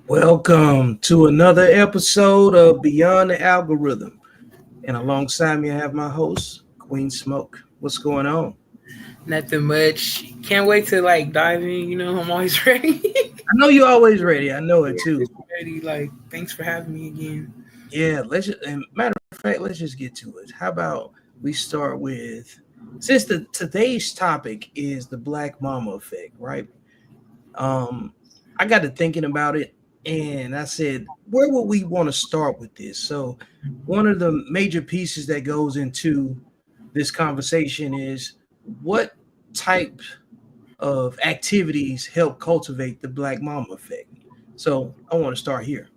Welcome to another episode of Beyond the Algorithm. And alongside me, I have my host, Queen Smoke. What's going on? Nothing much. Can't wait to dive in. I'm always ready. I know you're always ready. I know it too. Just ready. Thanks for having me again. Yeah, and matter of fact, let's just get to it. How about we start with since today's topic is the Black Mama effect, right? Um, I got to thinking about it and I said, where would we want to start with this? So, one of the major pieces that goes into this conversation is what type of activities help cultivate the Black Mama effect. So, I want to start here.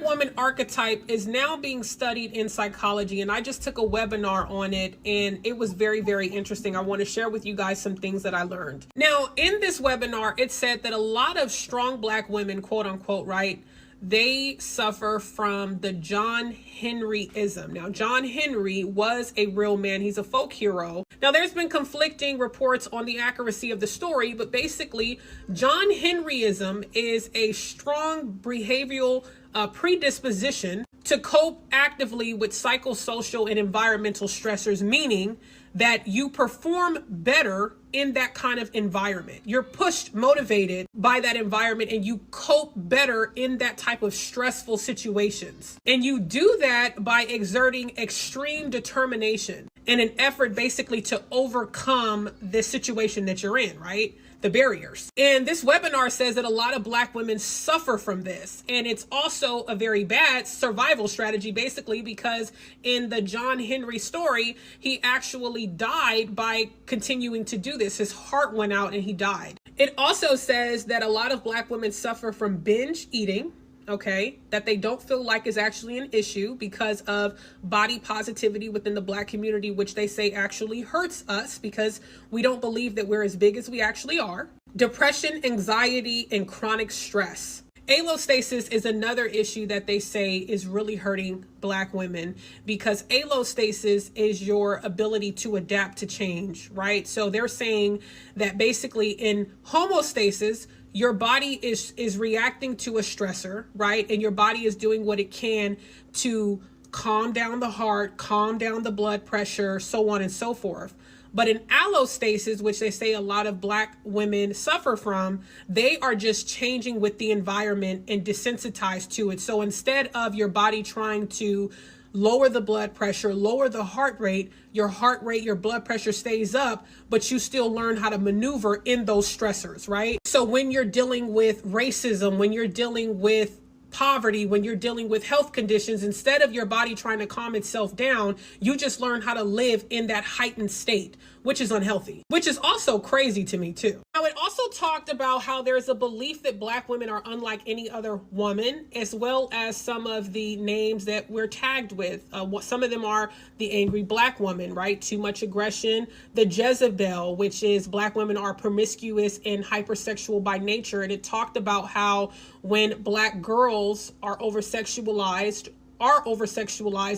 Woman archetype is now being studied in psychology, and I just took a webinar on it, and it was very, very interesting. I want to share with you guys some things that I learned. Now, in this webinar, it said that a lot of strong Black women, quote unquote, right, they suffer from the John Henryism. Now, John Henry was a real man. He's a folk hero. Now, there's been conflicting reports on the accuracy of the story, but basically, John Henryism is a strong behavioral predisposition to cope actively with psychosocial and environmental stressors, meaning that you perform better in that kind of environment. You're pushed, motivated by that environment, and you cope better in that type of stressful situations. And you do that by exerting extreme determination in an effort basically to overcome this situation that you're in, right? The barriers. And this webinar says that a lot of Black women suffer from this. And it's also a very bad survival strategy, basically, because in the John Henry story, he actually died by continuing to do this. His heart went out and he died. It also says that a lot of Black women suffer from binge eating. Okay, that they don't feel like is actually an issue because of body positivity within the Black community, which they say actually hurts us because we don't believe that we're as big as we actually are. Depression, anxiety, and chronic stress. Allostasis is another issue that they say is really hurting Black women because allostasis is your ability to adapt to change, right? So they're saying that basically in homeostasis, your body is reacting to a stressor, right? And your body is doing what it can to calm down the heart, calm down the blood pressure, so on and so forth. But in allostasis, which they say a lot of Black women suffer from, they are just changing with the environment and desensitized to it. So instead of your body trying to lower the blood pressure, lower the heart rate, your blood pressure stays up, but you still learn how to maneuver in those stressors, right? So when you're dealing with racism, when you're dealing with poverty, when you're dealing with health conditions, instead of your body trying to calm itself down, you just learn how to live in that heightened state, which is unhealthy, which is also crazy to me too. Now, it also talked about how there's a belief that Black women are unlike any other woman, as well as some of the names that we're tagged with. Some of them are the angry Black woman, right? Too much aggression. The Jezebel, which is Black women are promiscuous and hypersexual by nature. And it talked about how when Black girls are over-sexualized,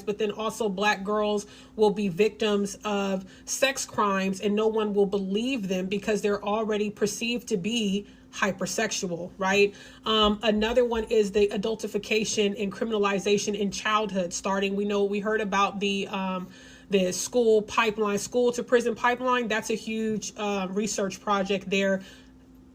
but then also Black girls will be victims of sex crimes and no one will believe them because they're already perceived to be hypersexual, right? Another one is the adultification and criminalization in childhood starting. We heard about the school pipeline, school to prison pipeline. That's a huge research project there.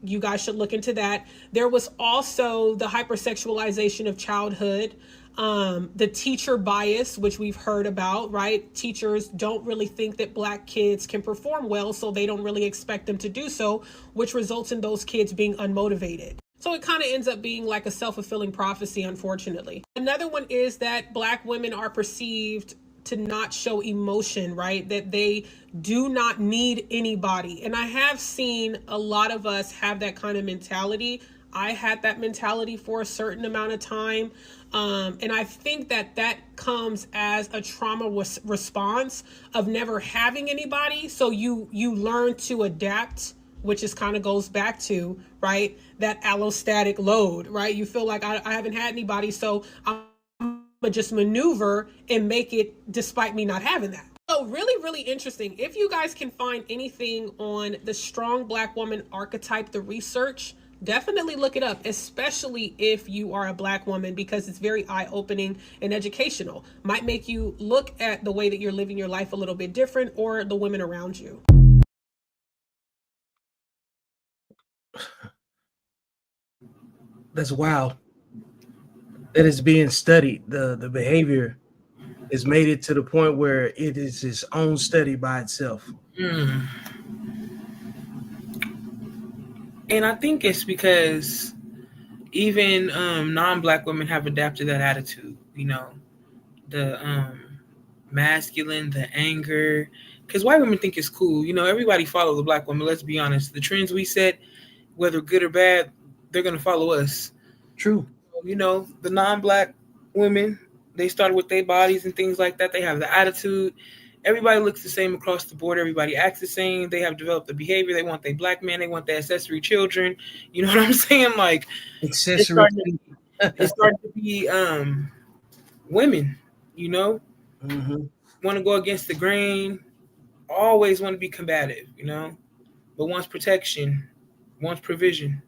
You guys should look into that. There was also the hypersexualization of childhood. The teacher bias, which we've heard about, right? Teachers don't really think that Black kids can perform well, so they don't really expect them to do so, which results in those kids being unmotivated. So it kind of ends up being like a self-fulfilling prophecy, unfortunately. Another one is that Black women are perceived to not show emotion, right? That they do not need anybody. And I have seen a lot of us have that kind of mentality. I had that mentality for a certain amount of time. And I think that comes as a trauma response of never having anybody. So you learn to adapt, which is kind of goes back to, right, that allostatic load, right? You feel like I haven't had anybody, so I'm gonna just maneuver and make it despite me not having that. So really, really interesting. If you guys can find anything on the strong Black woman archetype, the research, Definitely look it up, especially if you are a black woman, because it's very eye opening and educational. Might make you look at the way that you're living your life a little bit different, or the women around you. That's wild. That is being studied. The behavior has made it to the point where it is its own study by itself. Mm. And I think it's because even non-black women have adapted that attitude. You know, the masculine, the anger. Because white women think it's cool. You know, everybody follow the black woman. Let's be honest. The trends we set, whether good or bad, they're gonna follow us. True. You know, the non-black women, they started with their bodies and things like that. They have the attitude. Everybody looks the same across the board. Everybody acts the same. They have developed the behavior. They want their black man. They want their accessory children. You know what I'm saying? Like it's Accessory. starting to, it's starting to be women. You know, Mm-hmm. want to go against the grain. Always want to be combative. You know, but wants protection, wants provision,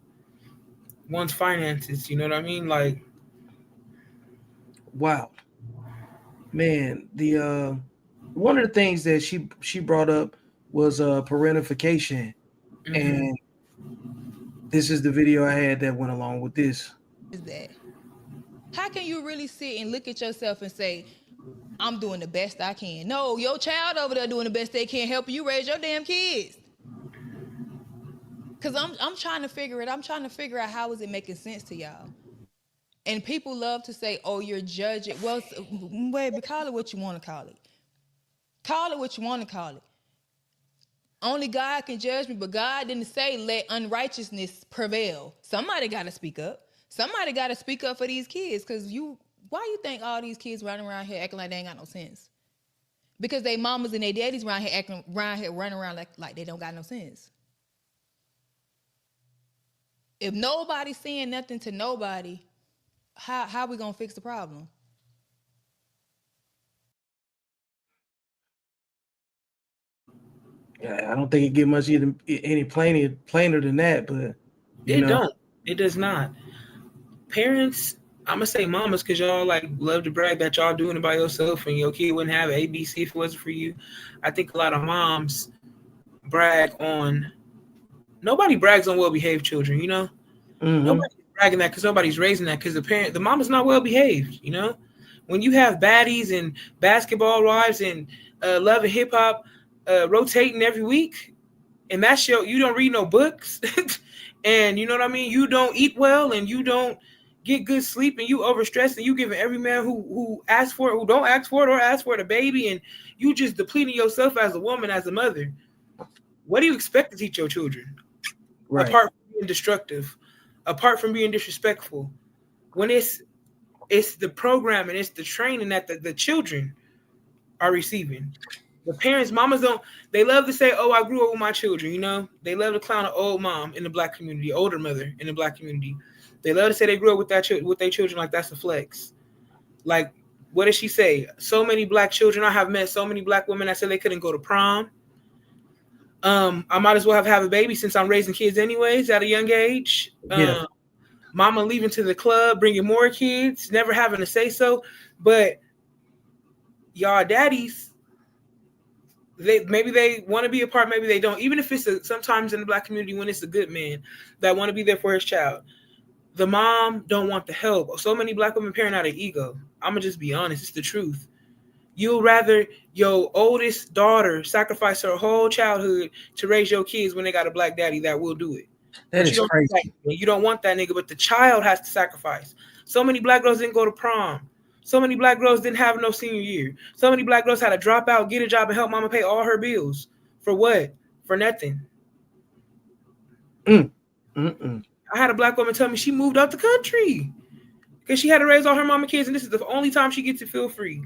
wants finances. You know what I mean? Like Wow, man. The one of the things that she brought up was parentification, mhm. and this is the video I had that went along with this. Is that how can you really sit and look at yourself and say, I'm doing the best I can? No, your child over there doing the best they can helping you raise your damn kids. Cause I'm trying to figure it. I'm trying to figure out how is it making sense to y'all. And people love to say, "Oh, you're judging." Well, wait, but call it what you want to call it. Call it what you want to call it. Only God can judge me, but God didn't say let unrighteousness prevail. Somebody got to speak up. Somebody got to speak up for these kids. Cause why you think all these kids running around here acting like they ain't got no sense? Because they mamas and they daddies around here running around like they don't got no sense. If nobody's saying nothing to nobody, how we gonna fix the problem? Yeah, I don't think it get much any plainer than that, but you It know, don't. It does not. Parents, I'm gonna say mamas, because y'all like love to brag that y'all doing it by yourself and your kid wouldn't have ABC if it wasn't for you. I think a lot of moms brag on. Nobody brags on well-behaved children. You know, mm-hmm. nobody's bragging that because nobody's raising that because the mom is not well behaved. You know, when you have baddies and basketball wives and love and hip hop rotating every week, and that's you don't read no books, and you know what I mean. You don't eat well, and you don't get good sleep, and you overstressed, and you giving every man who asks for it, who don't ask for it, or ask for it, a baby, and you just depleting yourself as a woman, as a mother. What do you expect to teach your children? Right. Apart from being destructive, apart from being disrespectful, when it's the program and it's the training that the children are receiving. The parents, mamas don't. They love to say, "Oh, I grew up with my children." You know, they love to clown an old mom in the black community, older mother in the black community. They love to say they grew up with with their children like that's a flex. Like, what does she say? So many black children. I have met so many black women that said they couldn't go to prom. I might as well have a baby since I'm raising kids anyways at a young age. Yeah. Mama leaving to the club, bringing more kids, never having to say so. But y'all daddies, maybe they want to be a part, maybe they don't. Even if it's sometimes in the black community when it's a good man that want to be there for his child, the mom don't want the help. So many black women parent out of ego. I'm gonna just be honest, it's the truth. You'll rather your oldest daughter sacrifice her whole childhood to raise your kids when they got a black daddy that will do it. That But is crazy. you don't want that nigga, but the child has to sacrifice. So many black girls didn't go to prom. So many black girls didn't have no senior year. So many black girls had to drop out, get a job, and help mama pay all her bills. For what? For nothing. Mm-mm. I had a black woman tell me she moved out the country because she had to raise all her mama kids, and this is the only time she gets to feel free.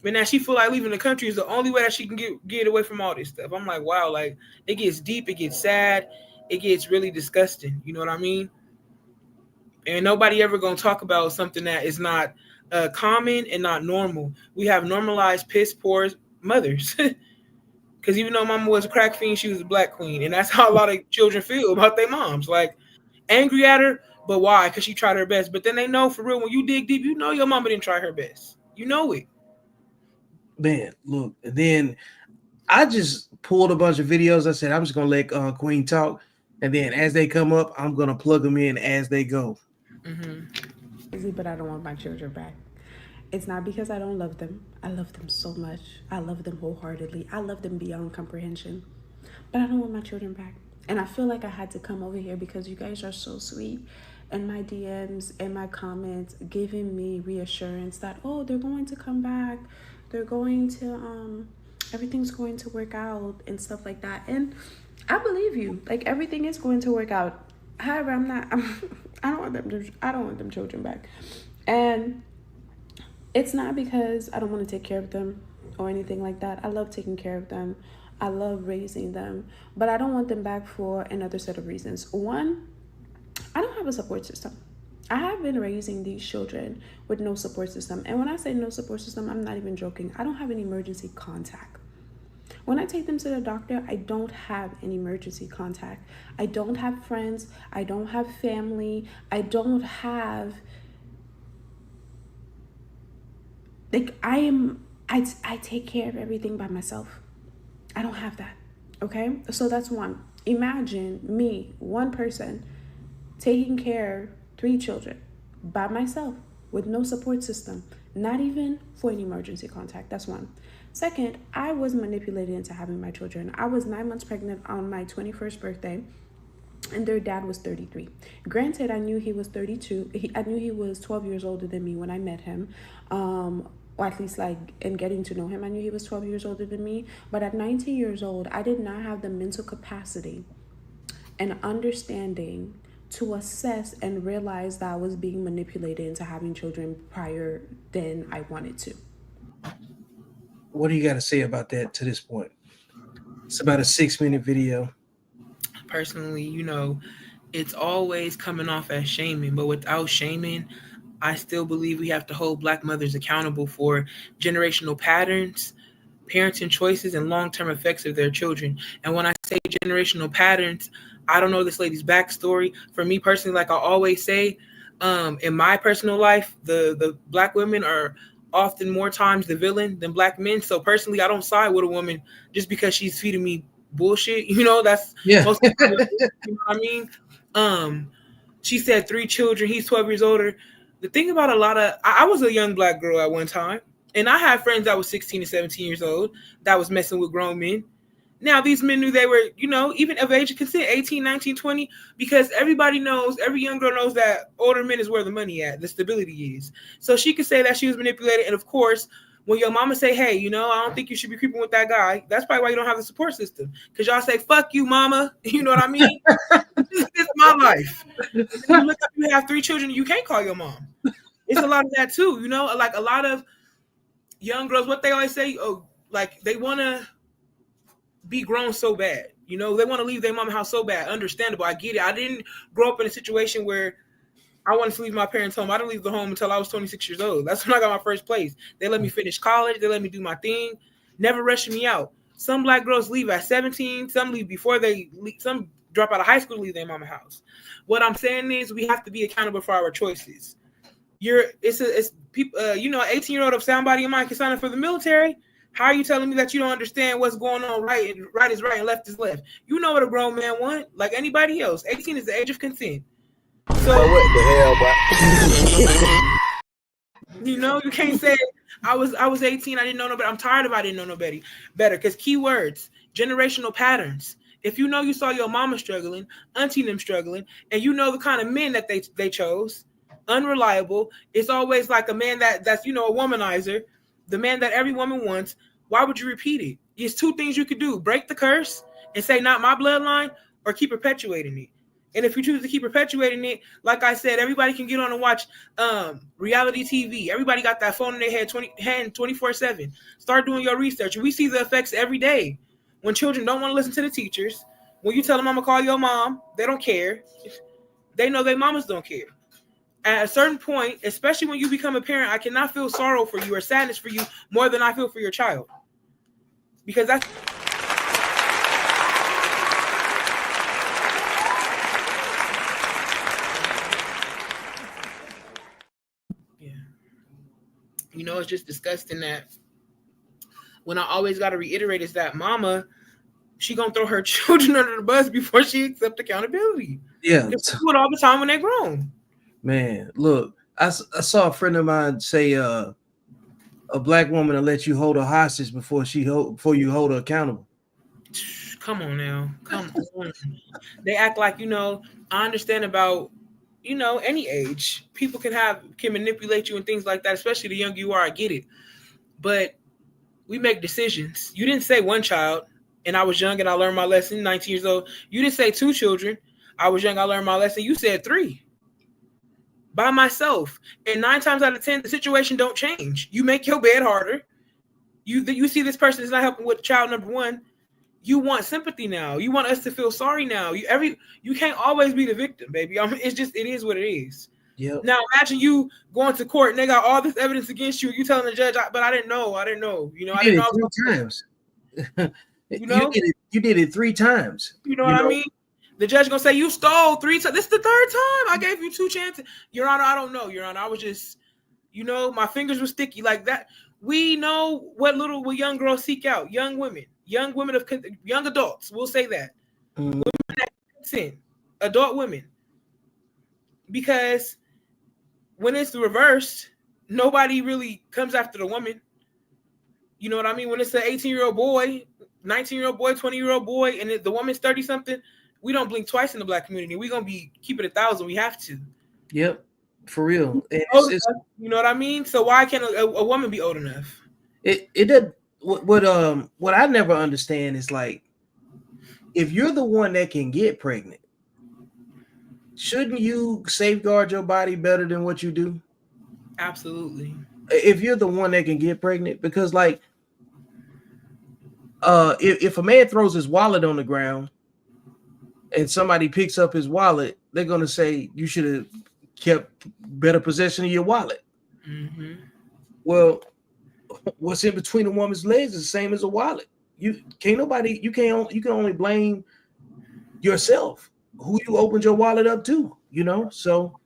But now she feel like leaving the country is the only way that she can get away from all this stuff. I'm like, wow, like it gets deep, it gets sad, it gets really disgusting. You know what I mean? And nobody ever gonna talk about something that is not common and not normal. We have normalized piss poor mothers. Because even though mama was a crack fiend, she was a black queen. And that's how a lot of children feel about their moms. Like, angry at her, but why? Because she tried her best. But then they know for real, when you dig deep, you know your mama didn't try her best. You know it. Man, look, then I just pulled a bunch of videos. I said I'm just gonna let Queen talk, and then as they come up, I'm gonna plug them in as they go. But I don't want my children back. It's not because I don't love them. I love them so much. I love them wholeheartedly. I love them beyond comprehension. But I don't want my children back. And I feel like I had to come over here because you guys are so sweet. And my DMs and my comments giving me reassurance that, oh, they're going to come back. They're going to, everything's going to work out and stuff like that. And I believe you. Like, everything is going to work out. However, I don't want them children back. And it's not because I don't want to take care of them or anything like that. I love taking care of them. I love raising them. But I don't want them back for another set of reasons. One, I don't have a support system. I have been raising these children with no support system. And when I say no support system, I'm not even joking. I don't have an emergency contact. When I take them to the doctor, I don't have an emergency contact. I don't have friends. I don't have family. I don't have, like, I take care of everything by myself. I don't have that, okay? So that's one. Imagine me, one person, taking care of 3 children by myself with no support system, not even for an emergency contact. That's one. Second, I was manipulated into having my children. I was 9 months pregnant on my 21st birthday, and their dad was 33. Granted, I knew he was 32. I knew he was 12 years older than me when I met him. Or at least, like, in getting to know him, I knew he was 12 years older than me. But at 19 years old, I did not have the mental capacity and understanding to assess and realize that I was being manipulated into having children prior than I wanted to. What do you got to say about that to this point? It's about a 6-minute video. Personally, it's always coming off as shaming, but without shaming, I still believe we have to hold Black mothers accountable for generational patterns, parenting choices, and long-term effects of their children. And when I say generational patterns, I don't know this lady's backstory. For me personally, like I always say, in my personal life, the Black women are often more times the villain than Black men. So personally, I don't side with a woman just because she's feeding me bullshit. That's most of the, you know what I mean? She said 3 children. He's 12 years older. The thing about I was a young Black girl at one time, and I had friends that was 16 and 17 years old that was messing with grown men. Now, these men knew they were, even of age of consent, 18, 19, 20, because everybody knows, every young girl knows that older men is where the money at, the stability is. So she could say that she was manipulated. And of course, when your mama say, hey, I don't think you should be creeping with that guy, that's probably why you don't have the support system. Because y'all say, fuck you, mama. You know what I mean? This is my life. And then you look up, you have 3 children, you can't call your mom. It's a lot of that too, like a lot of young girls, what they always say, like they want to be grown so bad. They want to leave their mama house so bad. Understandable. I get it. I didn't grow up in a situation where I wanted to leave my parents' home. I didn't leave the home until I was 26 years old. That's when I got my first place. They let me finish college. They let me do my thing. Never rushing me out. Some Black girls leave at 17. Some leave before they leave. Some drop out of high school to leave their mama house. What I'm saying is we have to be accountable for our choices. It's people, 18-year-old of sound body and mind can sign up for the military. How are you telling me that you don't understand what's going on? Right is right and left is left. You know what a grown man want, like anybody else. 18 is the age of consent. So what the hell, bro? You can't say I was 18, I didn't know no better. I'm tired of I didn't know no better. Because keywords, generational patterns. If you saw your mama struggling, auntie them struggling, and the kind of men that they chose, unreliable. It's always like a man that's a womanizer. The man that every woman wants, why would you repeat it? There's 2 things you could do. Break the curse and say, not my bloodline, or keep perpetuating it. And if you choose to keep perpetuating it, like I said, everybody can get on and watch reality TV. Everybody got that phone in their head 24/7. Start doing your research. We see the effects every day. When children don't want to listen to the teachers, when you tell them I'm going to call your mom, they don't care. They know their mamas don't care. At a certain point, especially when you become a parent, I cannot feel sorrow for you or sadness for you more than I feel for your child. Because that's... You know, it's just disgusting that when I always got to reiterate is that mama, she gonna throw her children under the bus before she accept accountability. Yeah, They do it all the time when they're grown. man. Look, I saw a friend of mine say, a black woman will let you hold her hostage before you hold her accountable. Come on now, come on. They act like, you know, I understand about, you know, any age. People can manipulate you and things like that, especially the younger you are. I get it. But we make decisions. You didn't say one child, and I was young and I learned my lesson, 19 years old. You didn't say 2 children. I was young, I learned my lesson. You said 3. By myself. And 9 times out of 10, the situation don't change. You make your bed harder. You see this person is not helping with child number 1. You want sympathy now. You want us to feel sorry now. You can't always be the victim, baby. It is what it is. Yep. Now imagine you going to court and they got all this evidence against you. You telling the judge, but I didn't know. You know, I didn't know. 3 times. You know, you did it 3 times. You know what I mean? The judge gonna say you stole 3 times. This is the 3rd time. I gave you 2 chances. Your Honor, I don't know. Your Honor, I was just, you know, my fingers were sticky like that. We know what young girls seek out. Young women of young adults. We'll say that. Women that consent, adult women. Because when it's reversed, nobody really comes after the woman. You know what I mean? When it's an 18-year-old boy, 19-year-old boy, 20-year-old boy, and the woman's 30-something, we don't blink twice in the black community. We're going to be keep it 1,000. We have to. Yep. For real. You know what I mean? So why can't a woman be old enough? It did. What I never understand is, like, if you're the one that can get pregnant, shouldn't you safeguard your body better than what you do? Absolutely. If you're the one that can get pregnant, because, like, if a man throws his wallet on the ground and somebody picks up his wallet, they're gonna say you should have kept better possession of your wallet. Mm-hmm. Well, what's in between a woman's legs is the same as a wallet. You can only blame yourself, who you opened your wallet up to, you know. So,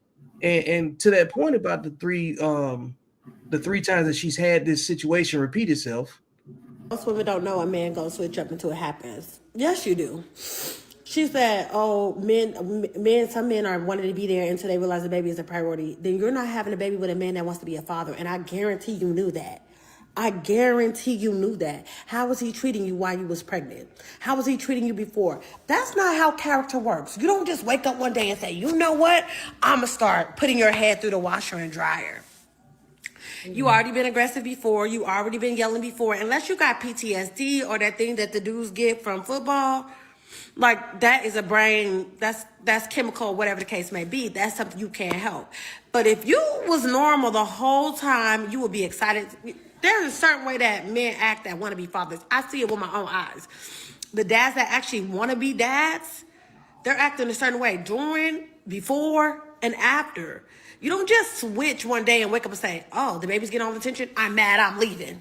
and to that point about the 3 times that she's had this situation repeat itself. Most women don't know a man gonna switch up until it happens. Yes, you do. She said, "Oh, some men are wanting to be there until they realize the baby is a priority." Then you're not having a baby with a man that wants to be a father, and I guarantee you knew that. I guarantee you knew that. How was he treating you while you was pregnant? How was he treating you before? That's not how character works. You don't just wake up one day and say, "You know what? I'm gonna start putting your head through the washer and dryer." You already been aggressive before. You already been yelling before. Unless you got PTSD or that thing that the dudes get from football, like that is a brain, that's chemical, whatever the case may be. That's something you can't help. But if you was normal the whole time, you would be excited. There's a certain way that men act that want to be fathers. I see it with my own eyes. The dads that actually want to be dads, they're acting a certain way during, before, and after. You don't just switch one day and wake up and say, "Oh, the baby's getting all the attention. I'm mad. I'm leaving."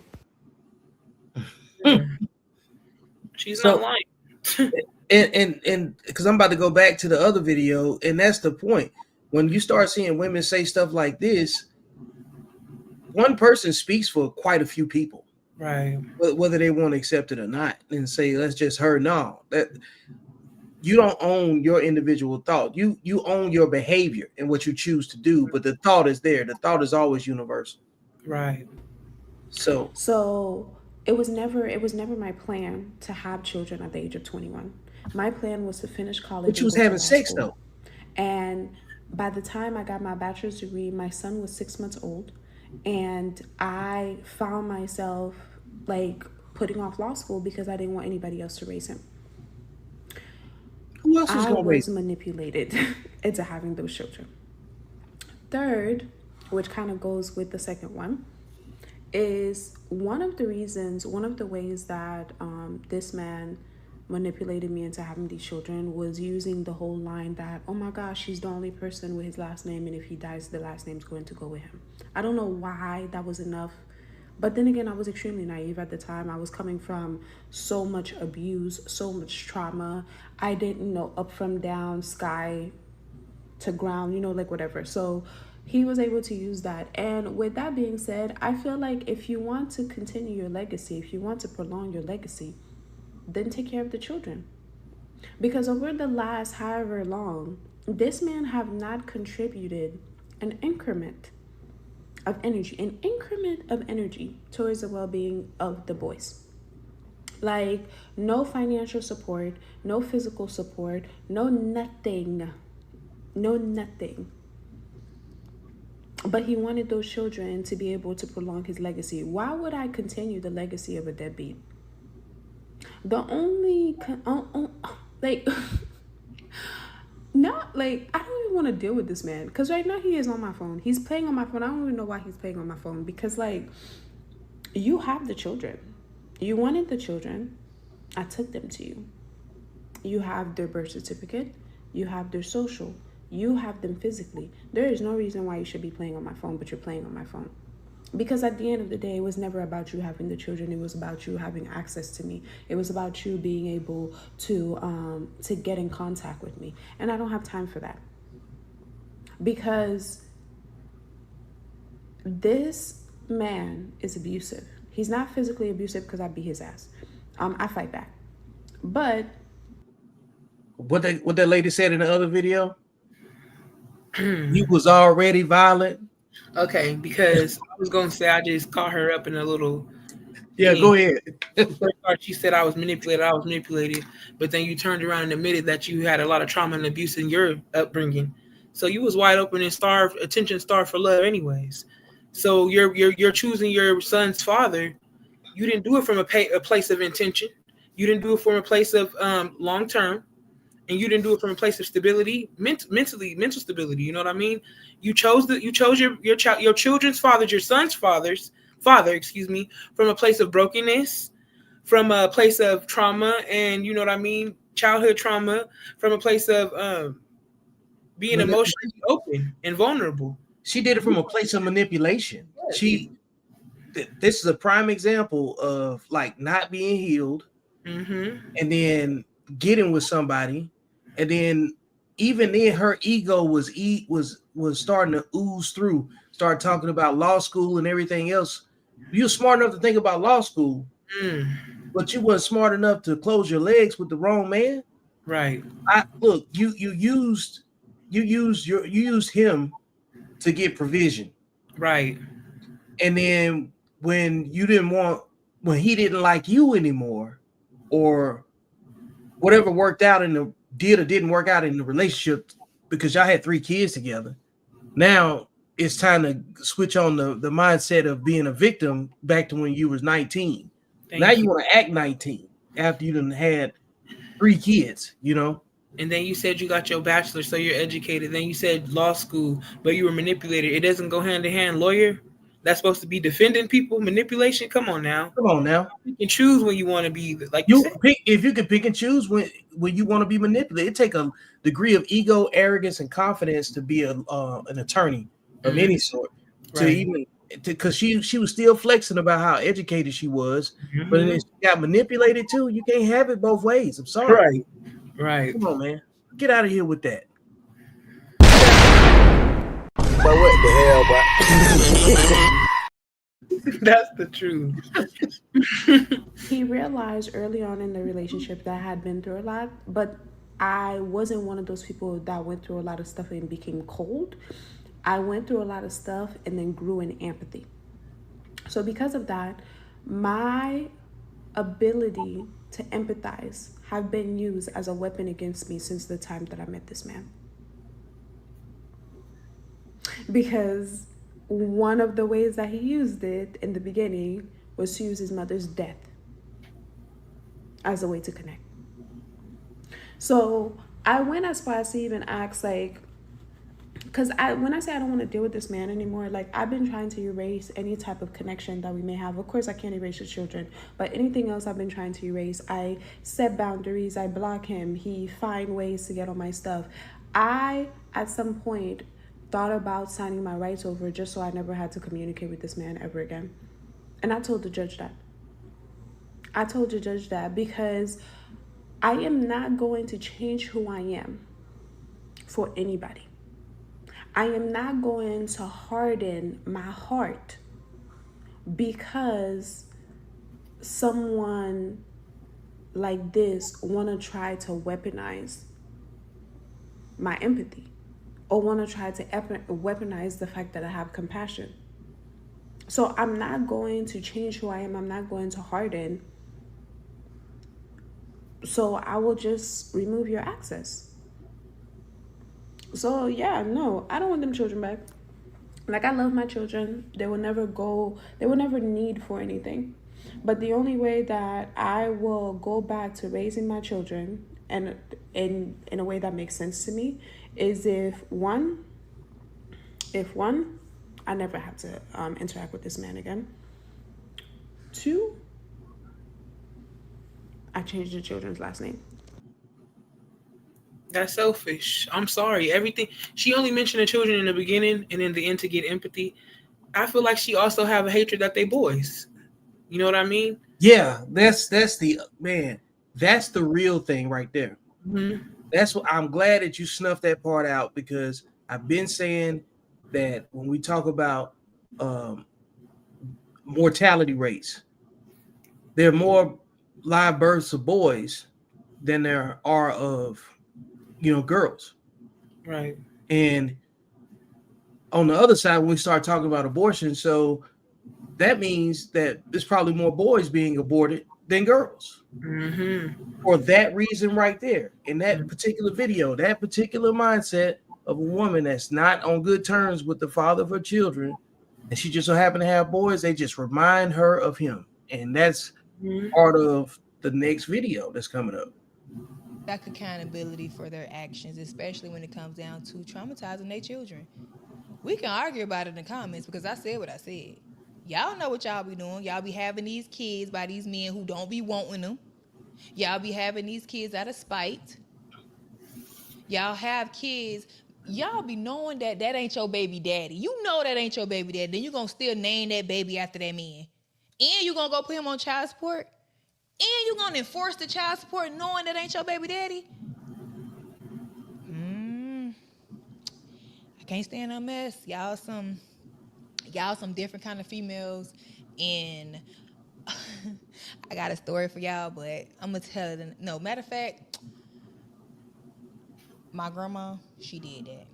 She's not lying. and because I'm about to go back to the other video, and that's the point. When you start seeing women say stuff like this, one person speaks for quite a few people, right? Whether they want to accept it or not, and say that's just her. No, that you don't own your individual thought. You own your behavior and what you choose to do, but the thought is there. The thought is always universal, right? So it was never my plan to have children at the age of 21. My plan was to finish college. But you was having sex though. And by the time I got my bachelor's degree, my son was 6 months old, and I found myself like putting off law school because I didn't want anybody else to raise him. Who else was I going to raise was manipulated into having those children. Third, which kind of goes with the second one, is one of the ways that this man manipulated me into having these children was using the whole line that, "Oh my gosh, he's the only person with his last name, and if he dies, the last name's going to go with him." I don't know why that was enough. But then again, I was extremely naive at the time. I was coming from so much abuse, so much trauma. I didn't know up from down, sky to ground, like whatever. So He was able to use that. And with that being said, I feel like if you want to continue your legacy, if you want to prolong your legacy, then take care of the children. Because over the last however long, this man have not contributed an increment of energy towards the well-being of the boys. Like, no financial support, no physical support, no nothing. No nothing. But he wanted those children to be able to prolong his legacy. Why would I continue the legacy of a deadbeat? The only, like, not like, I don't even want to deal with this man. Because right now he is on my phone. He's playing on my phone. I don't even know why he's playing on my phone. Because, like, you have the children. You wanted the children. I took them to you. You have their birth certificate. You have their social. You have them physically. There is no reason why you should be playing on my phone, but you're playing on my phone. Because at the end of the day, it was never about you having the children. It was about you having access to me. It was about you being able to get in contact with me. And I don't have time for that. Because this man is abusive. He's not physically abusive because I beat his ass. I fight back. But what that lady said in the other video, he was already violent. Okay, because I was gonna say I just caught her up in a little. Yeah, go ahead. The first part, she said I was manipulated, but then you turned around and admitted that you had a lot of trauma and abuse in your upbringing. So you was wide open and starved for love, anyways. So you're choosing your son's father. You didn't do it from a place of intention. You didn't do it from a place of long term. And you didn't do it from a place of stability, mental stability. You know what I mean? You chose your children's father, your son's father, from a place of brokenness, from a place of trauma, and you know what I mean, childhood trauma, from a place of being emotionally open and vulnerable. She did it from a place of manipulation. Yes. This is a prime example of like not being healed, and then getting with somebody, and then even then her ego was starting to ooze through, start talking about law school and everything else. You're smart enough to think about law school, but you weren't smart enough to close your legs with the wrong man. Right. You used him to get provision. Right. And then when he didn't like you anymore, or whatever worked out did or didn't work out in the relationship, because y'all had 3 kids together, now it's time to switch on the mindset of being a victim back to when you was 19. Now you want to act 19 after you done had 3 kids, you know? And then you said you got your bachelor's, so you're educated. Then you said law school, but you were manipulated. It doesn't go hand in hand. Lawyer, that's supposed to be defending people. Manipulation. Come on now. You can choose when you want to be like you said. If you can pick and choose when you want to be manipulated. It take a degree of ego, arrogance, and confidence to be an attorney of any sort. Because she was still flexing about how educated she was, but then she got manipulated too. You can't have it both ways. I'm sorry. Right. Come on, man. Get out of here with that. But what the hell, bro? That's the truth. He realized early on in the relationship that I had been through a lot, but I wasn't one of those people that went through a lot of stuff and became cold. I went through a lot of stuff and then grew in empathy. So because of that, my ability to empathize have been used as a weapon against me since the time that I met this man. Because one of the ways that he used it in the beginning was to use his mother's death as a way to connect. So I went as far as to even ask, like, because when I say I don't want to deal with this man anymore, like, I've been trying to erase any type of connection that we may have. Of course, I can't erase his children, but anything else I've been trying to erase. I set boundaries. I block him. He find ways to get on my stuff. I, at some point, thought about signing my rights over just so I never had to communicate with this man ever again. And I told the judge that. Because I am not going to change who I am for anybody. I am not going to harden my heart because someone like this want to try to weaponize my empathy or want to try to weaponize the fact that I have compassion. So I'm not going to change who I am. I'm not going to harden. So I will just remove your access. So yeah, no, I don't want them children back. Like, I love my children. They will never need for anything. But the only way that I will go back to raising my children and in a way that makes sense to me is if one, I never have to interact with this man again. Two, I changed the children's last name. That's selfish. I'm sorry. Everything she only mentioned the children in the beginning and in the end to get empathy. I feel like she also have a hatred that they boys. You know what I mean? Yeah, that's the man. That's the real thing right there. Mm-hmm. That's what I'm glad that you snuffed that part out, because I've been saying that when we talk about mortality rates, there are more live births of boys than there are of girls. Right. And on the other side, when we start talking about abortion, so that means that there's probably more boys being aborted than girls. Mm-hmm. For that reason right there, in that particular video, that particular mindset of a woman that's not on good terms with the father of her children, and she just so happen to have boys, they just remind her of him. And that's part of the next video that's coming up. Lack accountability for their actions, especially when it comes down to traumatizing their children. We can argue about it in the comments because I said what I said. Y'all know what y'all be doing. Y'all be having these kids by these men who don't be wanting them. Y'all be having these kids out of spite. Y'all have kids. Y'all be knowing that that ain't your baby daddy. You know that ain't your baby daddy. Then you going to still name that baby after that man. And you going to go put him on child support. And you going to enforce the child support knowing that ain't your baby daddy. I can't stand no mess. Y'all some different kind of females. And I got a story for y'all, but I'm going to tell it. No, matter of fact, my grandma, she did that.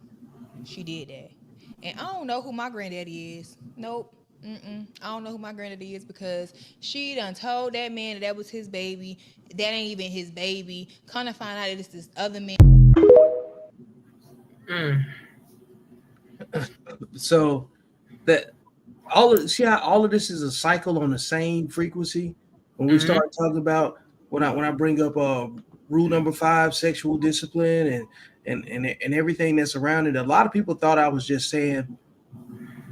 And I don't know who my granddaddy is. Nope. I don't know who my granddaddy is because she done told that man that was his baby. That ain't even his baby. Kind of find out that it's this other man. So that all of this is a cycle on the same frequency. When we start talking about when I bring up rule number 5, sexual discipline, and everything that's around it, a lot of people thought I was just saying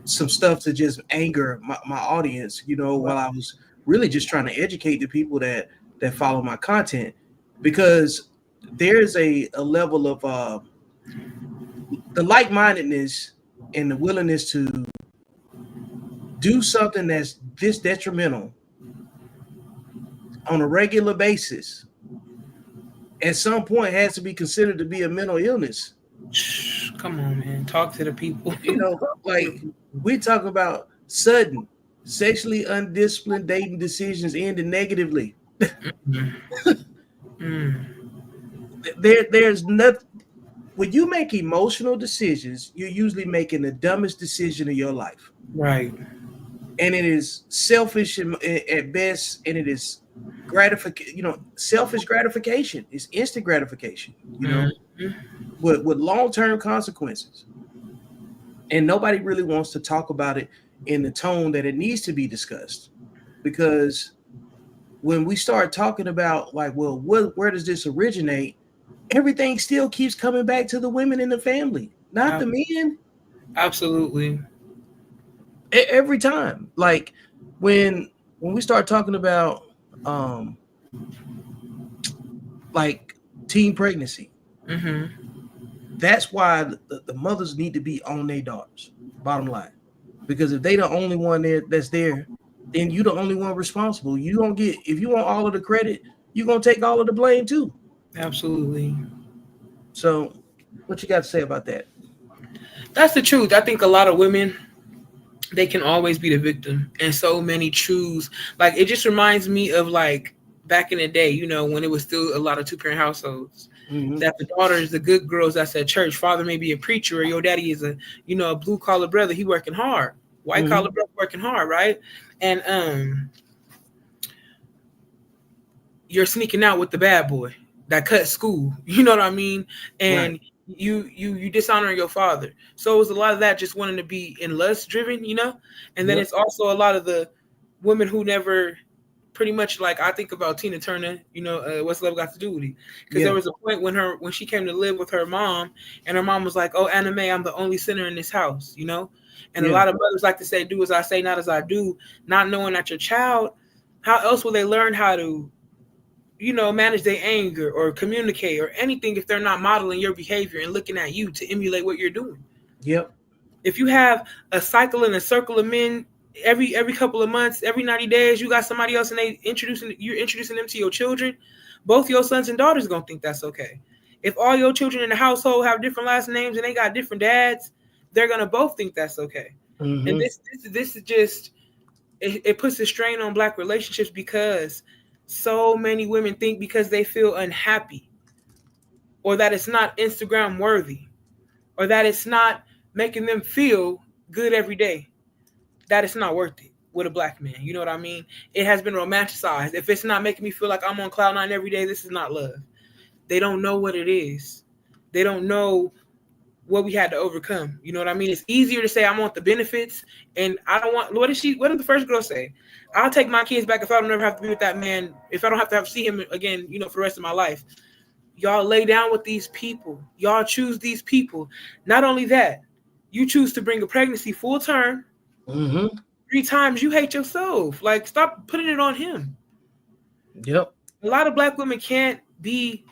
some stuff to just anger my audience, while I was really just trying to educate the people that follow my content, because there's a level of the like-mindedness and the willingness to do something that's this detrimental on a regular basis at some point has to be considered to be a mental illness. Come on, man. Talk to the people. Like we talk about sudden, sexually undisciplined dating decisions ending negatively. There's nothing. When you make emotional decisions, you're usually making the dumbest decision of your life. Right. And it is selfish at best, and it is selfish gratification. It's instant gratification, with long-term consequences. And nobody really wants to talk about it in the tone that it needs to be discussed. Because when we start talking about where does this originate? Everything still keeps coming back to the women in the family, not the men. Absolutely. Every time. Like when we start talking about teen pregnancy, that's why the mothers need to be on their daughters, bottom line. Because if they the only one that's there, then you the only one responsible. You don't get, if you want all of the credit, you're gonna take all of the blame too. Absolutely. So what you got to say about that? That's the truth. I think a lot of women, they can always be the victim, and so many choose. Like, it just reminds me of like back in the day, when it was still a lot of two-parent households. Mm-hmm. That the daughters, the good girls that's at church, father may be a preacher, or your daddy is a blue collar brother. He working hard, white collar brother working hard, right? And you're sneaking out with the bad boy that cut school. You know what I mean? And Right. you dishonoring your father. So it was a lot of that, just wanting to be in lust driven, And then Yep. it's also a lot of the women who never, pretty much, like, I think about Tina Turner, what's love got to do with it? Because there was a point when she came to live with her mom, and her mom was like, "Oh, Anna Mae, I'm the only sinner in this house," And a lot of mothers like to say, "Do as I say, not as I do," not knowing that your child, how else will they learn how to manage their anger or communicate or anything if they're not modeling your behavior and looking at you to emulate what you're doing? Yep. If you have a cycle and a circle of men every couple of months, every 90 days, you got somebody else and you're introducing them to your children, both your sons and daughters are gonna think that's okay. If all your children in the household have different last names and they got different dads, they're gonna both think that's okay. Mm-hmm. And this is just, it puts a strain on Black relationships, because so many women think because they feel unhappy, or that it's not Instagram worthy, or that it's not making them feel good every day, that it's not worth it with a Black man. You know what I mean? It has been romanticized. If it's not making me feel like I'm on cloud nine every day, this is not love. They don't know what it is. They don't know what we had to overcome. You know what I mean? It's easier to say I want the benefits, and I don't want. What did the first girl say? I'll take my kids back if I don't ever have to be with that man. If I don't have to see him again, for the rest of my life. Y'all lay down with these people. Y'all choose these people. Not only that, you choose to bring a pregnancy full term. 3 times. You hate yourself. Like, stop putting it on him. Yep. A lot of Black women can't be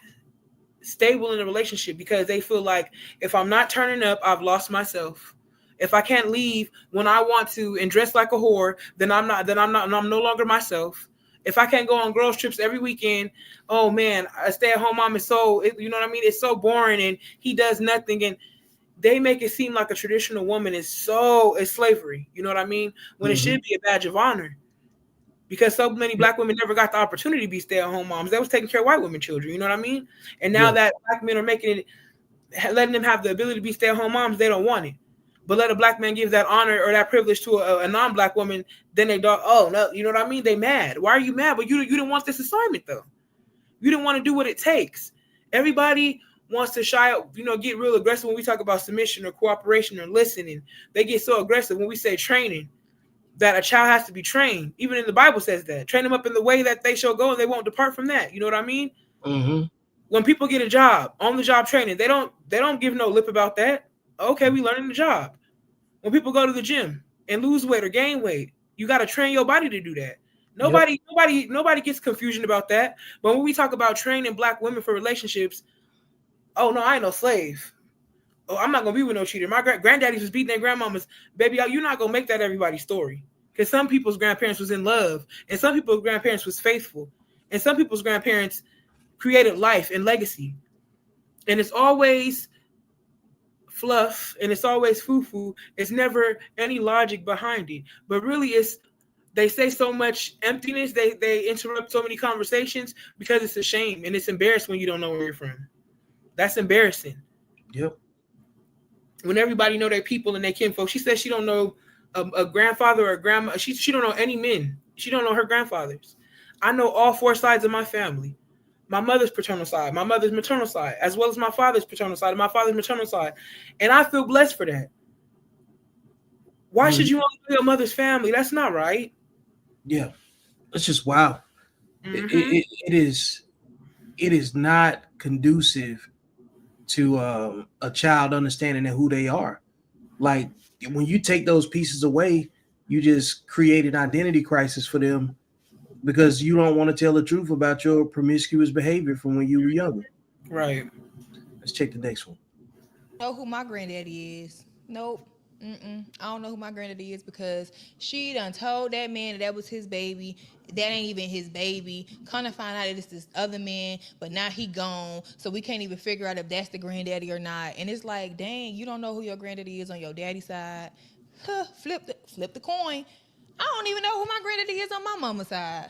stable in a relationship because they feel like, if I'm not turning up, I've lost myself. If I can't leave when I want to and dress like a whore, then I'm no longer myself. If I can't go on girls trips every weekend, oh man, a stay-at-home mom is you know what I mean? It's so boring, and he does nothing. And they make it seem like a traditional woman is slavery. You know what I mean? When it should be a badge of honor. Because so many Black women never got the opportunity to be stay-at-home moms. They was taking care of white women children. You know what I mean? And now that Black men are letting them have the ability to be stay-at-home moms, they don't want it. But let a Black man give that honor or that privilege to a non-Black woman, then they don't. Oh no, you know what I mean? They mad. Why are you mad? But you didn't want this assignment though. You didn't want to do what it takes. Everybody wants to shy up, get real aggressive when we talk about submission or cooperation or listening. They get so aggressive when we say training, that a child has to be trained. Even in the Bible says that. Train them up in the way that they shall go, and they won't depart from that. You know what I mean? When people get a job, on the job training, they don't give no lip about that. Okay, we learning the job. When people go to the gym and lose weight or gain weight, you got to train your body to do that. Nobody gets confusion about that. But when we talk about training Black women for relationships, oh no, I ain't no slave. Oh, I'm not gonna be with no cheater. My granddaddies was beating their grandmamas. Baby, you're not gonna make that everybody's story. Because some people's grandparents was in love, and some people's grandparents was faithful, and some people's grandparents created life and legacy. And it's always fluff, and it's always foo-foo. It's never any logic behind it. But really, they say so much emptiness. They interrupt so many conversations because it's a shame, and it's embarrassing when you don't know where you're from. That's embarrassing. Yep. When everybody know their people and their kinfolk. She says she don't know a grandfather or a grandma. She don't know any men. She don't know her grandfathers. I know all 4 sides of my family. My mother's paternal side, my mother's maternal side, as well as my father's paternal side and my father's maternal side. And I feel blessed for that. Why should you only know your mother's family? That's not right. Yeah. It's just wow. It is not conducive to a child understanding who they are. Like, when you take those pieces away, you just create an identity crisis for them because you don't want to tell the truth about your promiscuous behavior from when you were younger. Right. Let's check the next one. Know who my granddaddy is? Nope. I don't know who my granddaddy is because she done told that man that was his baby. That ain't even his baby. Kind of find out that it's this other man, but now he gone. So we can't even figure out if that's the granddaddy or not. And it's like, dang, you don't know who your granddaddy is on your daddy's side. Huh, flip the coin. I don't even know who my granddaddy is on my mama's side.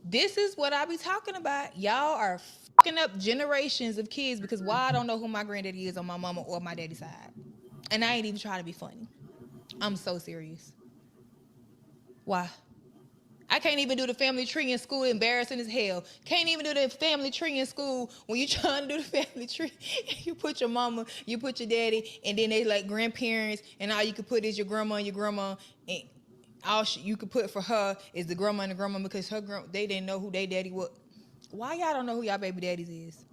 This is what I be talking about. Y'all are fucking up generations of kids because why I don't know who my granddaddy is on my mama or my daddy's side. And I ain't even trying to be funny. I'm so serious. Why? I can't even do the family tree in school, embarrassing as hell. Can't even do the family tree in school when you trying to do the family tree. You put your mama, you put your daddy, and then they like grandparents, and all you can put is your grandma and your grandma, and all you could put for her is the grandma and the grandma because they didn't know who their daddy was. Why y'all don't know who y'all baby daddies is?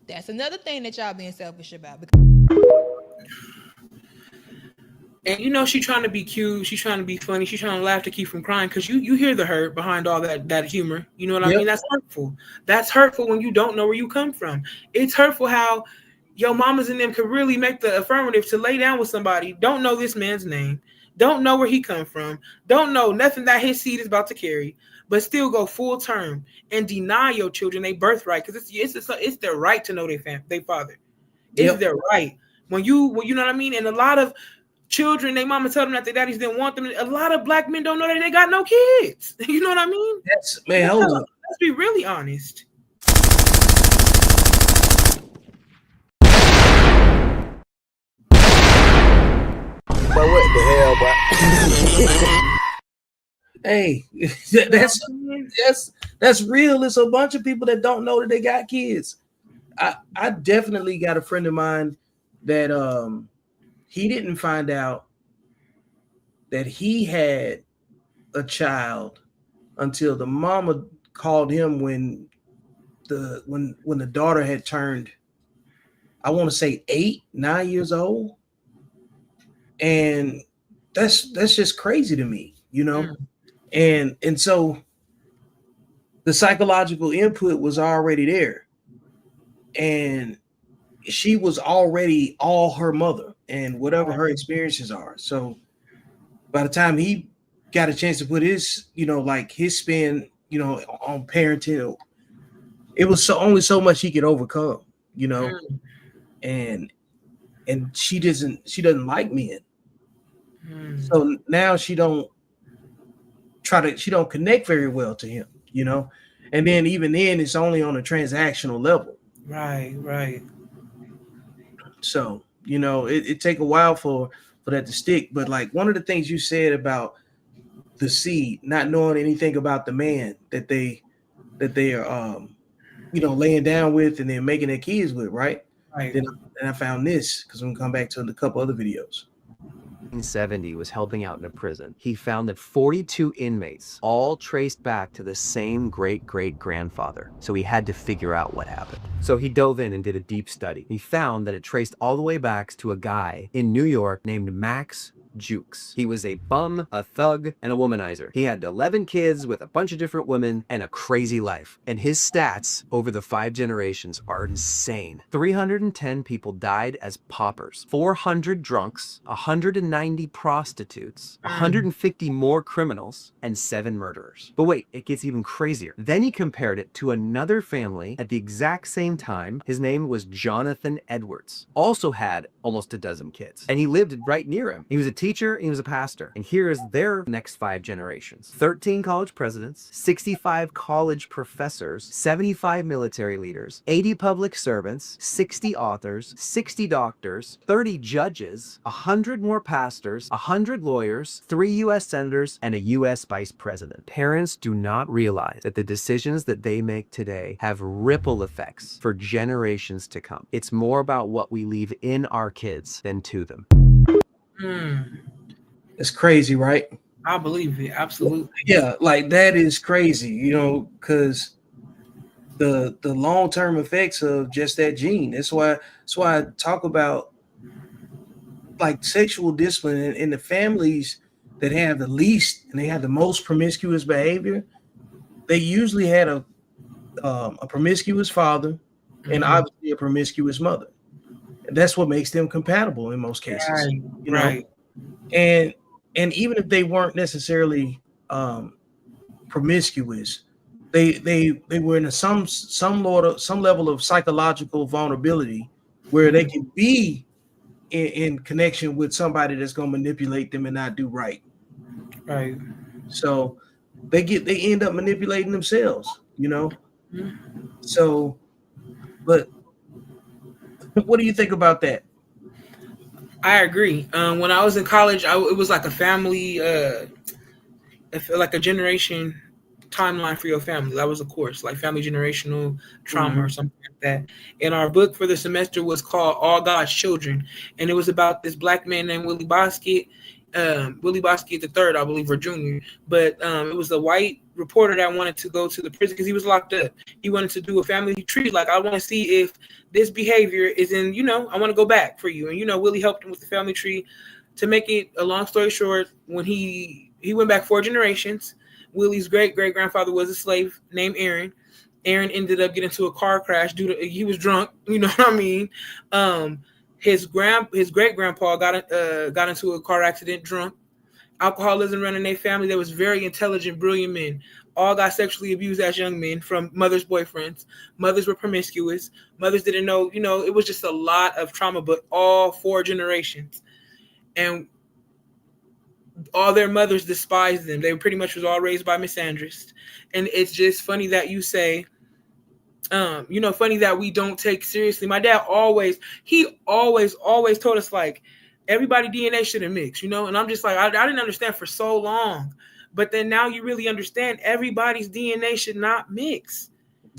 That's another thing that y'all being selfish about. And you know she trying to be cute, she's trying to be funny, she's trying to laugh to keep from crying because you hear the hurt behind all that humor. You know what I mean? That's hurtful. That's hurtful when you don't know where you come from. It's hurtful how your mamas and them could really make the affirmative to lay down with somebody, don't know this man's name, don't know where he come from, don't know nothing that his seed is about to carry, but still go full term and deny your children their birthright because it's their right to know their father. It's their right. When you know what I mean? And a lot of children, their mama tell them that their daddies didn't want them. A lot of black men don't know that they got no kids. You know what I mean? Hold on. Let's be really honest. But what the hell, bro? Hey, that's real. It's a bunch of people that don't know that they got kids. I definitely got a friend of mine that he didn't find out that he had a child until the mama called him when the daughter had turned, I want to say 8-9 years old. And that's just crazy to me, you know? And so the psychological input was already there. And she was already all her mother and whatever her experiences are. So by the time he got a chance to put his, like his spin, on parenting, it was only so much he could overcome, and she doesn't like men. So now she don't connect very well to him, and then even then it's only on a transactional level. Right. So, it take a while for that to stick. But like one of the things you said about the seed, not knowing anything about the man that they are, laying down with and then making their kids with, right? Then I found this because I'm gonna come back to a couple other videos. 1970 was helping out in a prison. He found that 42 inmates all traced back to the same great-great-grandfather. So he had to figure out what happened. So he dove in and did a deep study. He found that it traced all the way back to a guy in New York named Max Jukes. He was a bum, a thug, and a womanizer. He had 11 kids with a bunch of different women and a crazy life. And his stats over the 5 generations are insane. 310 people died as paupers, 400 drunks, 190 prostitutes, 150 more criminals, and 7 murderers. But wait, it gets even crazier. Then he compared it to another family at the exact same time. His name was Jonathan Edwards. Also had almost a dozen kids. And he lived right near him. He was a teacher, and he was a pastor. And here is their next 5 generations. 13 college presidents, 65 college professors, 75 military leaders, 80 public servants, 60 authors, 60 doctors, 30 judges, 100 more pastors, 100 lawyers, 3 U.S. senators, and a U.S. vice president. Parents do not realize that the decisions that they make today have ripple effects for generations to come. It's more about what we leave in our kids than to them. It's crazy, right? I believe it. Absolutely. Yeah, like that is crazy, because the long-term effects of just that gene. That's why I talk about like sexual discipline in the families that have the least and they have the most promiscuous behavior. They usually had a promiscuous father and obviously a promiscuous mother. That's what makes them compatible in most cases, Right, you know. right. And even if they weren't necessarily promiscuous, they were in some level of psychological vulnerability where they can be in connection with somebody that's going to manipulate them and not do right. Right. So they end up manipulating themselves, you know. So, but what do you think about that? I agree. When I was in college, it was like a family, like a generation timeline for your family. That was a course, like family generational trauma or Mm-hmm. something like that. And our book for the semester was called All God's Children, and it was about this black man named Willie Bosque the third, I believe, or junior. But it was a white reporter that wanted to go to the prison because he was locked up. He wanted to do a family tree. Like, I want to see if this behavior is in, I want to go back for you. And, Willie helped him with the family tree. To make it a long story short, when he went back 4 generations, Willie's great-great-grandfather was a slave named Aaron. Aaron ended up getting into a car crash he was drunk. You know what I mean? His great-grandpa got into a car accident drunk. Alcoholism ran in their family. They was very intelligent, brilliant men. All got sexually abused as young men from mothers' boyfriends. Mothers were promiscuous. Mothers didn't know, it was just a lot of trauma, but all 4 generations. And all their mothers despised them. They pretty much was all raised by misandrists. And it's just funny that you say, funny that we don't take seriously. My dad always told us, like, everybody DNA shouldn't mix, and I'm just like, I didn't understand for so long. But then now you really understand everybody's DNA should not mix.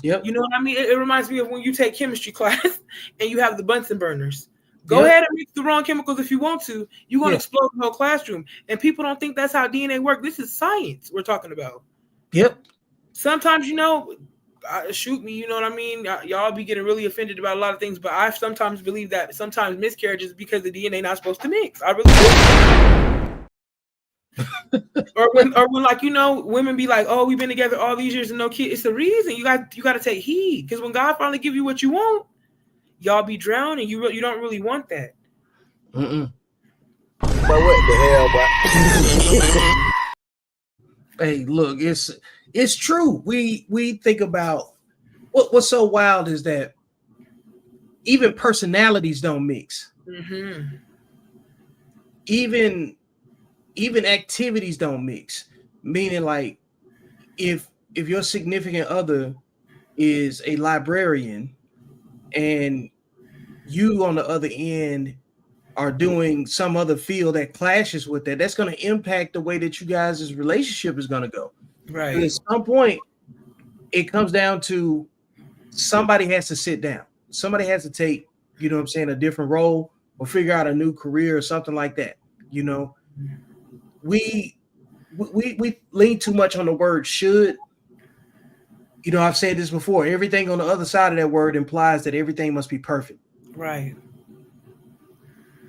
Yep. You know what I mean? It reminds me of when you take chemistry class and you have the Bunsen burners. Go Yep. ahead and mix the wrong chemicals if you want to. You're going to Yeah. explode the whole classroom. And people don't think that's how DNA works. This is science we're talking about. Yep. Sometimes, shoot me, you know what I mean? Y'all be getting really offended about a lot of things, but I sometimes believe that sometimes miscarriages because the DNA not supposed to mix. I really do. or when like, women be like, oh, we've been together all these years and no kid. It's the reason you got to take heed, because when God finally give you what you want, y'all be drowning. You don't really want that. But what the hell, boy? Hey, look, it's true. We think about what's so wild is that even personalities don't mix. Mm-hmm. Even activities don't mix. Meaning, like, if your significant other is a librarian and you on the other end are doing some other field that clashes with that, that's going to impact the way that you guys' relationship is going to go. Right. And at some point, it comes down to somebody has to sit down. Somebody has to take, a different role or figure out a new career or something like that. We lean too much on the word should. I've said this before. Everything on the other side of that word implies that everything must be perfect. Right.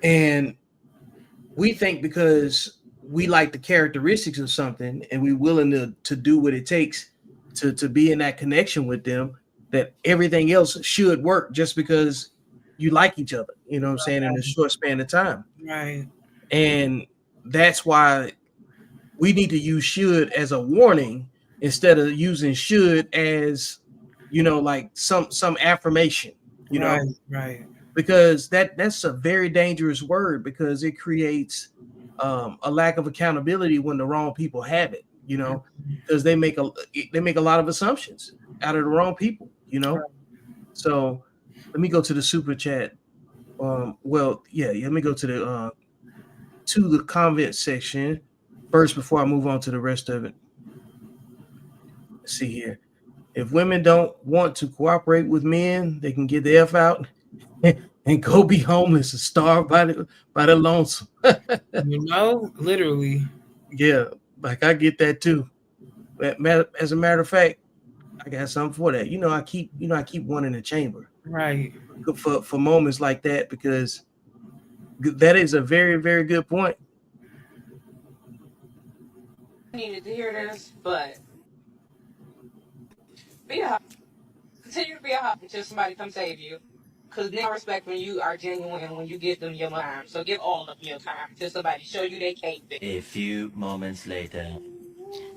And we think because we like the characteristics of something and we're willing to do what it takes to be in that connection with them, that everything else should work just because you like each other, in a short span of time. Right. And that's why we need to use should as a warning instead of using should as, like some affirmation, Right. because that's a very dangerous word, because it creates a lack of accountability when the wrong people have it, because they make a lot of assumptions out of the wrong people, So let me go to the super chat. Let me go to the comment section first before I move on to the rest of it. Let's see here. If women don't want to cooperate with men, they can get the F out and go be homeless and starve by the lonesome. Literally. Yeah, like I get that too. As a matter of fact, I got something for that. I keep one in the chamber. Right. For moments like that, because that is a very, very good point. I needed to hear this, but continue to be a husband until somebody come save you. Because they respect when you are genuine and when you give them your time. So give all of your time to somebody. Show you they capable. A few moments later.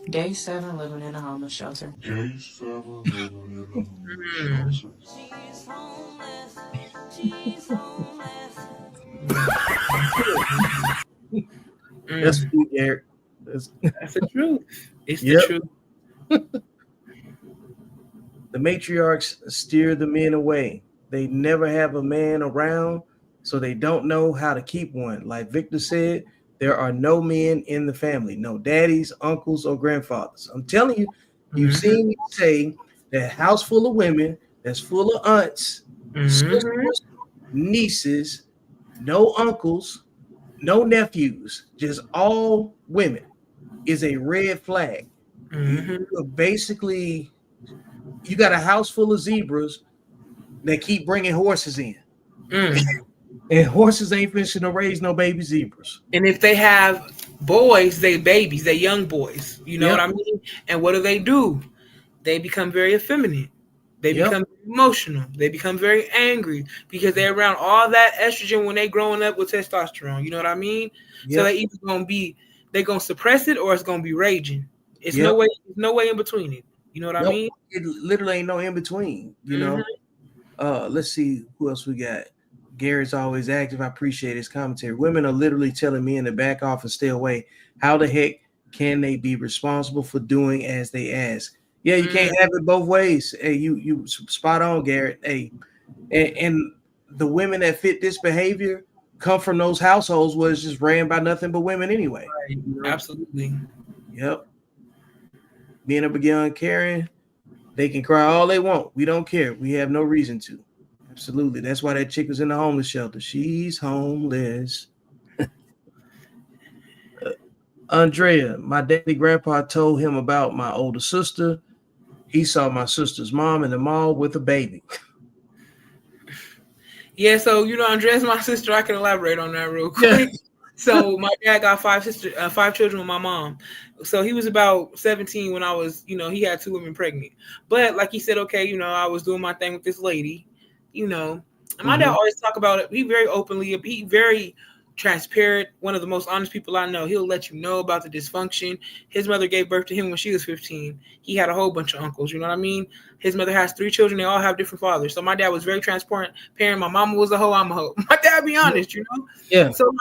Day 7 living in a homeless shelter. Day 7 living in a homeless shelter. She's homeless. She's homeless. That's sweet, Eric. That's the truth. It's Yep. the truth. The matriarchs steer the men away. They never have a man around, so they don't know how to keep one. Like Victor said, there are no men in the family, no daddies, uncles, or grandfathers. I'm telling you, you've seen me say that house full of women that's full of aunts, sisters, nieces, no uncles, no nephews, just all women is a red flag. You basically, you got a house full of zebras that keep bringing horses in. And horses ain't finishing to raise no baby zebras. And if they have boys, they babies, they young boys. You know what I mean? And what do? They become very effeminate. They become emotional. They become very angry because they're around all that estrogen when they growing up with testosterone. You know what I mean? So they either they're gonna suppress it or it's gonna be raging. It's no way in between it. You know what I mean? It literally ain't no in between. You know. Let's see who else we got. Garrett's always active. I appreciate his commentary. Women are literally telling me in the back off and stay away. How the heck can they be responsible for doing as they ask? Yeah, you can't have it both ways. Hey, you spot on, Garrett. Hey, and the women that fit this behavior come from those households where it's just ran by nothing but women anyway. Right. Absolutely. Yep. Being up again, Karen, they can cry all they want. We don't care. We have no reason to. Absolutely. That's why that chick was in the homeless shelter. She's homeless. Andrea, my daddy grandpa told him about my older sister. He saw my sister's mom in the mall with a baby. Yeah, so Andrea's my sister. I can elaborate on that real quick. So my dad got 5 children with my mom. So he was about 17 when I was, he had 2 women pregnant. But like he said, okay, I was doing my thing with this lady, and my dad always talk about it. He very openly, he very transparent, one of the most honest people I know. He'll let you know about the dysfunction. His mother gave birth to him when she was 15. He had a whole bunch of uncles, you know what I mean? His mother has 3 children. They all have different fathers. So my dad was very transparent parent. My mama was a hoe, I'm a hoe. My dad be honest, Yeah. So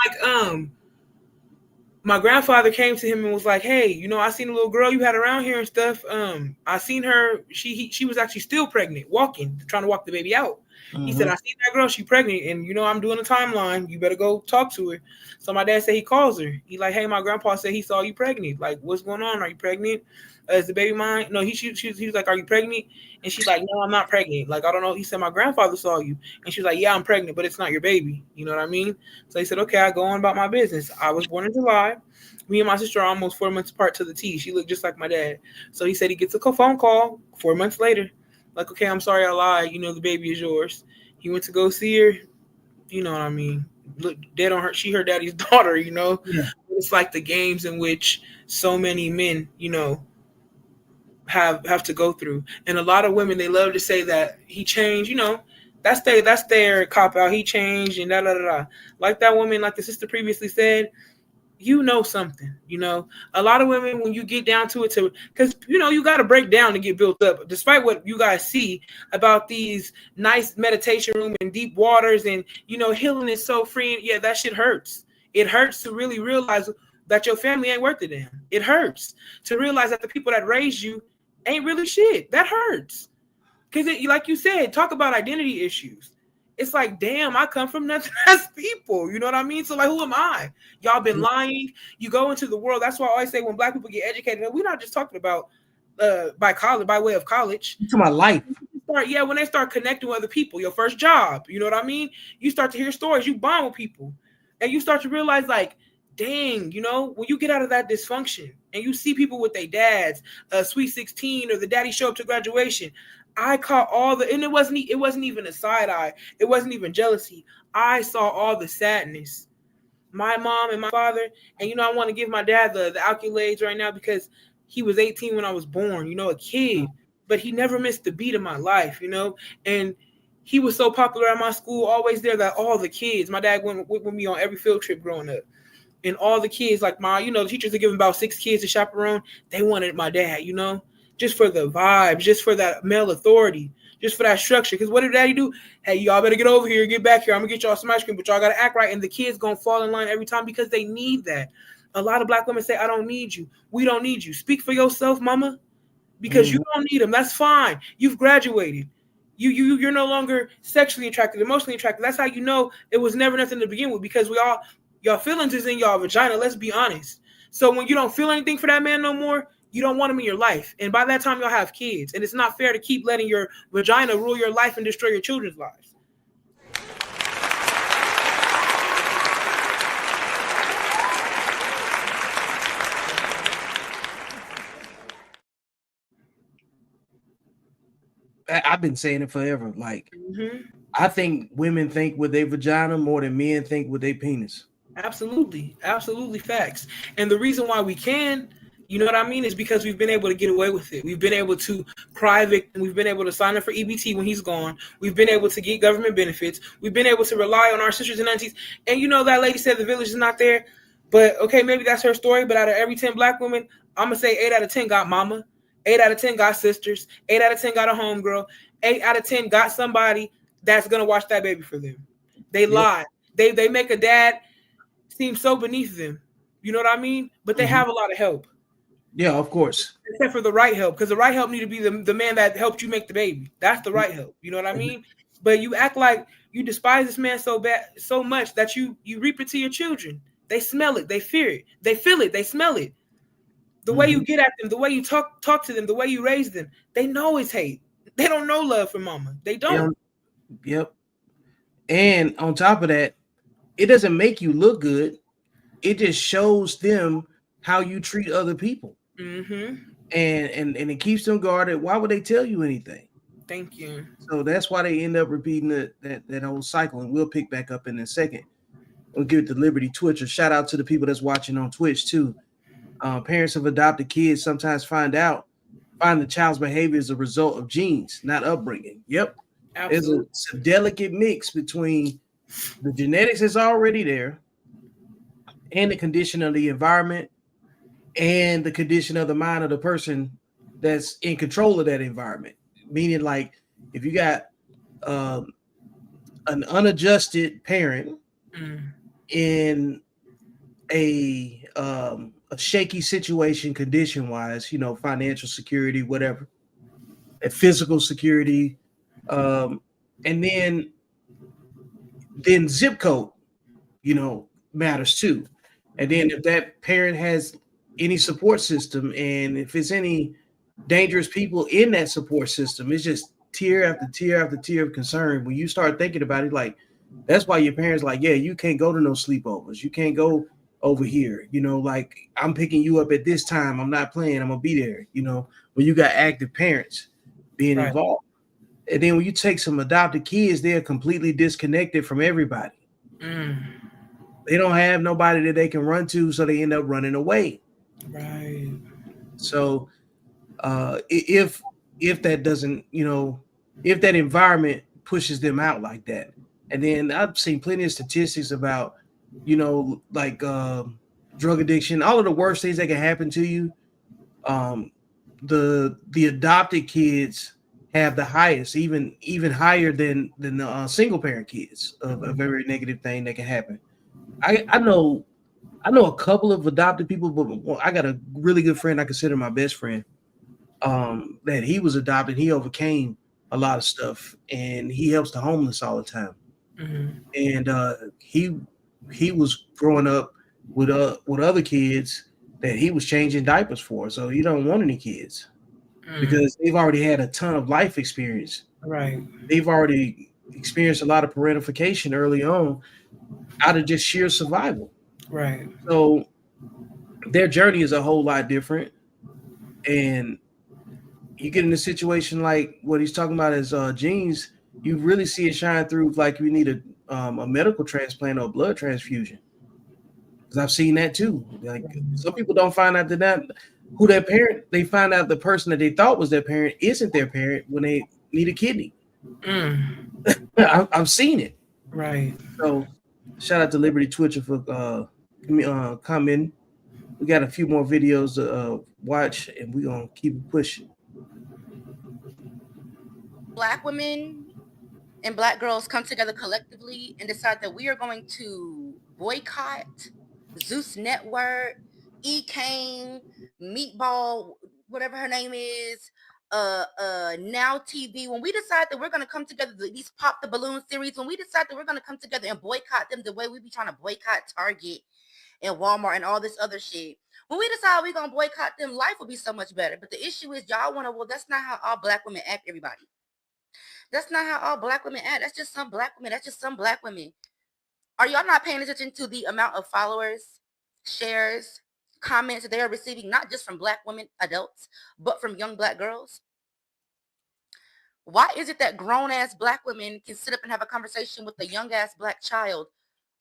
my grandfather came to him and was like, hey, I seen a little girl you had around here and stuff. I seen her. She was actually still pregnant, walking, trying to walk the baby out. He said, I seen that girl. She pregnant. And, I'm doing a timeline. You better go talk to her. So my dad said he calls her. He like, hey, my grandpa said he saw you pregnant. Like, what's going on? Are you pregnant? Is the baby mine? No, he was like, are you pregnant? And she's like, no, I'm not pregnant. Like, I don't know. He said, my grandfather saw you. And she was like, yeah, I'm pregnant, but it's not your baby. You know what I mean? So he said, okay, I go on about my business. I was born in July. Me and my sister are almost 4 months apart to the T. She looked just like my dad. So he said he gets a phone call 4 months later. Like, okay, I'm sorry I lied. The baby is yours. He went to go see her. You know what I mean? Look dead on her. She her daddy's daughter, Yeah. It's like the games in which so many men, have to go through. And a lot of women, they love to say that he changed, that's their cop out. He changed and da da da. Like that woman, like the sister previously said, something, a lot of women, when you get down to it, because you got to break down to get built up, despite what you guys see about these nice meditation room and deep waters and healing is so free. Yeah, that shit hurts. It hurts to really realize that your family ain't worth a damn. It hurts to realize that the people that raised you ain't really shit. That hurts, because like you said, talk about identity issues. It's like, damn, I come from nothing as people. You know what I mean? So, like, who am I? Y'all been lying. You go into the world. That's why I always say when Black people get educated, we're not just talking about by way of college. It's my life. When they start connecting with other people, your first job, you know what I mean? You start to hear stories. You bond with people. And you start to realize, like, dang, when you get out of that dysfunction and you see people with their dads, Sweet 16, or the daddy show up to graduation, I caught and it wasn't even a side eye. It wasn't even jealousy. I saw all the sadness. My mom and my father, and I want to give my dad the accolades right now because he was 18 when I was born, a kid, but he never missed a beat of my life, and he was so popular at my school, always there, that all the kids, my dad went with me on every field trip growing up. And all the kids, like the teachers are giving about 6 kids to chaperone. They wanted my dad, just for the vibes, just for that male authority, just for that structure. Because what did daddy do? Hey, y'all better get over here, get back here. I'm going to get y'all some ice cream, but y'all got to act right. And the kids going to fall in line every time because they need that. A lot of black women say, I don't need you. We don't need you. Speak for yourself, mama, because you don't need them. That's fine. You've graduated. You're no longer sexually attracted, emotionally attracted. That's how you know it was never nothing to begin with, because y'all feelings is in y'all vagina. Let's be honest. So when you don't feel anything for that man no more, you don't want him in your life. And by that time, y'all have kids. And it's not fair to keep letting your vagina rule your life and destroy your children's lives. I've been saying it forever. Like, I think women think with their vagina more than men think with their penis. Absolutely. Absolutely facts. And the reason why we can, you know what I mean, is because we've been able to get away with it. We've been able to cry victim. We've been able to sign up for EBT when he's gone. We've been able to get government benefits. We've been able to rely on our sisters and aunties. And that lady said the village is not there. But, okay, maybe that's her story. But out of every 10 black women, I'm going to say 8 out of 10 got mama. 8 out of 10 got sisters. 8 out of 10 got a homegirl. 8 out of 10 got somebody that's going to watch that baby for them. They lie. They make a dad seem so beneath them. You know what I mean? But they have a lot of help. Yeah, of course. Except for the right help, because the right help need to be the man that helped you make the baby. That's the right help. You know what I mean? But you act like you despise this man so much that you reap it to your children. They smell it. They fear it. They feel it. They smell it. The way you get at them, the way you talk to them, the way you raise them, they know it's hate. They don't know love from mama. They don't. Yep. And on top of that, it doesn't make you look good. It just shows them how you treat other people. And it keeps them guarded. Why would they tell you anything? Thank you. So that's why they end up repeating that whole cycle. And we'll pick back up in a second. We'll give it to Liberty Twitcher. Shout out to the people that's watching on Twitch too. Parents of adopted kids sometimes find the child's behavior as a result of genes, not upbringing. Yep. Absolutely. It's a delicate mix between the genetics that's already there and the condition of the environment and the condition of the mind of the person that's in control of that environment. Meaning, like, if you got an unadjusted parent in a shaky situation, condition wise, financial security, whatever, and physical security, and then zip code, matters too. And then if that parent has any support system, and if it's any dangerous people in that support system, it's just tier after tier after tier of concern. When you start thinking about it, like, that's why your parents like, yeah, you can't go to no sleepovers. You can't go over here. Like, I'm picking you up at this time. I'm not playing. I'm going to be there. When you got active parents being involved. And then when you take some adopted kids, they're completely disconnected from everybody. They don't have nobody that they can run to, so they end up running away. Right. So if that doesn't, if that environment pushes them out like that, and then I've seen plenty of statistics about, like drug addiction, all of the worst things that can happen to you. The adopted kids have the highest, even higher than the single parent kids of a very negative thing that can happen. I know a couple of adopted people, but I got a really good friend I consider my best friend. That he was adopted, he overcame a lot of stuff, and he helps the homeless all the time. And he was growing up with other kids that he was changing diapers for, so he don't want any kids because they've already had a ton of life experience. Right. They've already experienced a lot of parentification early on out of just sheer survival. Right. So their journey is a whole lot different. And you get in a situation like what he's talking about as genes, you really see it shine through. Like, you need a medical transplant or a blood transfusion. Because I've seen that too. Like, some people don't find out who their parent, they find out the person that they thought was their parent isn't their parent when they need a kidney. I've seen it. Right. So shout out to Liberty Twitcher for commenting. We got a few more videos to watch, and we're gonna keep it pushing. Black women and Black girls come together collectively and decide that we are going to boycott Zeus Network, E. Kane, Meatball, whatever her name is, Now TV. When we decide that we're going to come together, these Pop the Balloon series, when we decide that we're going to come together and boycott them the way we be trying to boycott Target and Walmart and all this other shit, when we decide we're going to boycott them, life will be so much better. But the issue is y'all want to, well, that's not how all Black women act, everybody. That's not how all Black women act. That's just some Black women. That's just some Black women. Are y'all not paying attention to the amount of followers, shares, comments that they are receiving, not just from Black women, adults, but from young Black girls? Why is it that grown-ass Black women can sit up and have a conversation with a young-ass Black child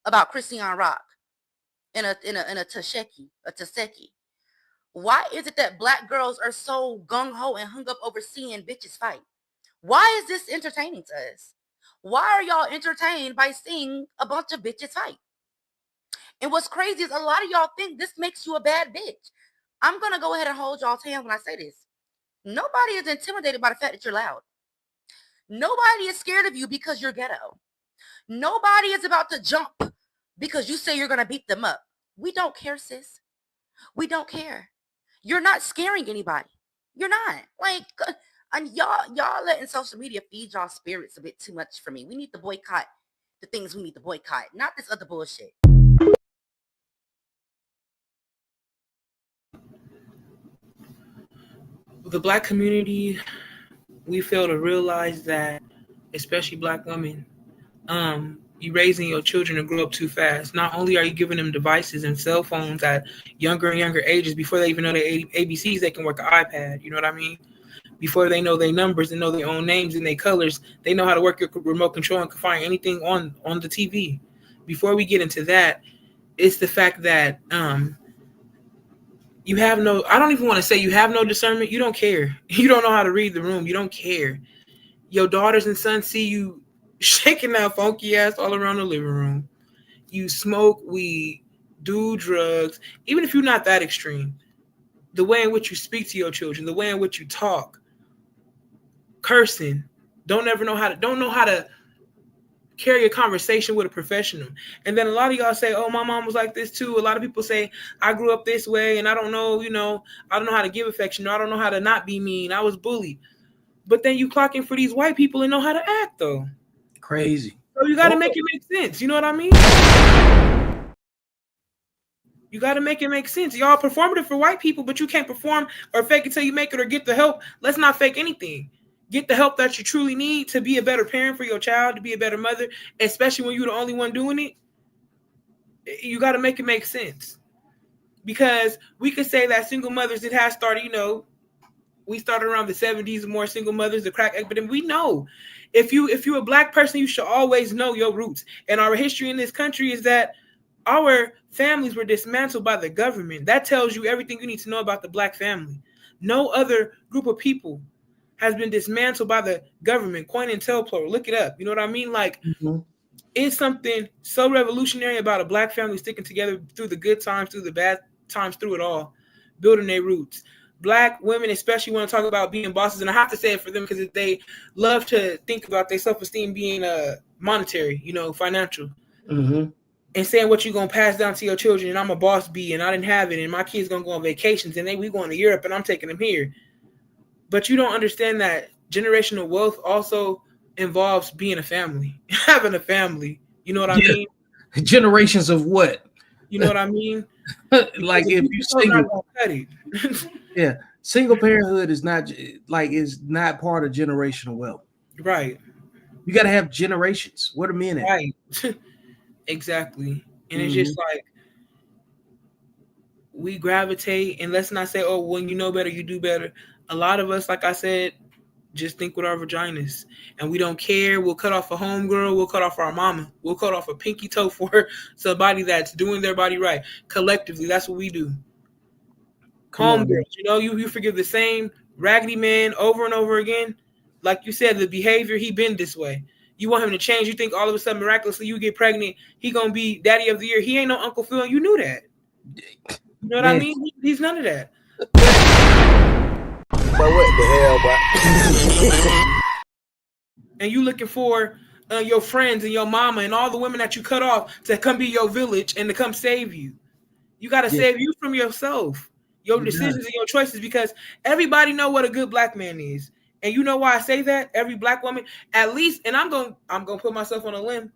about Christian Rock in a Taseki? Why is it that Black girls are so gung-ho and hung up over seeing bitches fight? Why is this entertaining to us? Why are y'all entertained by seeing a bunch of bitches fight? And what's crazy is a lot of y'all think this makes you a bad bitch. I'm going to go ahead and hold y'all's hand when I say this. Nobody is intimidated by the fact that you're loud. Nobody is scared of you because you're ghetto. Nobody is about to jump because you say you're going to beat them up. We don't care, sis. We don't care. You're not scaring anybody. You're not. Like, and y'all letting social media feed y'all spirits a bit too much for me. We need to boycott the things we need to boycott, not this other bullshit. The Black community, we fail to realize that, especially Black women, you raising your children to grow up too fast. Not only are you giving them devices and cell phones at younger and younger ages, before they even know their ABCs, they can work an iPad. You know what I mean? Before they know their numbers and know their own names and their colors, they know how to work your remote control and can find anything on the TV. Before we get into that, it's the fact that you have no, I don't even want to say you have no discernment. You don't care. You don't know how to read the room. You don't care. Your daughters and sons see you shaking that funky ass all around the living room. You smoke weed, do drugs, even if you're not that extreme. The way in which you speak to your children, the way in which you talk, cursing, don't know how to carry a conversation with a professional. And then a lot of y'all say, oh, my mom was like this too. A lot of people say, I grew up this way and I don't know, I don't know how to give affection, or I don't know how to not be mean. I was bullied. But then you clock in for these white people and know how to act though. Crazy. So you got to make it make sense. You know what I mean? You got to make it make sense. Y'all performative for white people, but you can't perform or fake it till you make it or get the help. Let's not fake anything. Get the help that you truly need to be a better parent for your child, to be a better mother, especially when you're the only one doing it. You got to make it make sense. Because we could say that single mothers, it has started, we started around the 70s, more single mothers, the crack epidemic. We know if you're a Black person, you should always know your roots. And our history in this country is that our families were dismantled by the government. That tells you everything you need to know about the Black family. No other group of people has been dismantled by the government. Coin and tell plural. Look it up. You know what I mean? Like, it's something so revolutionary about a Black family sticking together through the good times, through the bad times, through it all, building their roots. Black women especially want to talk about being bosses, and I have to say it for them because they love to think about their self-esteem being monetary, financial. Mm-hmm. And saying what you're going to pass down to your children, and I'm a boss bee, and I didn't have it, and my kids going to go on vacations, and we going to Europe, and I'm taking them here. But you don't understand that generational wealth also involves being a family, having a family. You know what I mean? Generations of what? You know what I mean? Like if you single, yeah, single parenthood is not part of generational wealth. Right. You got to have generations. What are men at? Right. Exactly. And it's just like we gravitate, and let's not say, oh, when you know better, you do better. A lot of us, like I said, just think with our vaginas, and we don't care. We'll cut off a homegirl. We'll cut off our mama. We'll cut off a pinky toe for somebody that's doing their body right. Collectively, that's what we do. Homegirls, you forgive the same raggedy man over and over again. like you said, the behavior, he been this way. You want him to change. You think all of a sudden miraculously you get pregnant, he gonna be daddy of the year. He ain't no Uncle Phil. You knew that. You know what I mean? He's none of that. But what the hell, bro? And you looking for your friends and your mama and all the women that you cut off to come be your village and to come save you. You got to save you from yourself, your decisions and your choices, because everybody know what a good black man is. And you know why I say that? Every black woman, at least, and I'm gonna put myself on a limb,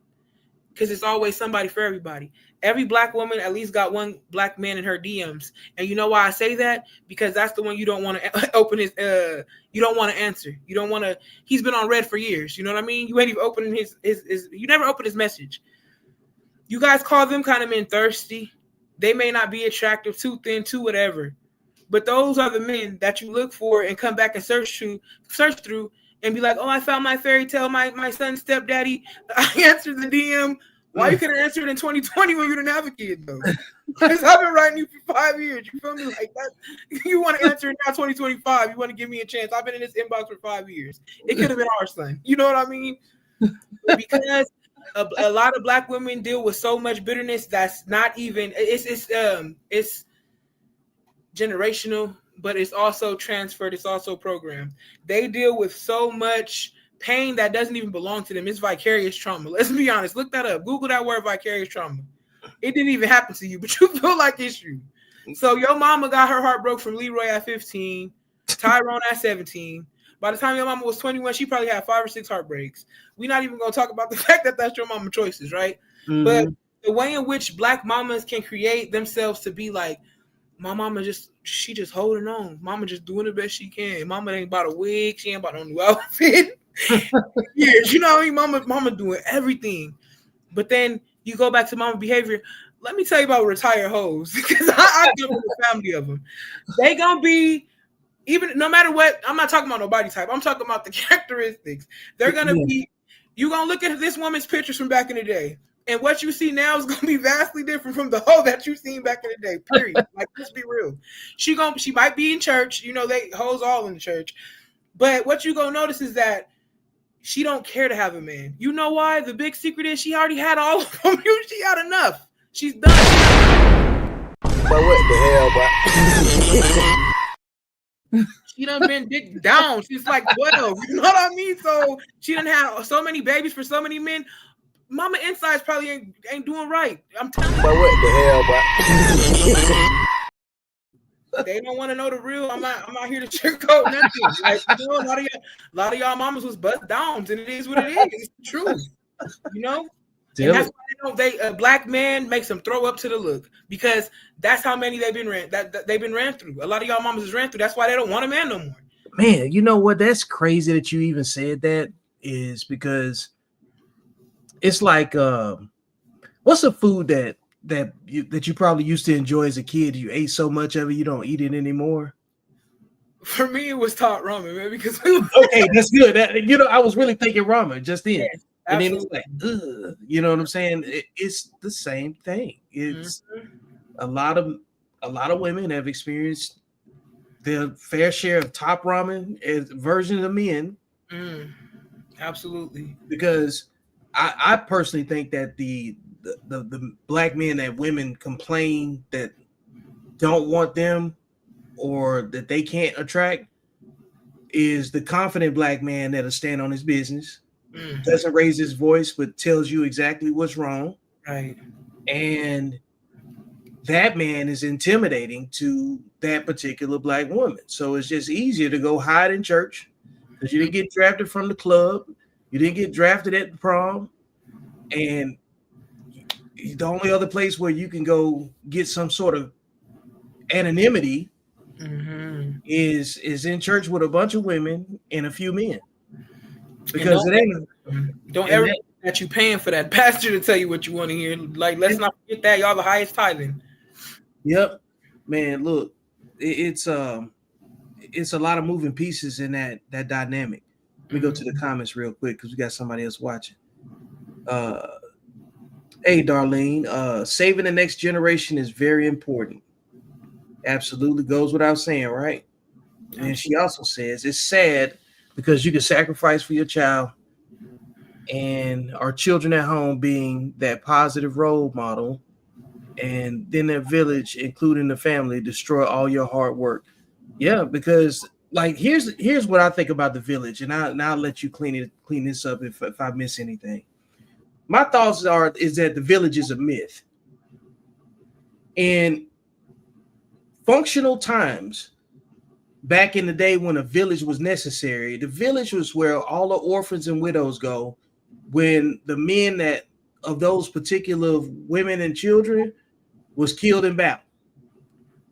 because it's always somebody for everybody. Every black woman at least got one black man in her DMs. And you know why I say that? Because that's the one you don't want to open his you don't want to answer. You don't want to, he's been on red for years. You know what I mean? You ain't even opening his you never open his message. You guys call them kind of men thirsty. They may not be attractive, too thin, too whatever. But those are the men that you look for and come back and search through and be like, oh, I found my fairy tale, my son's stepdaddy. I answered the DM. Why you couldn't answer it in 2020 when you didn't have a kid, though? Because I've been writing you for 5 years. You feel me? Like that. You want to answer it now, 2025. You want to give me a chance. I've been in this inbox for 5 years. It could have been our son. You know what I mean? Because a lot of black women deal with so much bitterness that's not even, it's generational, but it's also transferred. It's also programmed. They deal with so much pain that doesn't even belong to them. It's vicarious trauma. Let's be honest. Look that up. Google that word, vicarious trauma. It didn't even happen to you, but you feel like it's you. So your mama got her heart broke from Leroy at 15, Tyrone at 17. By the time your mama was 21, she probably had 5 or 6 heartbreaks. We're not even going to talk about the fact that that's your mama choices, right? Mm-hmm. But the way in which black mamas can create themselves to be like, my mama she just holding on. Mama just doing the best she can. Mama ain't bought a wig. She ain't bought no new outfit. Years, you know what I mean? Mama doing everything. But then you go back to mama behavior. Let me tell you about retired hoes, because I deal with a family of them. They gonna be, even no matter what, I'm not talking about no body type. I'm talking about the characteristics. They're gonna be, you gonna look at this woman's pictures from back in the day. And what you see now is going to be vastly different from the hoe that you seen back in the day, period. Like, let's be real. She might be in church. You know, they hoes all in the church. But what you going to notice is that she don't care to have a man. You know why? The big secret is she already had all of them. She had enough. She's done. But what the hell, bro? She done been dick down. She's like 12. You know what I mean? So she done had so many babies for so many men. Mama insides probably ain't doing right. I'm telling you. But what the hell, bro? They don't want to know the real. I'm not here to sugarcoat nothing. Like, you know, a lot of y'all mamas was bust downs, and it is what it is. It's the truth. You know? And that's why a black man makes them throw up to the look, because that's how many they've been ran through. A lot of y'all mamas is ran through. That's why they don't want a man no more. Man, you know what? That's crazy that you even said that, is because it's like, what's a food that you probably used to enjoy as a kid? You ate so much of it, you don't eat it anymore. For me, it was top ramen, man. Because okay, that's good. I was really thinking ramen just then, yes, and then it's like, ugh, you know what I'm saying? It's the same thing. It's a lot of women have experienced their fair share of top ramen as versions of men. Absolutely, because I personally think that the black men that women complain that don't want them or that they can't attract is the confident black man that'll stand on his business, doesn't raise his voice, but tells you exactly what's wrong. Right. And that man is intimidating to that particular black woman. So it's just easier to go hide in church because you didn't get drafted from the club. You didn't get drafted at the prom, and the only other place where you can go get some sort of anonymity is in church with a bunch of women and a few men. Because don't ever that you paying for that pastor to tell you what you want to hear. Like, let's not forget that y'all the highest tithing. Yep, man. Look, it's a lot of moving pieces in that dynamic. Let me go to the comments real quick because we got somebody else watching. Hey, Darlene, saving the next generation is very important. Absolutely goes without saying, right? And she also says it's sad because you can sacrifice for your child, and our children at home being that positive role model, and then that village, including the family, destroy all your hard work. Yeah, because like here's what I think about the village, and I'll let you clean this up if I miss anything. My thoughts is that the village is a myth. And functional times, back in the day when a village was necessary, the village was where all the orphans and widows go when the men that of those particular women and children was killed in battle.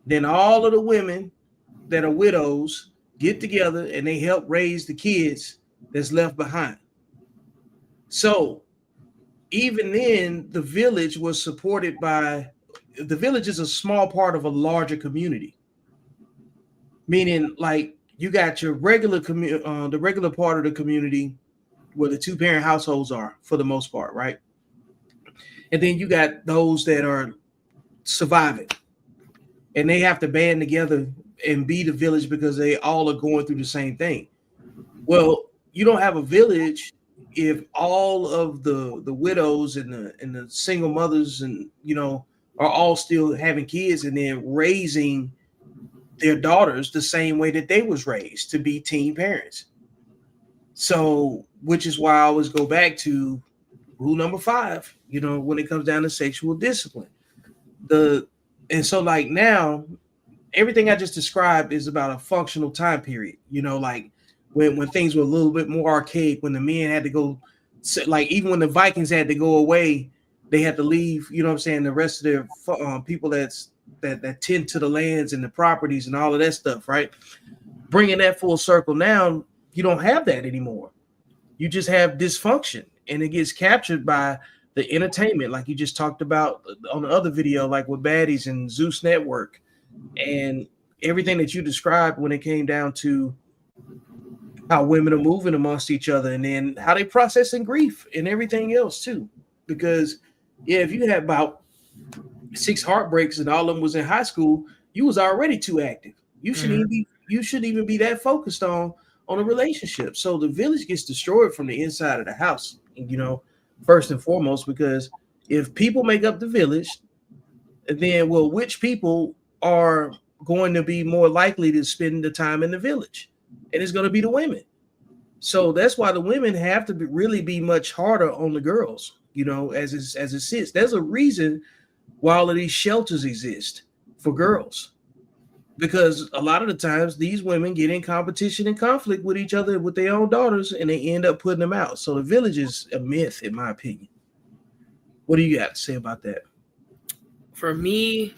Then all of the women that are widows get together and they help raise the kids that's left behind. So even then, the village was supported by the village is a small part of a larger community. Meaning, like you got your regular the regular part of the community where the two parent households are for the most part, right? And then you got those that are surviving, and they have to band together and be the village because they all are going through the same thing. Well, you don't have a village if all of the widows and the single mothers and are all still having kids and then raising their daughters the same way that they was raised to be teen parents. So, which is why I always go back to rule number 5, when it comes down to sexual discipline. And so like now, everything I just described is about a functional time period, like when things were a little bit more archaic, when the men had to go, like even when the Vikings had to go away, they had to leave, the rest of their people that tend to the lands and the properties and all of that stuff, right? Bringing that full circle now, you don't have that anymore. You just have dysfunction, and it gets captured by the entertainment, like you just talked about on the other video, like with Baddies and Zeus Network, and everything that you described when it came down to how women are moving amongst each other, and then how they processing grief and everything else too. Because if you had about 6 heartbreaks and all of them was in high school, you was already too active. You shouldn't even be that focused on a relationship. So the village gets destroyed from the inside of the house, first and foremost, because if people make up the village, then which people are going to be more likely to spend the time in the village? And it's going to be the women. So that's why the women have to really be much harder on the girls, as it sits. There's a reason why all of these shelters exist for girls, because a lot of the times these women get in competition and conflict with each other, with their own daughters, and they end up putting them out. So the village is a myth, in my opinion. What do you got to say about that? For me,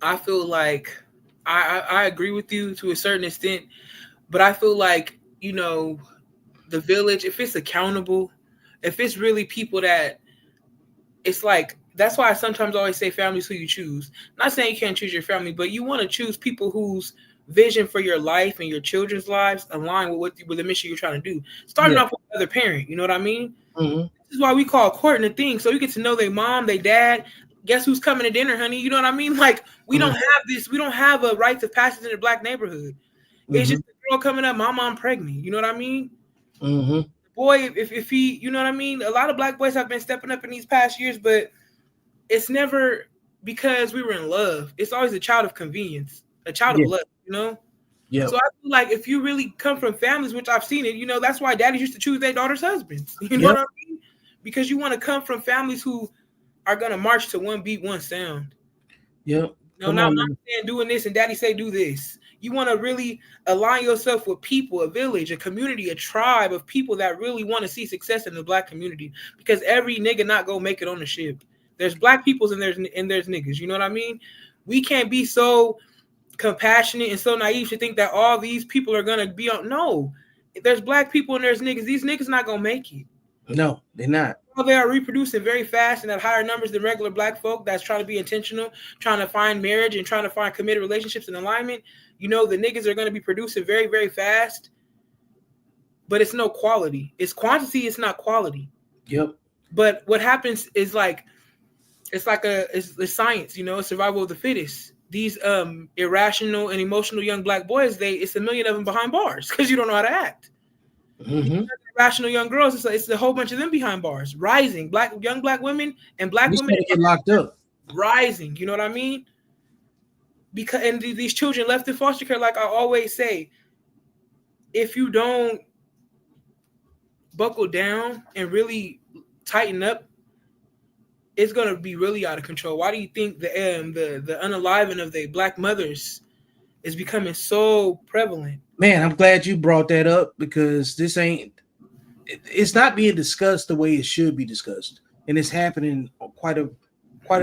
I feel like I agree with you to a certain extent, but I feel like, the village, if it's accountable, if it's really people that, it's like, that's why I sometimes always say family's who you choose. Not saying you can't choose your family, but you want to choose people whose vision for your life and your children's lives align with the mission you're trying to do. Starting off with another parent, you know what I mean? Mm-hmm. This is why we call courting a thing. So you get to know their mom, their dad. Guess who's coming to dinner, honey? You know what I mean? Like, we don't have this. We don't have a rites of passage in the Black neighborhood. It's just a girl coming up, mom, I'm pregnant. You know what I mean? Mm-hmm. Boy, if he, you know what I mean? A lot of Black boys have been stepping up in these past years, but it's never because we were in love. It's always a child of convenience, a child of love, Yeah. So I feel like if you really come from families, which I've seen it, that's why daddies used to choose their daughter's husbands. You know what I mean? Because you want to come from families who are going to march to one beat, one sound. Yeah. No, not mom saying doing this and daddy say do this. You want to really align yourself with people, a village, a community, a tribe of people that really want to see success in the Black community. Because every nigga not gonna make it on the ship. There's Black peoples and there's niggas. You know what I mean? We can't be so compassionate and so naive to think that all these people are gonna be on. No, there's Black people and there's niggas. These niggas not gonna make it. No, they're not. They are reproducing very fast and at higher numbers than regular Black folk that's trying to be intentional, trying to find marriage and trying to find committed relationships and alignment. The niggas are going to be producing very, very fast, but it's no quality. It's quantity, it's not quality. Yep. But what happens is it's science, survival of the fittest. These irrational and emotional young Black boys, it's a million of them behind bars because you don't know how to act. Mm-hmm. Rational young girls, it's a whole bunch of them behind bars, rising young black women and black We women started to get locked up. rising. You know what I mean? Because and these children left in foster care, like I always say, if you don't buckle down and really tighten up, it's gonna be really out of control. Why do you think the unaliving of the black mothers is becoming so prevalent? Man, I'm glad you brought that up because this ain't. It's not being discussed the way it should be discussed, and it's happening quite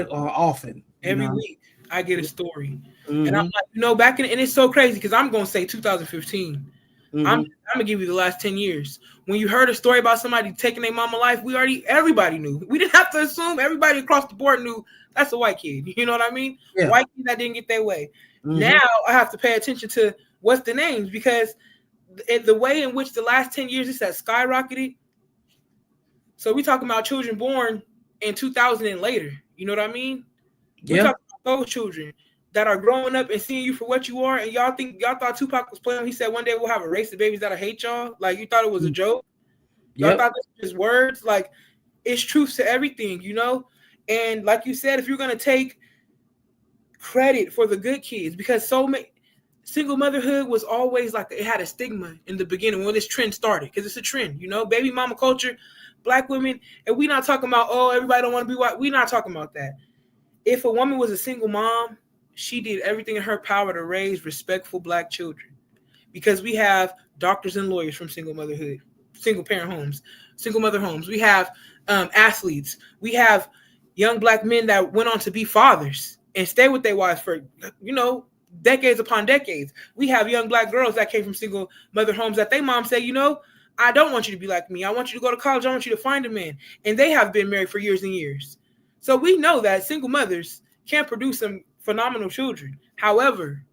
often. Every week I get a story, and I'm Mm-hmm. like, back in, and it's so crazy because I'm gonna say 2015. I'm Mm-hmm. gonna give you the last 10 years. When you heard a story about somebody taking their mama life, everybody knew. We didn't have to assume. Everybody across the board knew that's a white kid. You know what I mean? Yeah. White kid that didn't get their way. Mm-hmm. Now I have to pay attention to what's the names because the way in which the last 10 years this has skyrocketed. So we talking about children born in 2000 and later. You know what I mean? We're Yeah. talking about those children that are growing up and seeing you for what you are, and y'all thought Tupac was playing. He said one day we'll have a race of babies that'll hate y'all. Like you thought it was a joke. Y'all thought this was just words. Like it's truth to everything, And like you said, if you're gonna take credit for the good kids, because so many single motherhood was always like it had a stigma in the beginning when this trend started, because it's a trend, baby mama culture, black women, and we not talking about everybody don't want to be white. We not talking about that. If a woman was a single mom, she did everything in her power to raise respectful black children, because we have doctors and lawyers from single motherhood, single parent homes, single mother homes. We have athletes. We have young black men that went on to be fathers and stay with their wives for, decades upon decades. We have young black girls that came from single mother homes that they mom say, I don't want you to be like me. I want you to go to college. I want you to find a man. And they have been married for years and years. So we know that single mothers can produce some phenomenal children. However,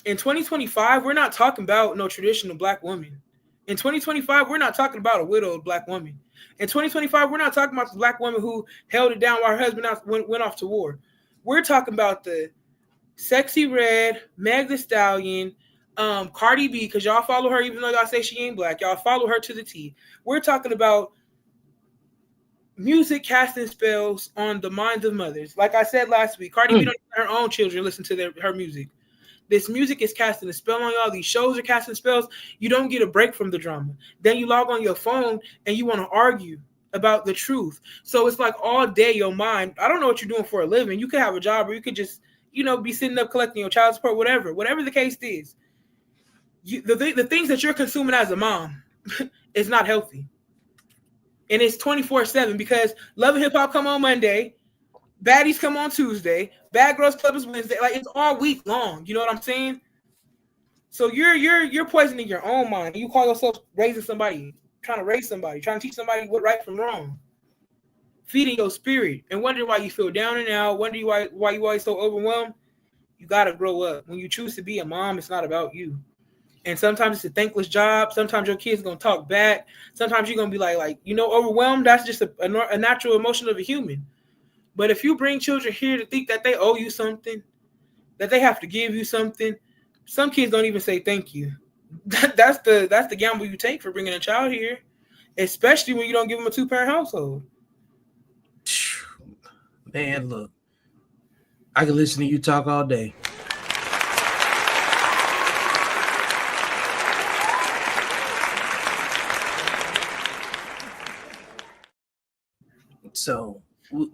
in 2025, we're not talking about no traditional black woman. In 2025, we're not talking about a widowed black woman. In 2025, we're not talking about the black woman who held it down while her husband went off to war. We're talking about the Sexy Red, Meg Thee Stallion, Cardi B, because y'all follow her even though y'all say she ain't black. Y'all follow her to the T. We're talking about music casting spells on the minds of mothers. Like I said last week, Cardi B don't even her own children listen to her music. This music is casting a spell on y'all. These shows are casting spells. You don't get a break from the drama. Then you log on your phone and you want to argue about the truth. So it's like all day your mind. I don't know what you're doing for a living. You could have a job or you could just, be sitting up collecting your child support, whatever the case is. The things that you're consuming as a mom is not healthy. And it's 24/7 because Love and Hip Hop come on Monday. Baddies come on Tuesday. Bad Girls Club is Wednesday. Like it's all week long. You know what I'm saying? So you're poisoning your own mind. You call yourself raising somebody, trying to raise somebody, trying to teach somebody what right from wrong. Feeding your spirit and wondering why you feel down and out, wondering why you always so overwhelmed. You gotta grow up. When you choose to be a mom, it's not about you. And sometimes it's a thankless job. Sometimes your kid's gonna talk back. Sometimes you're gonna be overwhelmed. That's just a natural emotion of a human. But if you bring children here to think that they owe you something, that they have to give you something, some kids don't even say thank you. That's the gamble you take for bringing a child here, especially when you don't give them a 2-parent household. Man, look, I can listen to you talk all day. So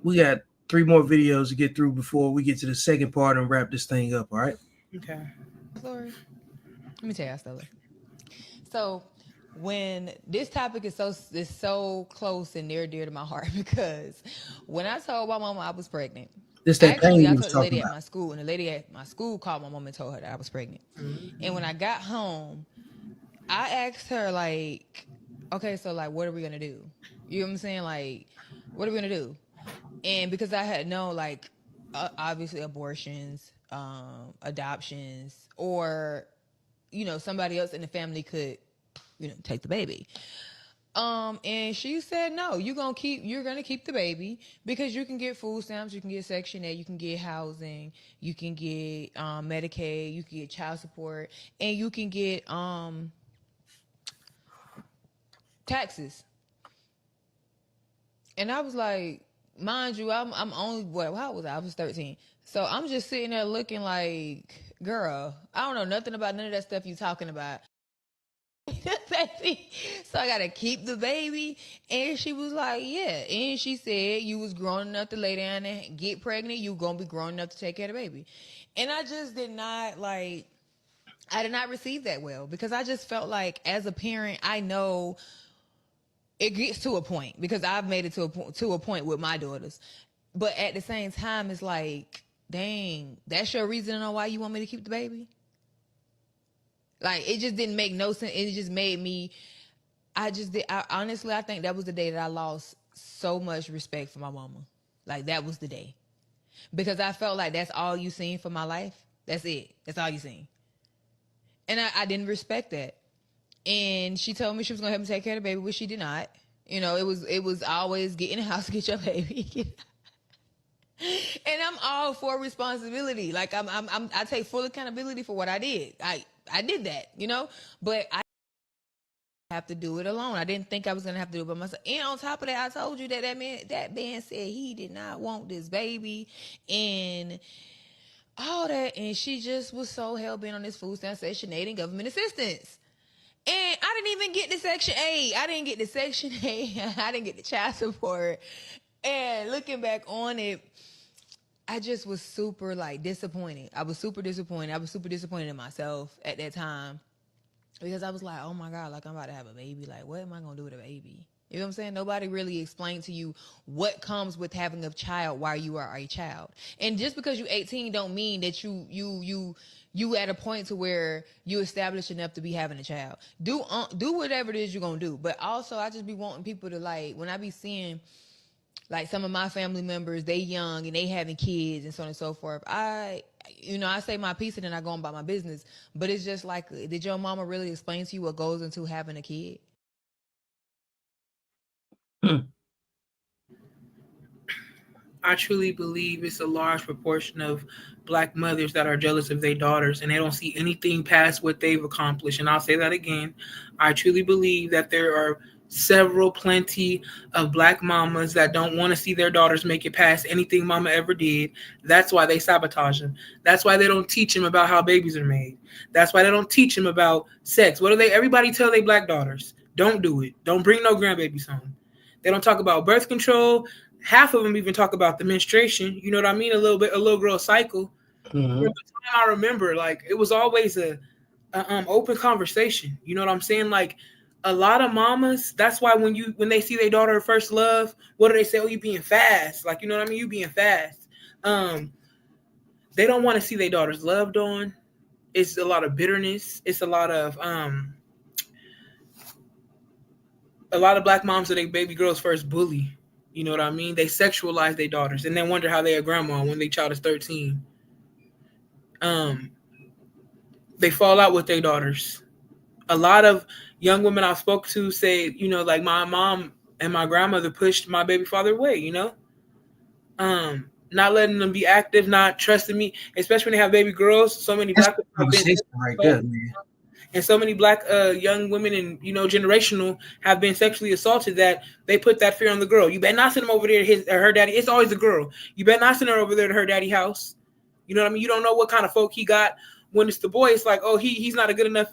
we got 3 more videos to get through before we get to the second part and wrap this thing up. All right. Okay. Sorry. Let me tell you, Stella. So when this topic is so close and near and dear to my heart, because when I told my mama I was pregnant, This that actually thing I you told was the lady talking at about. my school, and the lady at my school called my mom and told her that I was pregnant. Mm-hmm. And when I got home, I asked her okay, so what are we gonna do? You know what I'm saying? What are we gonna do? And because I had known obviously abortions, adoptions, or somebody else in the family could take the baby. And she said, no, you're gonna keep the baby because you can get food stamps, you can get Section 8, you can get housing, you can get Medicaid, you can get child support, and you can get taxes. And I was like, mind you, I'm only what? How was I? I was 13. So I'm just sitting there looking like, girl, I don't know nothing about none of that stuff you talking about. So I gotta keep the baby. And she was like, yeah. And she said you was grown enough to lay down and get pregnant. You gonna be grown enough to take care of the baby. And I just did not like. I did not receive that well because I just felt like as a parent, I know it gets to a point because I've made it to a point with my daughters. But at the same time, it's like, dang, that's your reason on why you want me to keep the baby? Like, it just didn't make no sense. It just made me, honestly, I think that was the day that I lost so much respect for my mama. Like, that was the day. Because I felt like that's all you seen for my life. That's it. That's all you seen. And I didn't respect that. And she told me she was gonna help me take care of the baby, which she did not. You know, it was always get in the house, get your baby. And I'm all for responsibility. Like I take full accountability for what I did. I did that, you know, but I have to do it alone. I didn't think I was gonna have to do it by myself. And on top of that, I told you that that man said he did not want this baby and all that. And she just was so hell bent on this food stamp Section 8 and government assistance. And I didn't even get the Section 8. I didn't get the Section 8. I didn't get the child support. And looking back on it, I just was super like disappointed. I was super disappointed. I was super disappointed in myself at that time because I was like, oh my God, like I'm about to have a baby. Like, what am I going to do with a baby? You know what I'm saying? Nobody really explained to you what comes with having a child while you are a child. And just because you're 18 don't mean that you at a point to where you established enough to be having a child. Do whatever it is you're going to do. But also I just be wanting people to like, when I be seeing like some of my family members, they young and they having kids and so on and so forth. I say my piece and then I go on about my business. But it's just like, did your mama really explain to you what goes into having a kid? I truly believe it's a large proportion of black mothers that are jealous of their daughters and they don't see anything past what they've accomplished. And I'll say that again. I truly believe that there are plenty of black mamas that don't want to see their daughters make it past anything mama ever did. That's why they sabotage them. That's why they don't teach them about how babies are made. That's why they don't teach them about sex. What do everybody tell their black daughters? Don't do it. Don't bring no grandbabies home. They don't talk about birth control. Half of them even talk about the menstruation. You know what I mean? A little girl cycle. Mm-hmm. From the time I remember, like it was always a open conversation. You know what I'm saying? Like a lot of mamas. That's why when they see their daughter first love, what do they say? Oh, you being fast. Like you know what I mean? You being fast. They don't want to see their daughters loved on. It's a lot of bitterness. It's a lot of black moms that their baby girls first bully. You know what I mean? They sexualize their daughters and then wonder how they a grandma when their child is 13. They fall out with their daughters. A lot of young women I've spoke to say, you know, like my mom and my grandmother pushed my baby father away, you know? Not letting them be active, not trusting me, especially when they have baby girls. So many black conversation right there, man. And so many black young women and, you know, generational have been sexually assaulted that they put that fear on the girl. You better not send him over there to his or her daddy. It's always the girl. You better not send her over there to her daddy house. You know what I mean? You don't know what kind of folk he got. When it's the boy, it's like, oh, he's not a good enough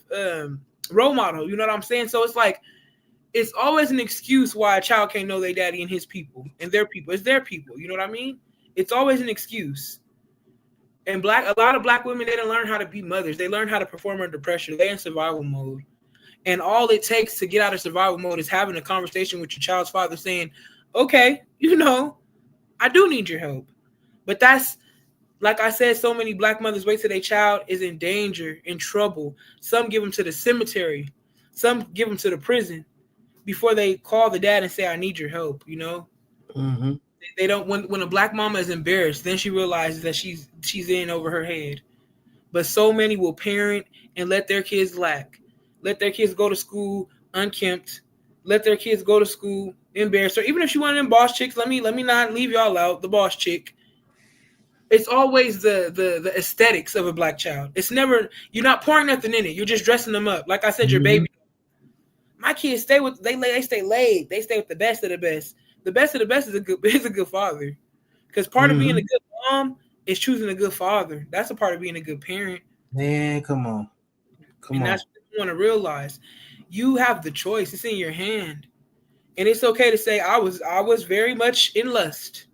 role model. You know what I'm saying? So it's like, it's always an excuse why a child can't know their daddy and his people and their people. It's their people. You know what I mean? It's always an excuse. And a lot of black women, they didn't learn how to be mothers. They learn how to perform under pressure. They're in survival mode. And all it takes to get out of survival mode is having a conversation with your child's father saying, okay, you know, I do need your help. But that's, like I said, so many black mothers wait till their child is in danger, in trouble. Some give them to the cemetery. Some give them to the prison before they call the dad and say, I need your help, you know? Mm-hmm. They don't. When a black mama is embarrassed, then she realizes that she's in over her head. But so many will parent and let their kids lack, let their kids go to school unkempt, let their kids go to school embarrassed. Or even if she one of them boss chicks, let me not leave y'all out. The boss chick. It's always the aesthetics of a black child. It's never, you're not pouring nothing in it. You're just dressing them up. Like I said, your baby. My kids stay with they stay laid. They stay with the best of the best. The best of the best is a good father. Because part of being a good mom is choosing a good father. That's a part of being a good parent. Man, come on. And that's what you want to realize. You have the choice. It's in your hand. And it's okay to say I was very much in lust.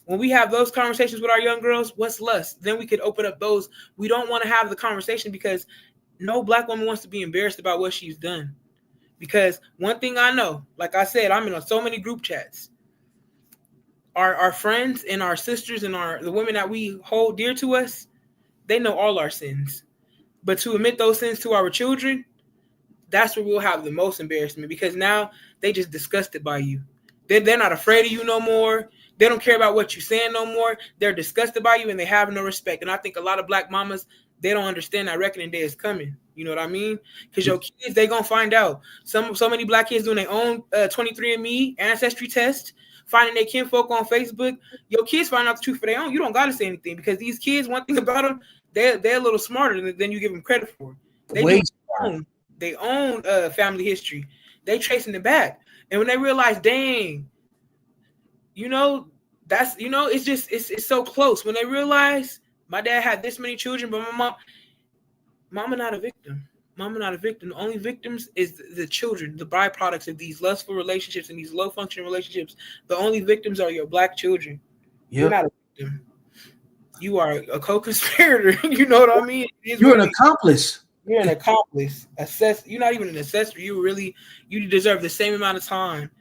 When we have those conversations with our young girls, what's lust? Then we could open up those. We don't want to have the conversation because no black woman wants to be embarrassed about what she's done. Because one thing I know, like I said, I'm in so many group chats. Our friends and our sisters and the women that we hold dear to us, they know all our sins. But to admit those sins to our children, that's where we'll have the most embarrassment, because now they just disgusted by you. They're not afraid of you no more. They don't care about what you're saying no more. They're disgusted by you and they have no respect. And I think a lot of black mamas, they don't understand that reckoning day is coming. You know what I mean? Because your kids, they going to find out. So many black kids doing their own 23andMe ancestry test, finding their kinfolk on Facebook. Your kids find out the truth for their own. You don't got to say anything, because these kids, one thing about them, they're a little smarter than you give them credit for. They own family history. They tracing it back. And when they realize, dang, it's so close. When they realize my dad had this many children, but mama not a victim. Mama not a victim. The only victims is the children, the byproducts of these lustful relationships and these low functioning relationships. The only victims are your black children. Yep. You're not a victim. You are a co-conspirator. You know what I mean? You're an accomplice. You're an accomplice. You're not even an accessory. You deserve the same amount of time.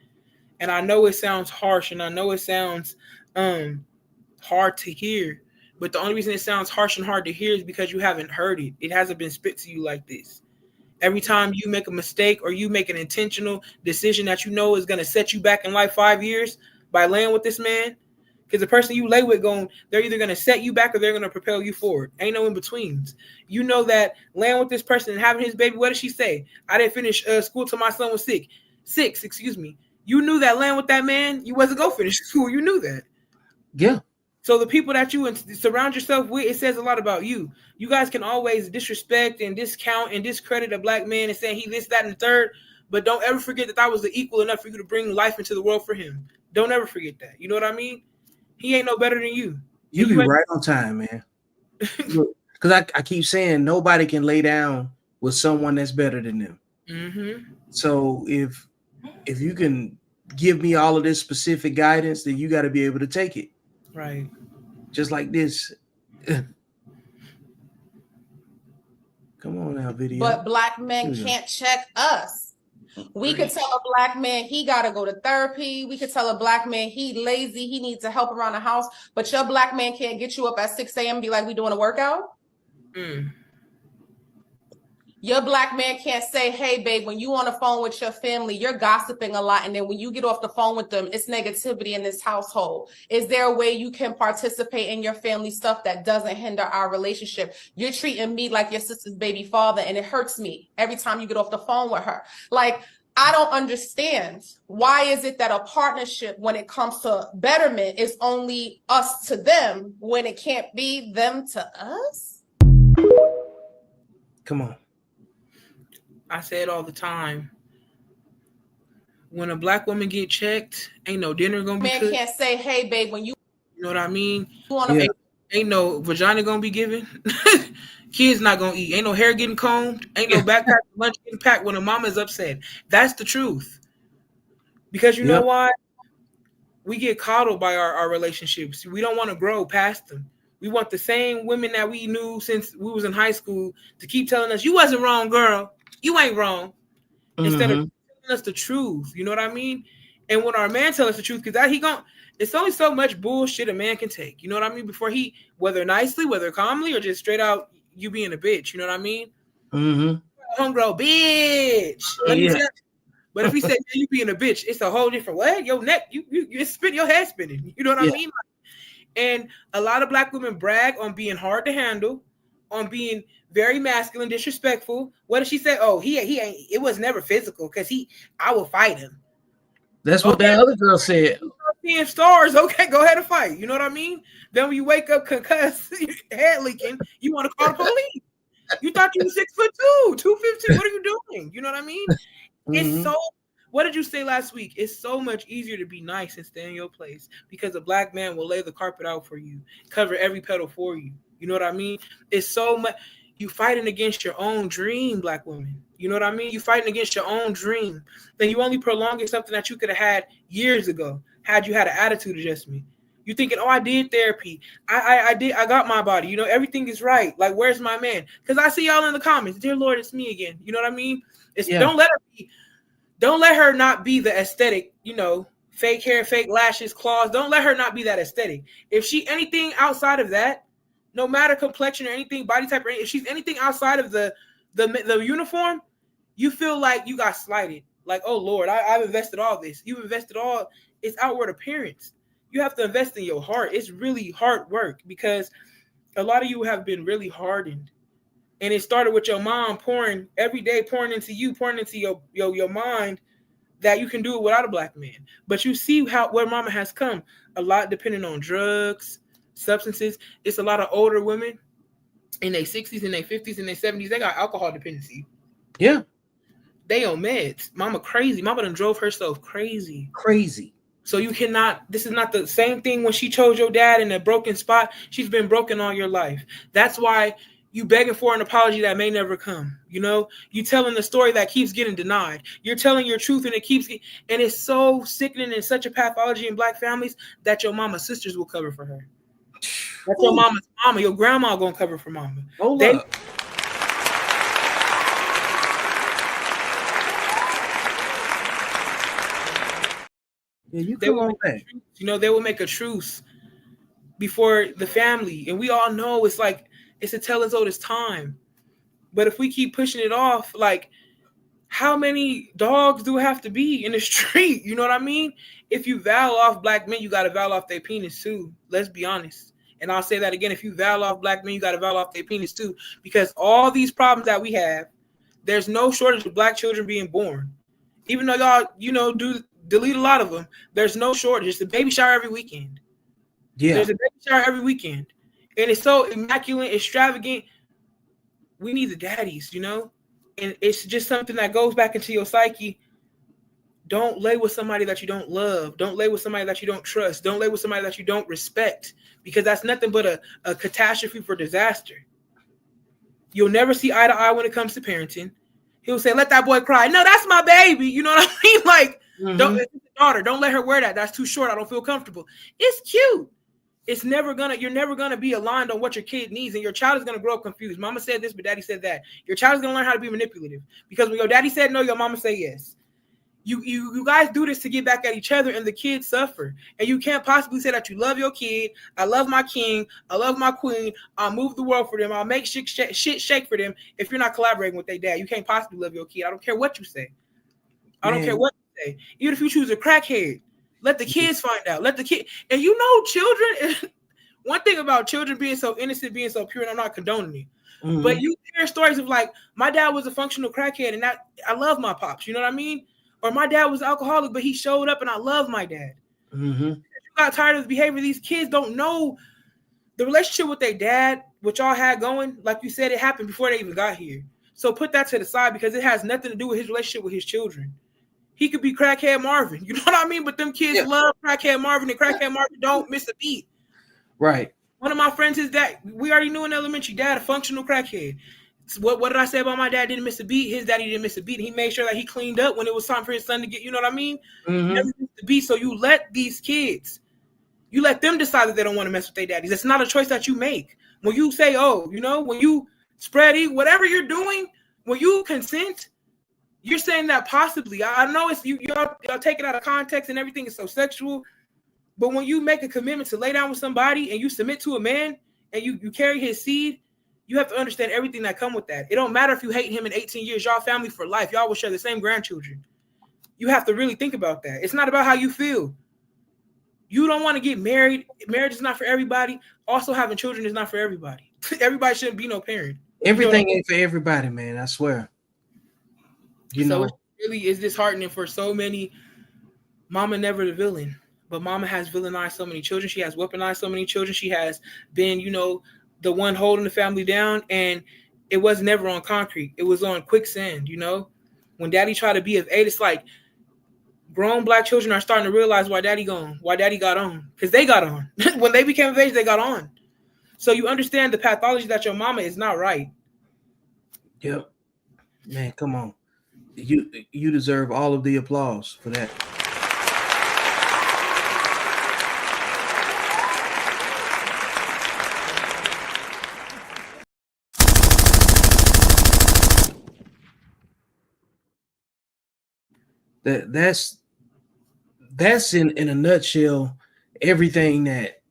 And I know it sounds harsh, and I know it sounds hard to hear. But the only reason it sounds harsh and hard to hear is because you haven't heard it. It hasn't been spit to you like this. Every time you make a mistake or you make an intentional decision that you know is going to set you back in life 5 years by laying with this man, because the person you lay with, they're either going to set you back or they're going to propel you forward. Ain't no in-betweens. You know that laying with this person and having his baby, what did she say? I didn't finish school till my son was six, excuse me. You knew that laying with that man, you wasn't going to finish school. You knew that. Yeah. So the people that you surround yourself with, it says a lot about you. You guys can always disrespect and discount and discredit a black man and say he this, that, and the third, but don't ever forget that was the equal enough for you to bring life into the world for him. Don't ever forget that. You know what I mean? He ain't no better than you. You be right on time, man. Because I keep saying nobody can lay down with someone that's better than them. Mm-hmm. So if you can give me all of this specific guidance, then you got to be able to take it. Right. Just like this. Come on now, video. But black men can't check us. We could tell a black man he got to go to therapy. We could tell a black man he lazy, he needs to help around the house. But your black man can't get you up at 6 a.m. and be like, we doing a workout? Your black man can't say, hey, babe, when you on the phone with your family, you're gossiping a lot. And then when you get off the phone with them, it's negativity in this household. Is there a way you can participate in your family stuff that doesn't hinder our relationship? You're treating me like your sister's baby father, and it hurts me every time you get off the phone with her. Like, I don't understand. Why is it that a partnership, when it comes to betterment, is only us to them when it can't be them to us? Come on. I say it all the time. When a black woman get checked, ain't no dinner gonna be cooked. Man can't say, hey, babe, when you know what I mean? Yeah. Ain't no vagina gonna be given. Kids not gonna eat. Ain't no hair getting combed. Ain't no backpack lunch getting packed when a mama's upset. That's the truth. Because you know why? We get coddled by our relationships. We don't want to grow past them. We want the same women that we knew since we was in high school to keep telling us, you wasn't wrong, girl. You ain't wrong. Instead of telling us the truth. You know what I mean? And when our man tells us the truth, because it's only so much bullshit a man can take. You know what I mean? Before whether nicely, whether calmly, or just straight out you being a bitch. You know what I mean? Homegirl, bitch. Let me tell you. But if he said, you being a bitch, it's a whole different way. Your neck, you spin, your head spinning. You know what I mean? And a lot of black women brag on being hard to handle, on being very masculine, disrespectful. What did she say? Oh, he ain't. It was never physical because I will fight him. That's what that other girl said. Seeing stars, okay, go ahead and fight. You know what I mean? Then when you wake up concussed, head leaking, you want to call the police. You thought you were 6'2", 215. What are you doing? You know what I mean? It's so, what did you say last week? It's so much easier to be nice and stay in your place because a black man will lay the carpet out for you, cover every petal for you. You know what I mean? It's so much. You fighting against your own dream, black women. You know what I mean? You fighting against your own dream. Then you only prolonging something that you could have had years ago had you had an attitude adjustment. You thinking, oh, I did therapy. I got my body. You know, everything is right. Like, where's my man? Because I see y'all in the comments. Dear Lord, it's me again. You know what I mean? It's Don't let her not be the aesthetic, you know, fake hair, fake lashes, claws. Don't let her not be that aesthetic. If she anything outside of that, no matter complexion or anything, body type, or if she's anything outside of the uniform, you feel like you got slighted. Like, oh Lord, I've invested all this. You've invested all its outward appearance. You have to invest in your heart. It's really hard work because a lot of you have been really hardened. And it started with your mom pouring every day, pouring into you, pouring into your mind that you can do it without a black man. But you see where mama has come. A lot depending on drugs, substances. It's a lot of older women in their 60s, in their 50s, in their 70s. They got alcohol dependency. Yeah. They on meds. Mama crazy. Mama done drove herself crazy. Crazy. So you cannot, this is not the same thing when she chose your dad in a broken spot. She's been broken all your life. That's why you begging for an apology that may never come. You know, you telling the story that keeps getting denied. You're telling your truth and it keeps, and it's so sickening and such a pathology in black families that your mama's sisters will cover for her. That's your mama's mama. Your grandma gonna cover for mama. Hold up. Yeah, you come on back. You know, they will make a truce before the family. And we all know it's like, it's a tell as old as time. But if we keep pushing it off, like, how many dogs do have to be in the street? You know what I mean? If you vow off black men, you got to vow off their penis too. Let's be honest. And I'll say that again. If you vow off black men, you got to vow off their penis too. Because all these problems that we have, there's no shortage of black children being born. Even though y'all, you know, do delete a lot of them, there's no shortage. It's a baby shower every weekend. Yeah. There's a baby shower every weekend. And it's so immaculate, extravagant. We need the daddies, you know? And it's just something that goes back into your psyche. Don't lay with somebody that you don't love. Don't lay with somebody that you don't trust. Don't lay with somebody that you don't respect, because that's nothing but a catastrophe for disaster. You'll never see eye to eye when it comes to parenting. He'll say, let that boy cry. No, that's my baby. You know what I mean? Like, don't, daughter, don't let her wear that. That's too short. I don't feel comfortable. It's cute. You're never gonna be aligned on what your kid needs, and your child is gonna grow up confused. Mama said this, but daddy said that. Your child is gonna learn how to be manipulative because when your daddy said no, your mama say yes. You guys do this to get back at each other, and the kids suffer. And you can't possibly say that you love your kid. I love my king. I love my queen. I'll move the world for them. I'll make shit shake for them. If you're not collaborating with their dad, you can't possibly love your kid. I don't care what you say. I don't care what you say. Even if you choose a crackhead, let the kids find out. Let the kid, and you know, children. One thing about children being so innocent, being so pure, and I'm not condoning it, but you hear stories of like, my dad was a functional crackhead, and that I love my pops. You know what I mean? Or my dad was alcoholic, but he showed up, and I love my dad. You got tired of the behavior. These kids don't know the relationship with their dad, what y'all had going. Like you said, it happened before they even got here. So put that to the side because it has nothing to do with his relationship with his children. He could be crackhead Marvin. You know what I mean? But them kids love crackhead Marvin, and crackhead Marvin don't miss a beat. Right. One of my friends, his dad, we already knew in elementary, dad, a functional crackhead. So what did I say about my dad? Didn't miss a beat. His daddy didn't miss a beat. He made sure that he cleaned up when it was time for his son to get, you know what I mean? Never missed a beat. So you let these kids, you let them decide that they don't want to mess with their daddies. It's not a choice that you make. When you say, oh, you know, when you spread eagle, whatever you're doing, when you consent, you're saying that possibly. I know it's y'all take it out of context and everything is so sexual. But when you make a commitment to lay down with somebody and you submit to a man and you carry his seed, you have to understand everything that come with that. It don't matter if you hate him in 18 years, y'all family for life. Y'all will share the same grandchildren. You have to really think about that. It's not about how you feel. You don't want to get married. Marriage is not for everybody. Also, having children is not for everybody. Everybody shouldn't be no parent. Everything ain't for everybody, man. I swear. You know, it really is disheartening for so many. Mama never the villain. But mama has villainized so many children. She has weaponized so many children. She has been, you know, the one holding the family down. And it was never on concrete. It was on quicksand, you know. When daddy try to be of age, it's like grown black children are starting to realize why daddy gone, why daddy got on, because they got on. When they became of age, they got on. So you understand the pathology that your mama is not right. Yep. Man, come on. You deserve all of the applause for that. That's in a nutshell everything that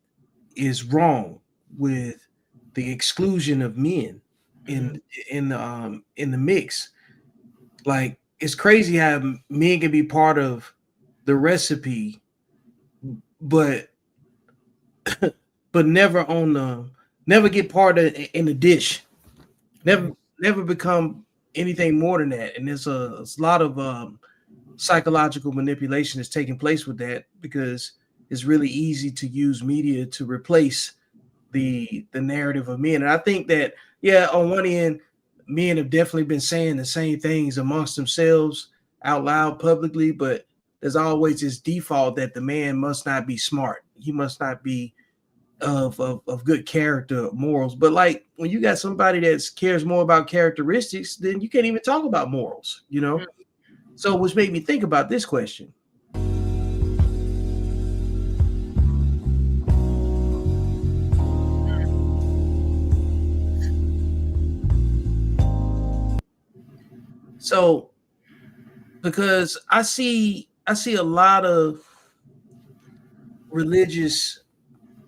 is wrong with the exclusion of men in the mix. Like, it's crazy how men can be part of the recipe, but never get part of in the dish. Never become anything more than that. And there's a lot of psychological manipulation that's taking place with that, because it's really easy to use media to replace the narrative of men. And I think that, yeah, on one end, men have definitely been saying the same things amongst themselves out loud publicly, but there's always this default that the man must not be smart. He must not be of good character, morals. But like, when you got somebody that cares more about characteristics, then you can't even talk about morals, you know? So, which made me think about this question. So, because I see a lot of religious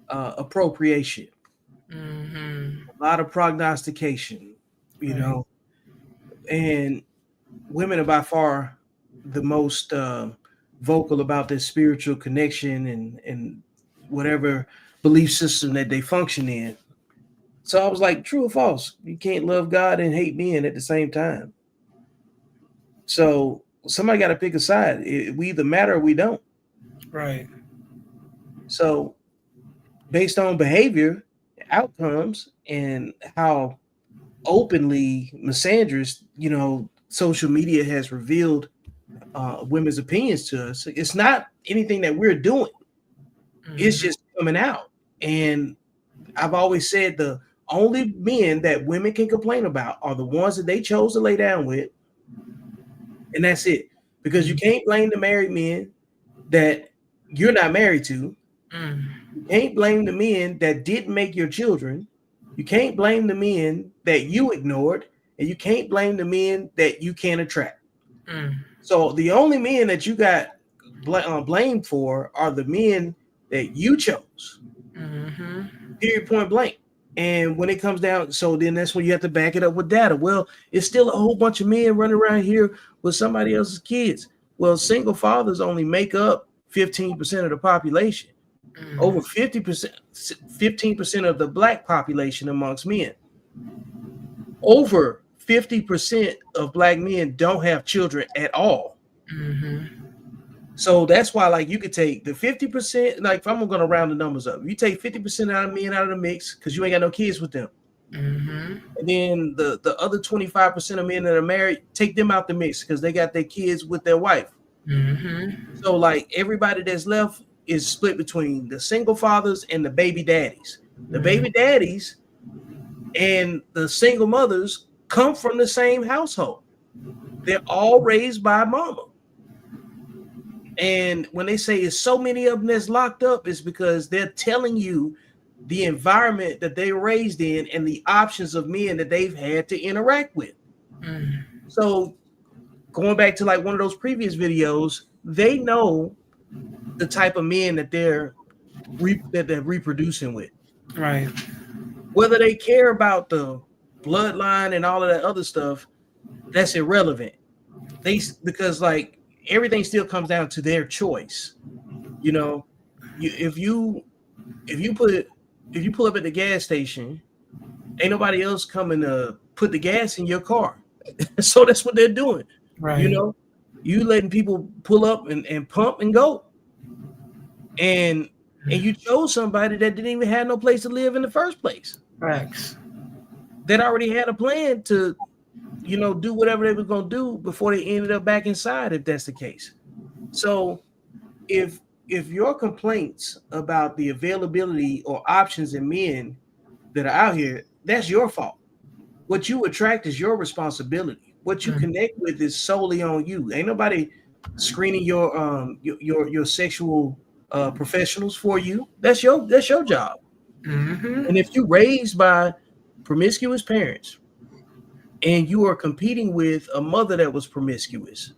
appropriation, a lot of prognostication, you know, and women are by far the most vocal about their spiritual connection and whatever belief system that they function in. So I was like, true or false? You can't love God and hate men at the same time. So somebody got to pick a side. We either matter or we don't. Right. So based on behavior, outcomes, and how openly misandrous, you know, social media has revealed women's opinions to us, it's not anything that we're doing. It's just coming out. And I've always said the only men that women can complain about are the ones that they chose to lay down with. And that's it. Because you can't blame the married men that you're not married to. You can't blame the men that didn't make your children. You can't blame the men that you ignored. And you can't blame the men that you can't attract. So the only men that you got blamed for are the men that you chose. Period, point blank. And when it comes down, so then that's when you have to back it up with data. Well, it's still a whole bunch of men running around here with somebody else's kids. Well, single fathers only make up 15% of the population. Over 15% of the black population amongst men. Over 50% of black men don't have children at all. So that's why, like, you could take the 50%, like, if I'm going to round the numbers up, you take 50% out of men out of the mix because you ain't got no kids with them. And then the other 25% of men that are married, take them out the mix because they got their kids with their wife. So, like, everybody that's left is split between the single fathers and the baby daddies. The baby daddies and the single mothers come from the same household. They're all raised by mama. And when they say it's so many of them that's locked up, it's because they're telling you the environment that they were raised in and the options of men that they've had to interact with. So going back to like one of those previous videos, they know the type of men that they're reproducing with. Right. Whether they care about the bloodline and all of that other stuff, that's irrelevant. Because like everything still comes down to their choice. You know, if you pull up at the gas station, ain't nobody else coming to put the gas in your car. So that's what they're doing. Right. You know, you letting people pull up and pump and go. And you chose somebody that didn't even have no place to live in the first place. Facts. That already had a plan to, do whatever they were going to do before they ended up back inside, if that's the case. So if your complaints about the availability or options in men that are out here, that's your fault. What you attract is your responsibility. What you connect with is solely on you. Ain't nobody screening your sexual professionals for you. That's your job. And if you raised by promiscuous parents and you are competing with a mother that was promiscuous,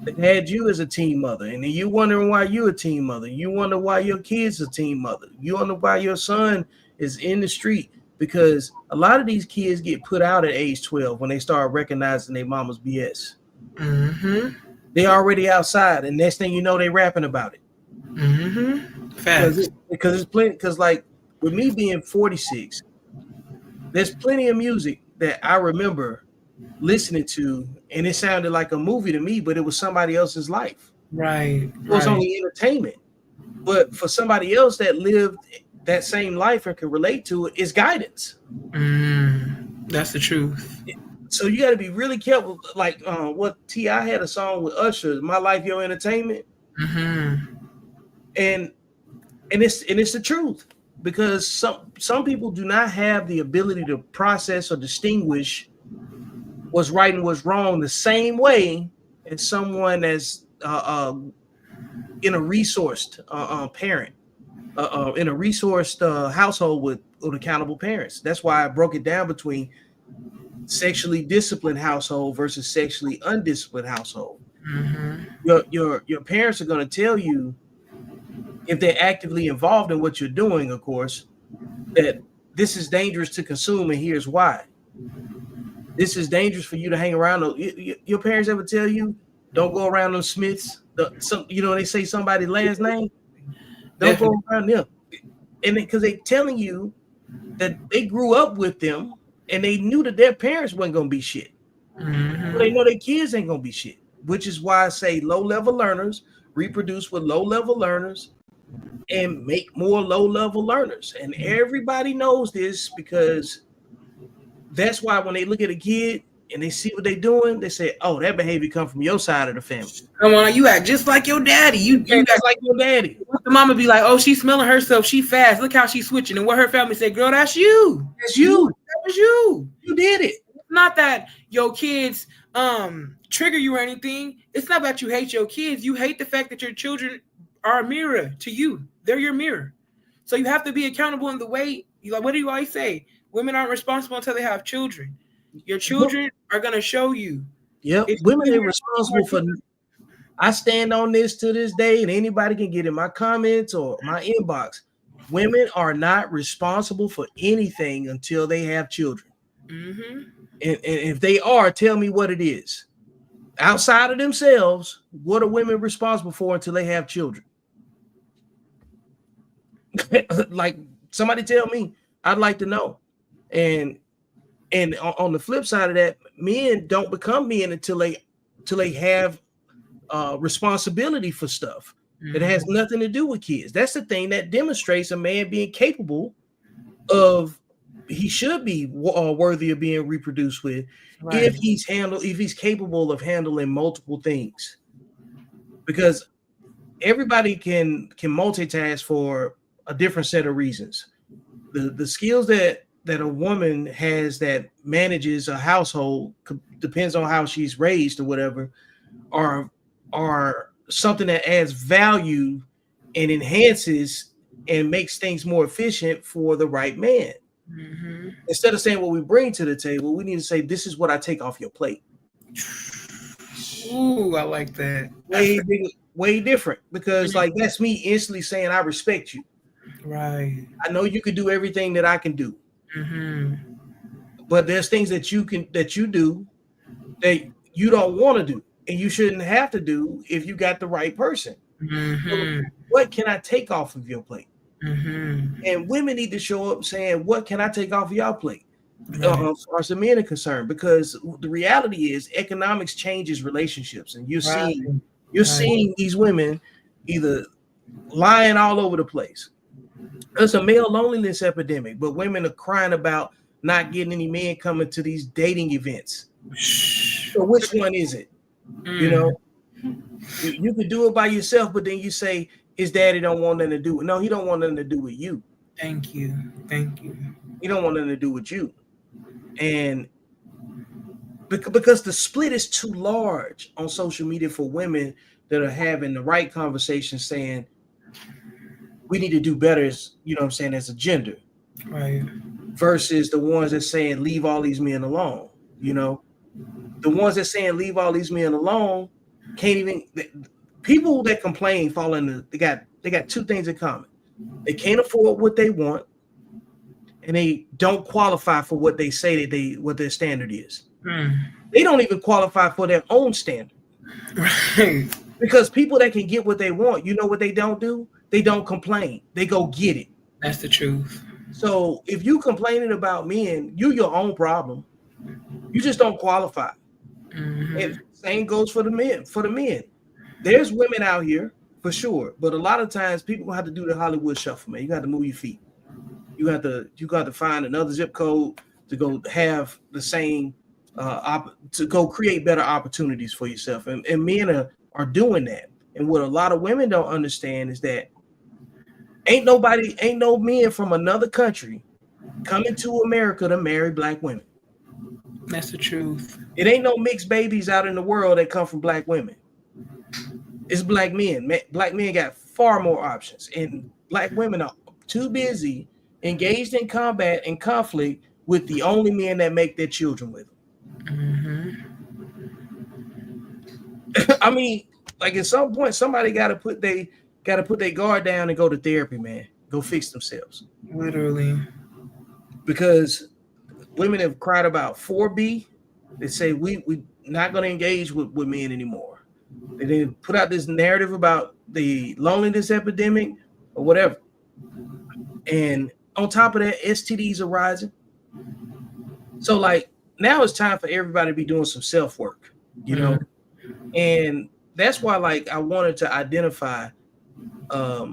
that had you as a teen mother, and then you wondering why you're a teen mother, you wonder why your kid's a teen mother, you wonder why your son is in the street, because a lot of these kids get put out at age 12 when they start recognizing their mama's BS. They already outside, and next thing you know, they rapping about it. Facts. Because it's plenty. Because like with me being 46, there's plenty of music that I remember listening to, and it sounded like a movie to me, but it was somebody else's life. Right. It was only entertainment. But for somebody else that lived that same life and can relate to it, it's guidance. That's the truth. So you got to be really careful. Like what T.I. had a song with Usher, "My Life, Your Entertainment," and it's the truth, because some people do not have the ability to process or distinguish what's right and what's wrong the same way as someone that's in a resourced parent, in a resourced household with accountable parents. That's why I broke it down between sexually disciplined household versus sexually undisciplined household. Your parents are going to tell you, if they're actively involved in what you're doing, of course, that this is dangerous to consume, and here's why. This is dangerous for you to hang around. Your parents ever tell you, don't go around them Smiths? They say somebody's last name. Don't go around them. And because they're telling you that they grew up with them and they knew that their parents weren't going to be shit. But they know their kids ain't going to be shit, which is why I say low-level learners reproduce with low-level learners and make more low-level learners. And everybody knows this, because that's why when they look at a kid and they see what they're doing, they say, oh, that behavior come from your side of the family. Come on, you act just like your daddy. You act just like your daddy. The mama be like, oh, she's smelling herself. She fast. Look how she's switching. And what her family say, girl, that's you. That's you. That was you. You did it. It's not that your kids trigger you or anything. It's not that you hate your kids. You hate the fact that your children are a mirror to you. They're your mirror. So you have to be accountable in the way. What do you always say? Women aren't responsible until they have children. Your children are going to show you. Yep. Women are responsible for. I stand on this to this day, and anybody can get in my comments or my inbox. Women are not responsible for anything until they have children. And if they are, tell me what it is. Outside of themselves, what are women responsible for until they have children? Like, somebody tell me. I'd like to know. And on the flip side of that, men don't become men until they have responsibility for stuff that has nothing to do with kids. That's the thing that demonstrates a man being capable of. He should be worthy of being reproduced with, right, if he's capable of handling multiple things. Because everybody can multitask for a different set of reasons. The skills that a woman has that manages a household, depends on how she's raised or whatever, are something that adds value and enhances and makes things more efficient for the right man. Instead of saying what we bring to the table, we need to say, this is what I take off your plate. Ooh, I like that. Way different, because like that's me instantly saying I respect you. Right. I know you can do everything that I can do. But there's things that you do that you don't want to do, and you shouldn't have to do if you got the right person. So what can I take off of your plate? And women need to show up saying, what can I take off of y'all plate? As far as the men are concerned, because the reality is economics changes relationships, and you're seeing these women either lying all over the place. There's a male loneliness epidemic, but women are crying about not getting any men coming to these dating events. So which one is it? You know, you could do it by yourself, but then you say his daddy don't want nothing to do with. No, he don't want nothing to do with you. Thank you. He don't want nothing to do with you, and because the split is too large on social media for women that are having the right conversation, saying we need to do better as, you know what I'm saying, as a gender, Right. versus the ones that saying leave all these men alone. You know, the ones that saying leave all these men alone can't even. People that complain fall into they got two things in common. They can't afford what they want, and they don't qualify for what they say that what their standard is. They don't even qualify for their own standard. Right. Because people that can get what they want, you know what they don't do? They don't complain. They go get it. That's the truth. So if you complaining about men, you your own problem. You just don't qualify. And same goes for the men. For the men, there's women out here for sure, but a lot of times people have to do the Hollywood shuffle, man. You got to move your feet. You got to find another zip code to go have the same to go create better opportunities for yourself. And men are doing that. And what a lot of women don't understand is that ain't no men from another country coming to America to marry black women. That's the truth. It ain't no mixed babies out in the world that come from black women. It's black men. Black men got far more options, and black women are too busy engaged in combat and conflict with the only men that make their children with them. I mean, like at some point, somebody got to put their guard down and go to therapy, man. Go fix themselves. Literally. Because women have cried about 4B. They say we not going to engage with men anymore. They didn't put out this narrative about the loneliness epidemic or whatever. And on top of that, STDs are rising. So like now it's time for everybody to be doing some self-work, you know? And that's why like I wanted to identify, I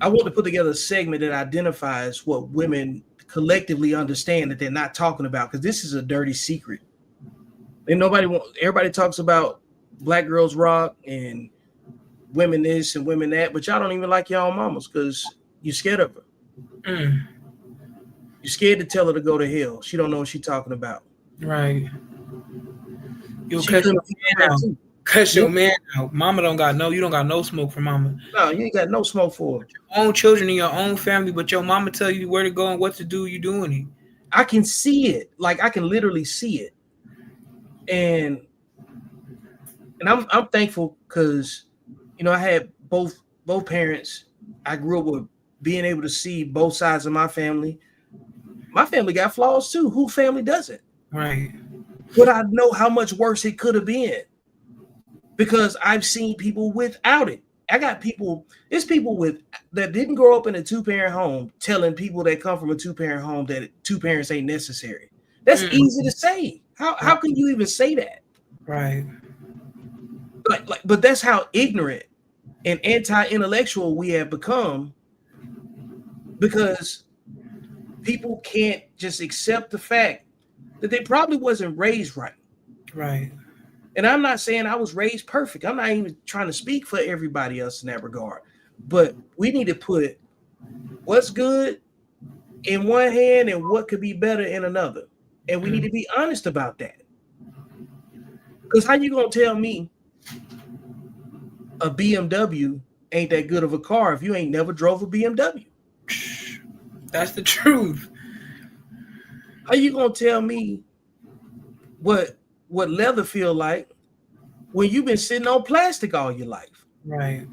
want to put together a segment that identifies what women collectively understand that they're not talking about, because this is a dirty secret. And everybody talks about black girls rock and women this and women that, but y'all don't even like y'all mamas because you're scared of her. You're scared to tell her to go to hell. She don't know what she's talking about. Right. You'll cuss your man out. Mama you don't got no smoke for mama. No, you ain't got no smoke for her. Your own children in your own family, but your mama tell you where to go and what to do, you doing it. I can see it. Like I can literally see it. And I'm thankful because, you know, I had both parents. I grew up with being able to see both sides of my family. My family got flaws too. Whose family doesn't? Right. But I know how much worse it could have been because I've seen people without it. There's people that didn't grow up in a two-parent home telling people that come from a two-parent home that two parents ain't necessary. That's easy to say. How can you even say that? Right. But that's how ignorant and anti-intellectual we have become, because people can't just accept the fact that they probably wasn't raised right. Right. And I'm not saying I was raised perfect. I'm not even trying to speak for everybody else in that regard. But we need to put what's good in one hand and what could be better in another. And we need to be honest about that. Because how you going to tell me a BMW ain't that good of a car if you ain't never drove a BMW? That's the truth. How you going to tell me what leather feel like when you've been sitting on plastic all your life? Right.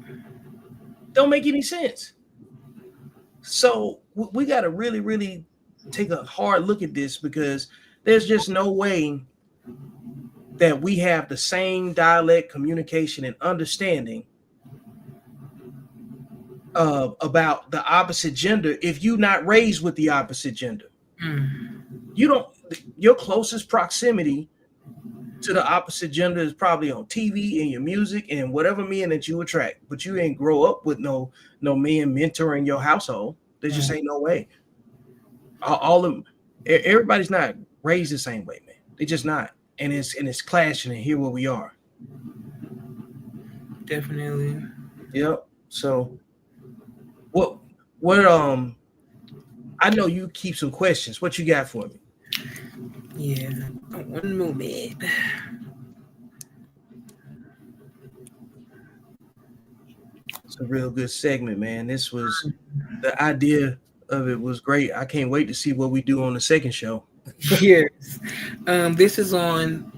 Don't make any sense. So we got to really, really take a hard look at this, because there's just no way that we have the same dialect, communication, and understanding about the opposite gender if you're not raised with the opposite gender. Your closest proximity to the opposite gender is probably on TV and your music and whatever men that you attract, but you ain't grow up with no men mentoring your household. There just ain't no way. Everybody's not raised the same way, man. They just not. and it's clashing, and here where we are. Definitely. Yep. So what I know you keep some questions. What you got for me? Yeah. One moment. It's a real good segment, man. This was the idea of it was great. I can't wait to see what we do on the second show. Yes. This is on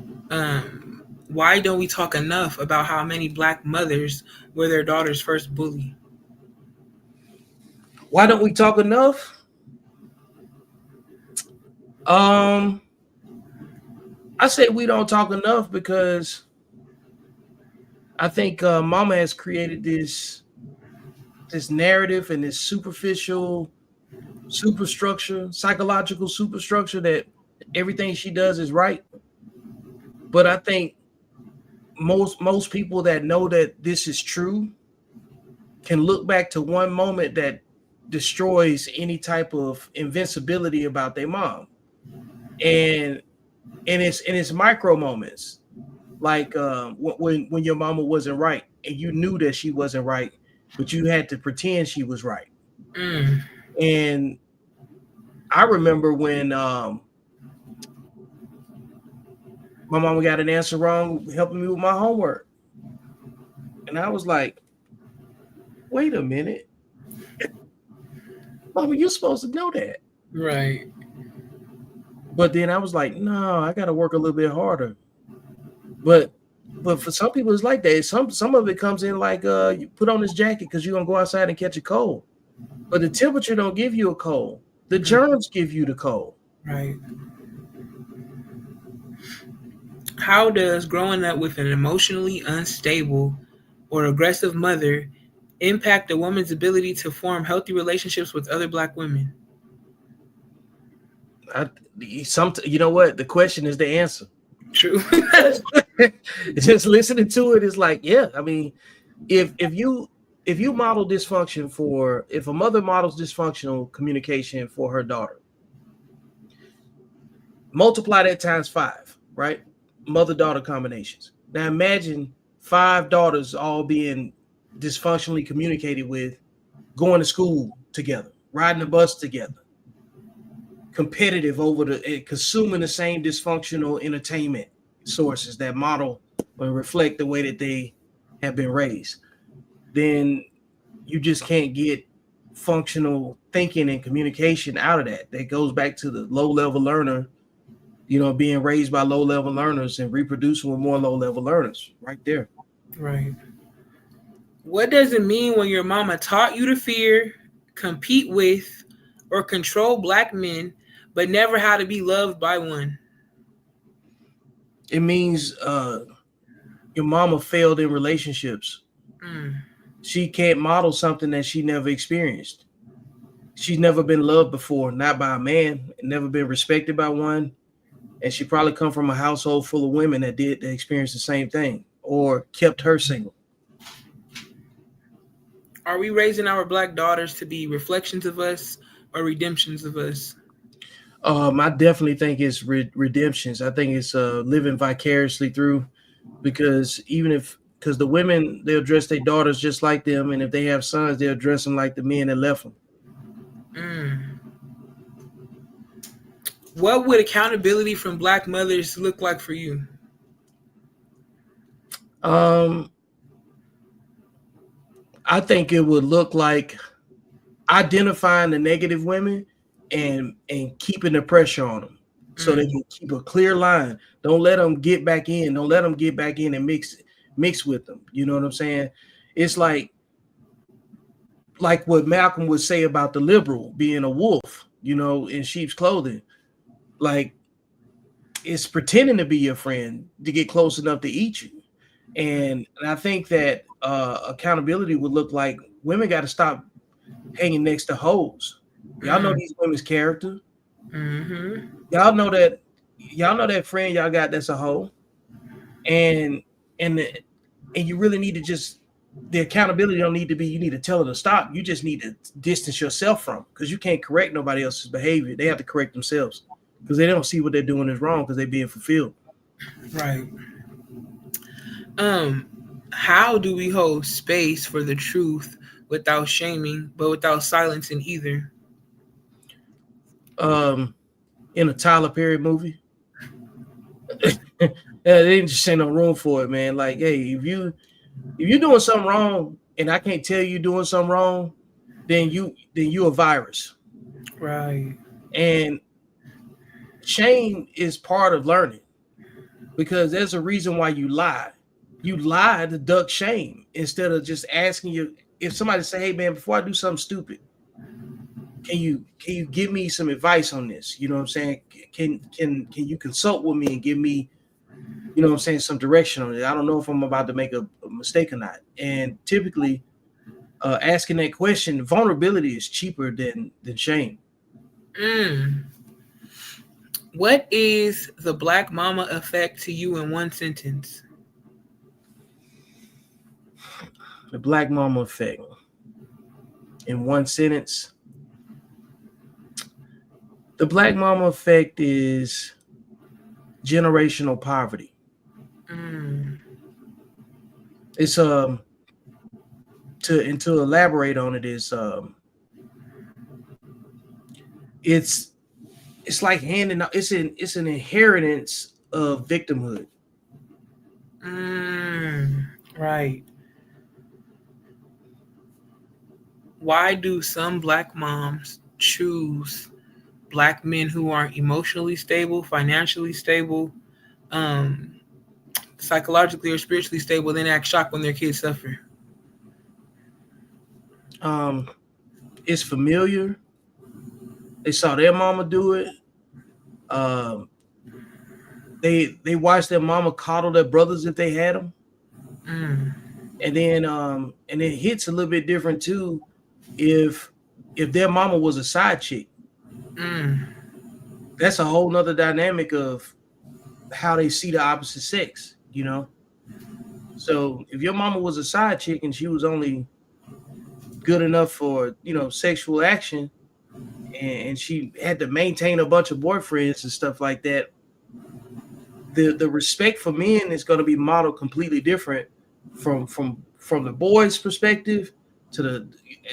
why don't we talk enough about how many black mothers were their daughter's first bully? Why don't we talk enough? I say we don't talk enough because I think Mama has created this narrative and this superficial superstructure, psychological superstructure that everything she does is right. But I think most people that know that this is true can look back to one moment that destroys any type of invincibility about their mom. And it's micro moments, like when your mama wasn't right and you knew that she wasn't right, but you had to pretend she was right. And I remember when my mama got an answer wrong helping me with my homework, and I was like, wait a minute, mama, you're supposed to know that. Right. But then I was like, no, I got to work a little bit harder. But for some people, it's like that. Some of it comes in like, you put on this jacket because you're going to go outside and catch a cold. But the temperature don't give you a cold. The germs give you the cold. Right. How does growing up with an emotionally unstable or aggressive mother impact a woman's ability to form healthy relationships with other black women? You know what? The question is the answer. True. Just listening to it is like, yeah. I mean, if you model dysfunction if a mother models dysfunctional communication for her daughter, multiply that times 5, right? Mother-daughter combinations. Now imagine 5 daughters all being dysfunctionally communicated with, going to school together, riding the bus together, competitive consuming the same dysfunctional entertainment sources that model and reflect the way that they have been raised. Then you just can't get functional thinking and communication out of that. That goes back to the low-level learner, being raised by low-level learners and reproducing with more low-level learners right there. Right. What does it mean when your mama taught you to fear, compete with, or control black men, but never how to be loved by one? It means your mama failed in relationships. She can't model something that she never experienced. She's never been loved before, not by a man, never been respected by one. And she probably come from a household full of women that experienced the same thing or kept her single. Are we raising our black daughters to be reflections of us or redemptions of us? I definitely think it's redemptions. I think it's living vicariously through, because because the women, they'll dress their daughters just like them, and if they have sons, they'll dress them like the men that left them. What would accountability from black mothers look like for you? I think it would look like identifying the negative women and keeping the pressure on them so they can keep a clear line. Don't let them get back in. Don't let them get back in and mix with them. You know what I'm saying? It's like what Malcolm would say about the liberal being a wolf, in sheep's clothing. Like, it's pretending to be your friend to get close enough to eat you. And I think that accountability would look like women got to stop hanging next to hoes. Y'all know these women's character. Y'all know that friend y'all got that's a hoe, and you really need to just, the accountability don't need to be you need to tell her to stop. You just need to distance yourself from, because you can't correct nobody else's behavior. They have to correct themselves because they don't see what they're doing is wrong because they're being fulfilled. Right. How do we hold space for the truth without shaming, but without silencing either? In a Tyler Perry movie, they just ain't no room for it, man. Like, hey, if you're doing something wrong and I can't tell you doing something wrong, then you a virus. Right. And shame is part of learning because there's a reason why you lie. You lie to duck shame instead of just asking you. If somebody say, "Hey, man, before I do something stupid, can you give me some advice on this?" You know what I'm saying? Can you consult with me and give me, you know what I'm saying, some direction on it? I don't know if I'm about to make a mistake or not. And typically, asking that question, vulnerability is cheaper than shame. What is the Black Mama effect to you in one sentence? The Black Mama effect. In one sentence, the Black Mama effect is generational poverty. It's to elaborate on it is it's like handing out. It's an inheritance of victimhood. Right. Why do some Black moms choose Black men who aren't emotionally stable, financially stable, psychologically or spiritually stable, then act shocked when their kids suffer? It's familiar. They saw their mama do it. They watched their mama coddle their brothers if they had them. And then it hits a little bit different too if their mama was a side chick. That's a whole nother dynamic of how they see the opposite sex, you know. So if your mama was a side chick and she was only good enough for, you know, sexual action, and she had to maintain a bunch of boyfriends and stuff like that, the respect for men is going to be modeled completely different from the boy's perspective to the,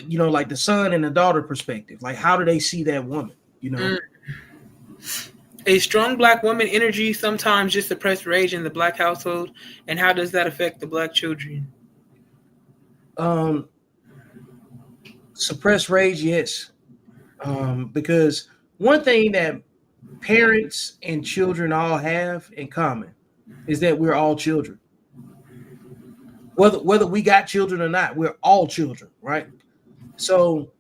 you know, like the son and the daughter perspective. Like, how do they see that woman, you know? A strong Black woman energy sometimes just suppress rage in the Black household, and how does that affect the Black children? Suppress rage, yes. Because one thing that parents and children all have in common is that we're all children. Whether we got children or not, we're all children, right? So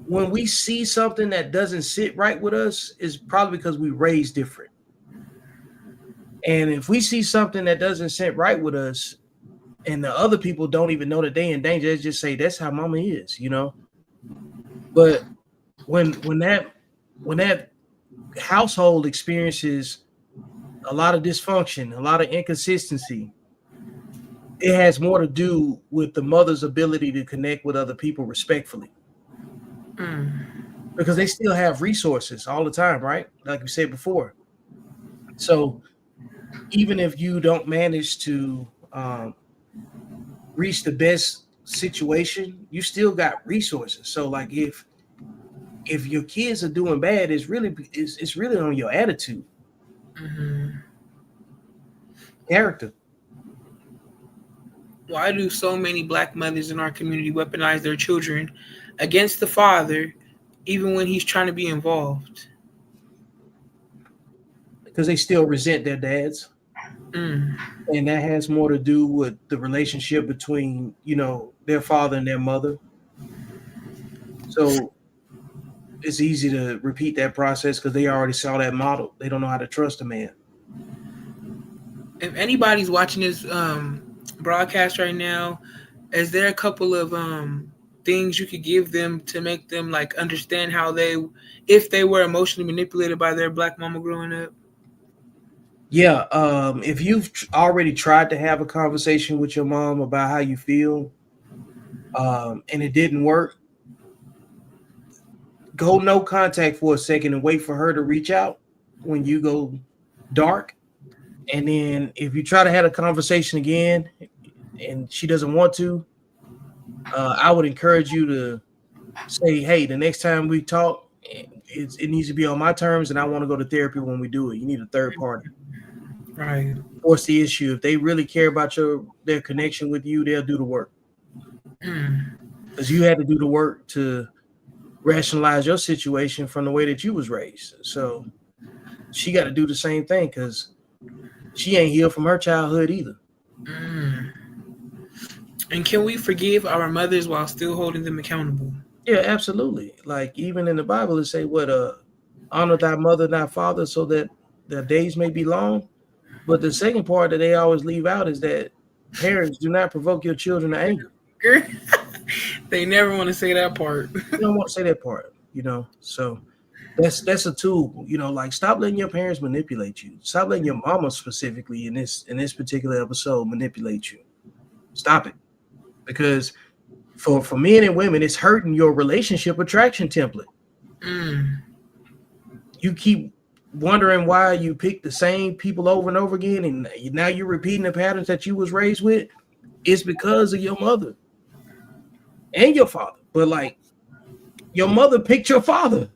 when we see something that doesn't sit right with us, it's probably because we raised different. And if we see something that doesn't sit right with us, and the other people don't even know that they're in danger, they just say that's how mama is, you know. But when that household experiences a lot of dysfunction, a lot of inconsistency, it has more to do with the mother's ability to connect with other people respectfully. Because they still have resources all the time, right? Like we said before. So even if you don't manage to reach the best situation, you still got resources. So like if your kids are doing bad, it's really on your attitude. Character. Why do so many Black mothers in our community weaponize their children against the father, even when he's trying to be involved? Because they still resent their dads. And that has more to do with the relationship between, you know, their father and their mother. So it's easy to repeat that process because they already saw that model. They don't know how to trust a man. If anybody's watching this broadcast right now, is there a couple of things you could give them to make them like understand how if they were emotionally manipulated by their Black mama growing up? Yeah, if you've already tried to have a conversation with your mom about how you feel, and it didn't work, go no contact for a second and wait for her to reach out when you go dark, And then if you try to have a conversation again and she doesn't want to, I would encourage you to say, hey, the next time we talk, it needs to be on my terms, and I want to go to therapy when we do it. You need a third party. Right. Force the issue. If they really care about their connection with you, they'll do the work. Because you had to do the work to rationalize your situation from the way that you was raised. So she got to do the same thing because she ain't healed from her childhood either. And can we forgive our mothers while still holding them accountable? Yeah, absolutely. Like even in the Bible, it say what honor thy mother, thy father, so that their days may be long. But the second part that they always leave out is that parents do not provoke your children to anger. They never want to say that part. They don't want to say that part, So that's a tool, like stop letting your parents manipulate you. Stop letting your mama specifically in this particular episode manipulate you. Stop it. Because for men and women, it's hurting your relationship attraction template. You keep wondering why you pick the same people over and over again, and now you're repeating the patterns that you was raised with. It's because of your mother and your father. But like your mother picked your father.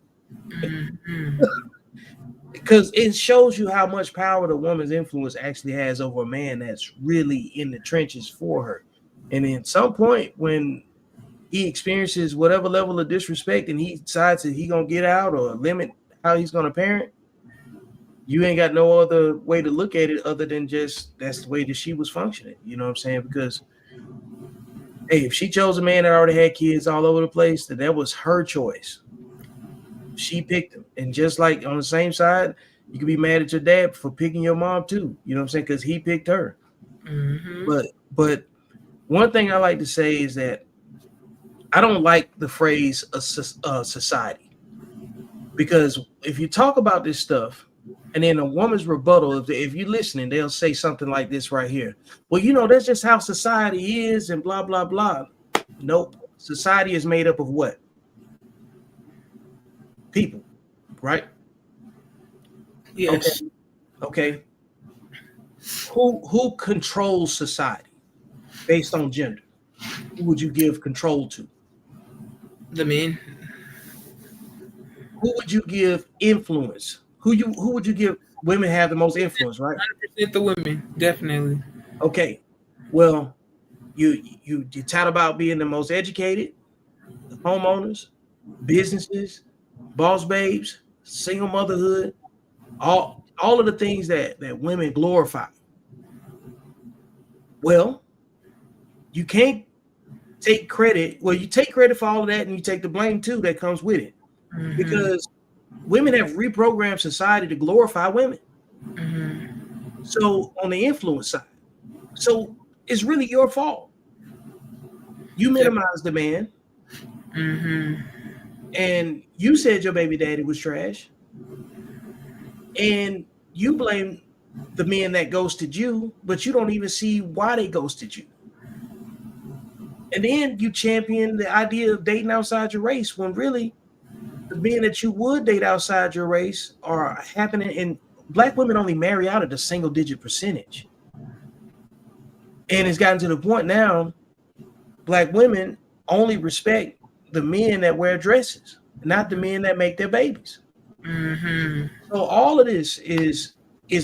Because it shows you how much power the woman's influence actually has over a man that's really in the trenches for her. And at some point when he experiences whatever level of disrespect and he decides that he's going to get out or limit how he's going to parent, you ain't got no other way to look at it other than just that's the way that she was functioning. You know what I'm saying? Because, hey, if she chose a man that already had kids all over the place, then that was her choice. She picked him. And just like on the same side, you could be mad at your dad for picking your mom too. You know what I'm saying? Because he picked her. But one thing I like to say is that I don't like the phrase society, because if you talk about this stuff and then a woman's rebuttal, if you're listening, they'll say something like this right here. Well, that's just how society is and blah, blah, blah. Nope. Society is made up of what? People, right? Yes. Okay. Who controls society based on gender? Who would you give control to? The men. Who would you give influence? Who would you give? Women have the most influence, right? 100% the women, definitely. Okay. Well, you tout about being the most educated, homeowners, businesses, boss babes, single motherhood, all of the things that women glorify. Well, you can't take credit. Well, you take credit for all of that and you take the blame too that comes with it. Because women have reprogrammed society to glorify women. So on the influence side, so it's really your fault. You minimized the man. And you said your baby daddy was trash. And you blame the men that ghosted you, but you don't even see why they ghosted you. And then you champion the idea of dating outside your race when really the men that you would date outside your race are happening. And Black women only marry out at a single digit percentage. And it's gotten to the point now, Black women only respect the men that wear dresses, not the men that make their babies. So all of this is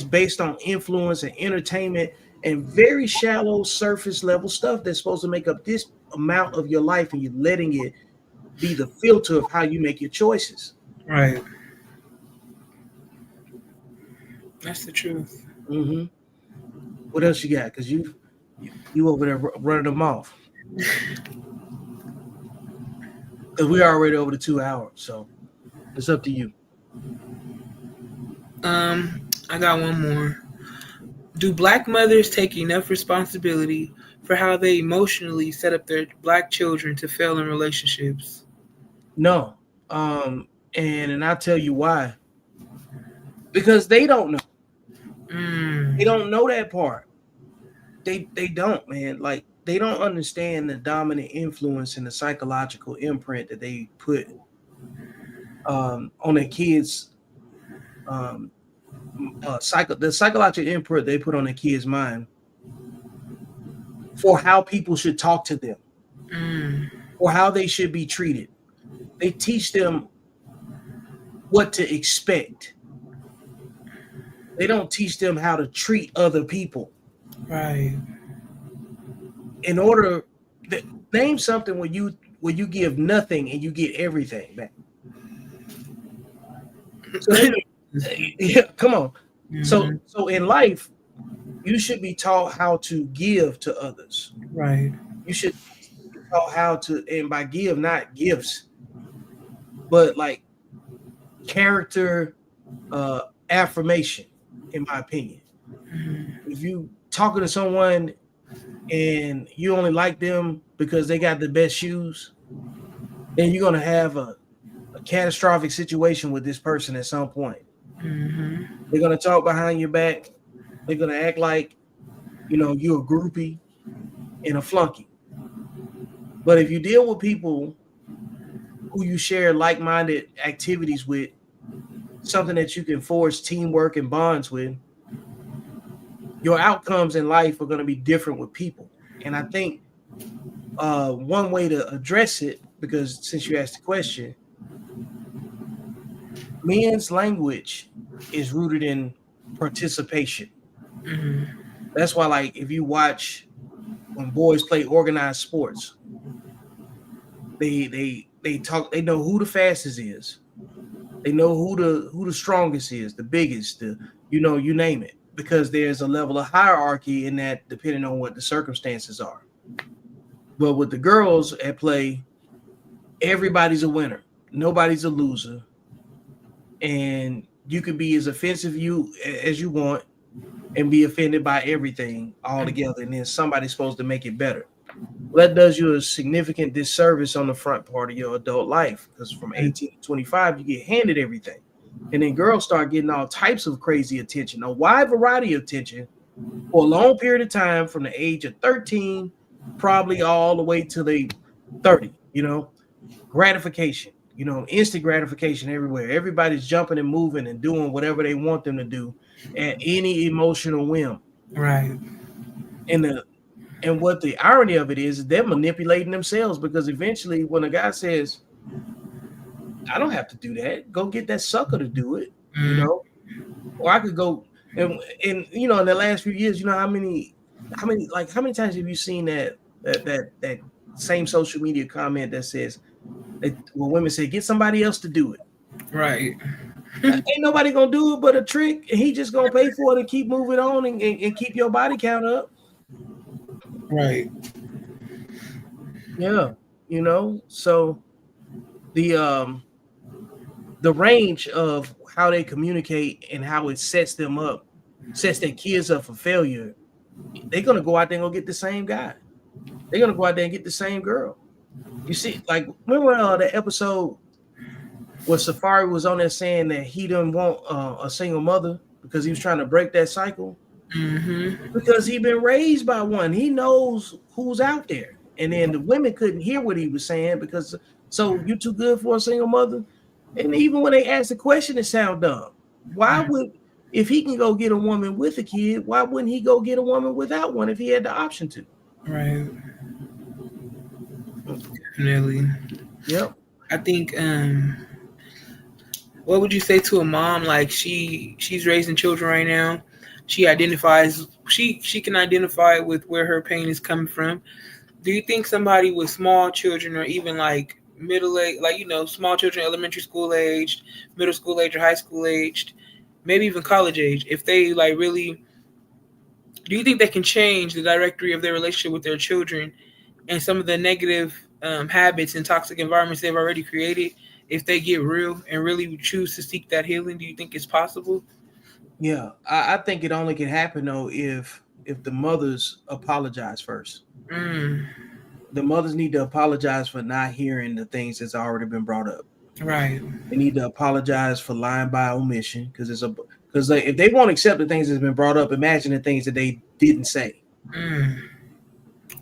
based on influence and entertainment and very shallow surface level stuff that's supposed to make up this amount of your life, and you're letting it be the filter of how you make your choices. Right. That's the truth. What else you got? Because you over there running them off. Because we're already over the 2 hours, so it's up to you. I got one more. Do Black mothers take enough responsibility for how they emotionally set up their Black children to fail in relationships? No. And I'll tell you why. Because they don't know. They don't know that part. They don't, man. Like, they don't understand the dominant influence and the psychological imprint that they put on their kids' the psychological input they put on the kid's mind for how people should talk to them or how they should be treated. They teach them what to expect. They don't teach them how to treat other people. Right. In order, name something where you give nothing and you get everything back. So yeah, come on. Mm-hmm. So in life, you should be taught how to give to others. Right. You should be taught how to, and by give, not gifts, but like character affirmation, in my opinion. If you talking to someone and you only like them because they got the best shoes, then you're gonna have a catastrophic situation with this person at some point. They're gonna talk behind your back. They're gonna act like you're a groupie and a flunky. But if you deal with people who you share like-minded activities with, something that you can forge teamwork and bonds with, your outcomes in life are going to be different with people. And I think one way to address it, because since you asked the question, men's language is rooted in participation. That's why, like, if you watch when boys play organized sports, they talk. They know who the fastest is. They know who the strongest is, the biggest, you name it, because there's a level of hierarchy in that depending on what the circumstances are. But with the girls at play, everybody's a winner. Nobody's a loser. And you can be as offensive as you want and be offended by everything all together. And then somebody's supposed to make it better. Well, that does you a significant disservice on the front part of your adult life, because from 18 to 25, you get handed everything. And then girls start getting all types of crazy attention, a wide variety of attention for a long period of time from the age of 13, probably all the way to they 30, gratification, instant gratification everywhere. Everybody's jumping and moving and doing whatever they want them to do at any emotional whim. Right. And what the irony of it is they're manipulating themselves, because eventually when a guy says, I don't have to do that, go get that sucker to do it, or I could go and in the last few years, how many times have you seen that same social media comment that says women say, get somebody else to do it. Right. Ain't nobody gonna do it but a trick, and he just gonna pay for it and keep moving on and keep your body count up. Right. Yeah, so the range of how they communicate and how it sets them up, sets their kids up for failure. They're gonna go out there and go get the same guy. They're gonna go out there and get the same girl. You see, like, remember the episode where Safari was on there saying that he didn't want a single mother because he was trying to break that cycle? Because he been raised by one. He knows who's out there. And then the women couldn't hear what he was saying because, so you too good for a single mother? And even when they asked the question, it sounded dumb. Why would, if he can go get a woman with a kid, why wouldn't he go get a woman without one if he had the option to? Right. Definitely. Yep. I think what would you say to a mom, like she's raising children right now? She identifies, she can identify with where her pain is coming from. Do you think somebody with small children, or even like middle age, like, small children, elementary school aged, middle school age, or high school aged, maybe even college age, if they like really, do you think they can change the directory of their relationship with their children and some of the negative habits and toxic environments they've already created, if they get real and really choose to seek that healing? Do you think it's possible? Yeah, I think it only can happen though if the mothers apologize first. The mothers need to apologize for not hearing the things that's already been brought up. Right. They need to apologize for lying by omission, because if they won't accept the things that's been brought up, imagine the things that they didn't say.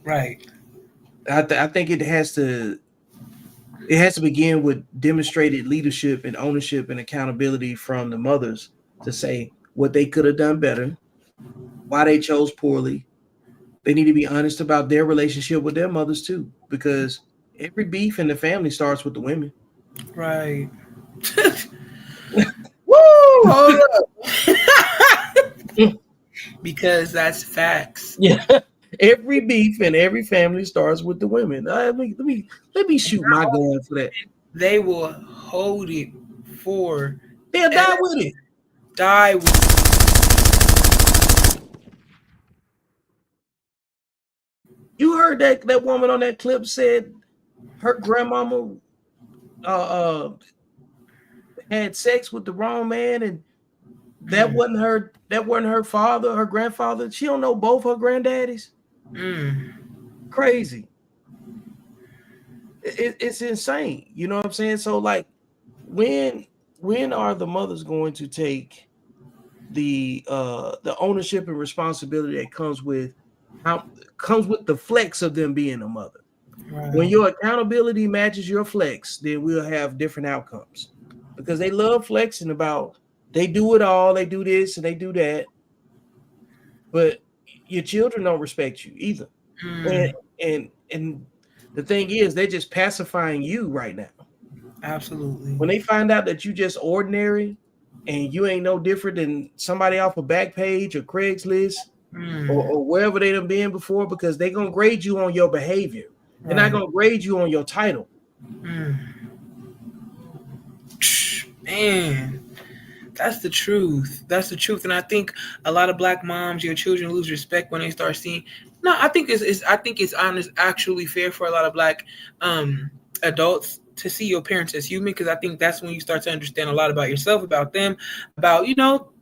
Right. I think it has to begin with demonstrated leadership and ownership and accountability from the mothers to say, what they could have done better, why they chose poorly. They need to be honest about their relationship with their mothers too, because every beef in the family starts with the women. Right. Woo! Hold up. Because that's facts. Yeah. Every beef in every family starts with the women. Let me shoot my gun for that. They will hold it for. They'll die with it. Die with it. You heard that woman on that clip said her grandmama had sex with the wrong man, and that wasn't her father, her grandfather. She don't know both her granddaddies. Crazy. It's insane. You know what I'm saying? So like, when are the mothers going to take the ownership and responsibility that comes with the flex of them being a mother? Right. When your accountability matches your flex, then we'll have different outcomes, because they love flexing about they do it all, they do this and they do that, but your children don't respect you either. And the thing is, they're just pacifying you right now. Absolutely. When they find out that you just ordinary and you ain't no different than somebody off a Backpage or Craigslist or wherever they done been before, because they're gonna grade you on your behavior. They're not gonna grade you on your title. Man, that's the truth. That's the truth. And I think a lot of Black moms, your children lose respect when they start seeing. No, I think it's honest, actually fair for a lot of Black adults to see your parents as human, because I think that's when you start to understand a lot about yourself, about them, about,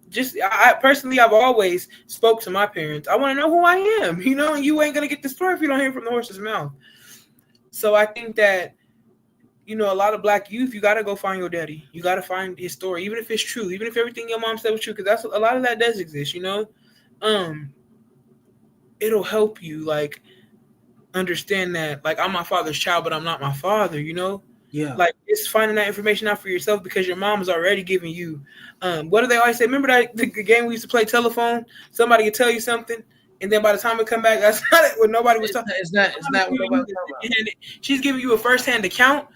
just I personally, I've always spoke to my parents. I want to know who I am, and you ain't gonna get the story if you don't hear it from the horse's mouth. So I think that, a lot of Black youth, you got to go find your daddy. You got to find his story, even if it's true, even if everything your mom said was true, because that's a lot of that does exist, it'll help you like understand that, like, I'm my father's child, but I'm not my father, Yeah. Like, it's finding that information out for yourself, because your mom is already giving you, what do they always say? Remember that the game we used to play telephone? Somebody could tell you something, and then by the time it come back, that's not what nobody was talking. It's not what nobody was talking about. She's giving you a first-hand account,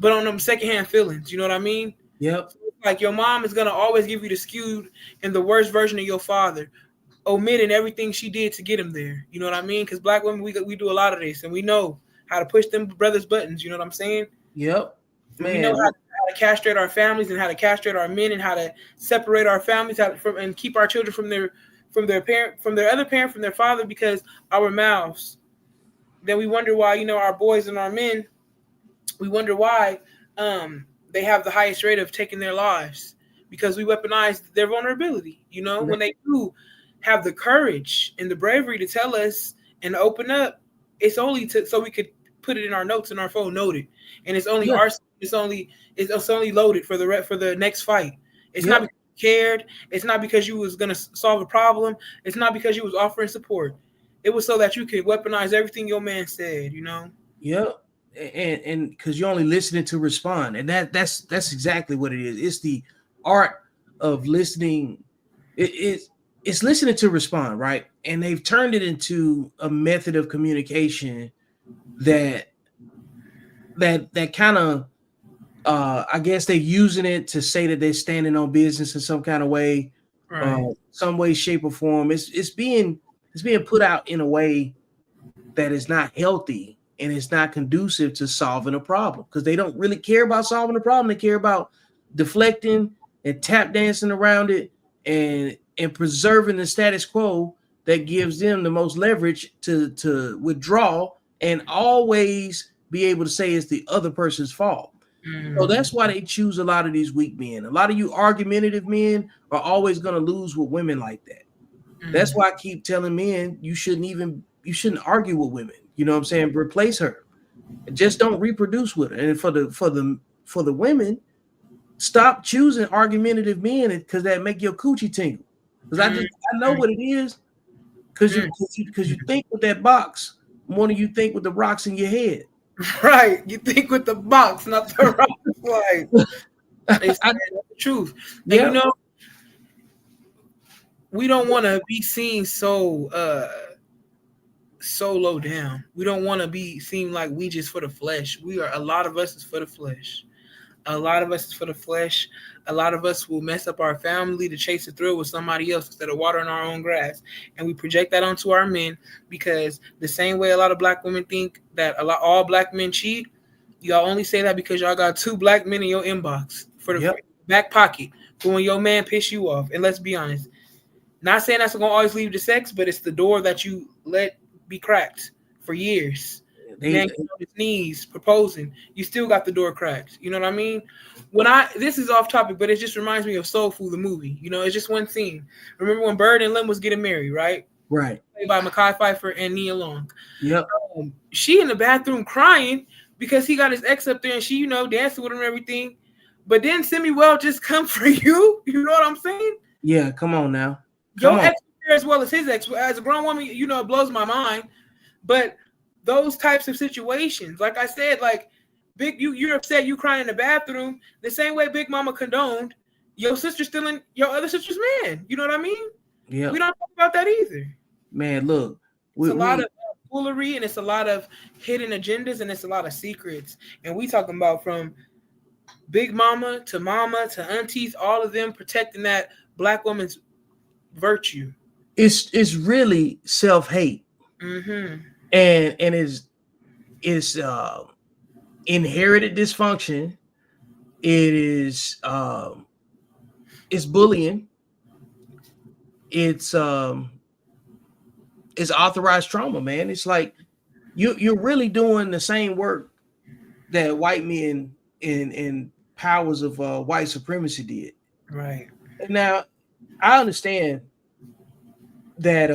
but on them second-hand feelings. You know what I mean? Yep. Like, your mom is gonna always give you the skewed and the worst version of your father, omitting everything she did to get him there. You know what I mean? Because Black women, we do a lot of this, and we know how to push them brothers' buttons. You know what I'm saying? Yep. Man. We know how to castrate our families and how to castrate our men and how to separate our families and keep our children from their parent, from their other parent, from their father, because our mouths. Then we wonder why, our boys and our men, we wonder why they have the highest rate of taking their lives, because we weaponize their vulnerability. When they do have the courage and the bravery to tell us and open up, it's only so we could put it in our notes in our phone, noted, and it's only it's only loaded for the next fight. It's not because you cared. It's not because you was gonna solve a problem. It's not because you was offering support. It was so that you could weaponize everything your man said. Yep. And because you're only listening to respond, and that's exactly what it is. It's the art of listening. It's listening to respond, right? And they've turned it into a method of communication that kind of I guess they're using it to say that they're standing on business in some kind of way, some way, shape, or form. It's being put out in a way that is not healthy, and it's not conducive to solving a problem, because they don't really care about solving the problem. They care about deflecting and tap dancing around it and preserving the status quo that gives them the most leverage to withdraw and always be able to say it's the other person's fault. So that's why they choose a lot of these weak men. A lot of you argumentative men are always going to lose with women like that. That's why I keep telling men you shouldn't argue with women. You know what I'm saying? Replace her. Just don't reproduce with her. And for the women, stop choosing argumentative men, because that make your coochie tingle. Because I know what it is. Because you think with that box more than you think with the rocks in your head. Right. You think with the box, not the rocks. Like, it's the truth. And we don't want to be seen so low down. We don't want to be seen like we just for the flesh. We are, a lot of us is for the flesh. A lot of us is for the flesh. A lot of us will mess up our family to chase a thrill with somebody else instead of watering our own grass. And we project that onto our men, because the same way a lot of black women think that all black men cheat, y'all only say that because y'all got 2 black men in your inbox for the back pocket for when your man piss you off. And let's be honest, not saying that's going to always lead to sex, but it's the door that you let be cracked for years. Man on his knees proposing, you still got the door cracked. You know what I mean? This is off topic, but it just reminds me of Soul Food, the movie. You know, it's just one scene. Remember when Bird and Lim was getting married, right? Right. Played by Mekhi Phifer and Nia Long. Yep. She in the bathroom crying because he got his ex up there and she, dancing with him and everything. But then Simi Well just come for you. You know what I'm saying? Yeah, come on now. Your ex there as well as his ex. As a grown woman, it blows my mind. But those types of situations, like I said, like you're upset, you crying in the bathroom, the same way Big Mama condoned your sister stealing your other sister's man. You know what I mean? Yeah. We don't talk about that either. Man, look. It's a lot of foolery, and it's a lot of hidden agendas, and it's a lot of secrets. And we talking about from Big Mama to aunties, all of them protecting that black woman's virtue. It's really self-hate. Mm-hmm. And it's inherited dysfunction. It is it's bullying. It's authorized trauma, man. It's like you're really doing the same work that white men and powers of white supremacy did. Right. Now, I understand that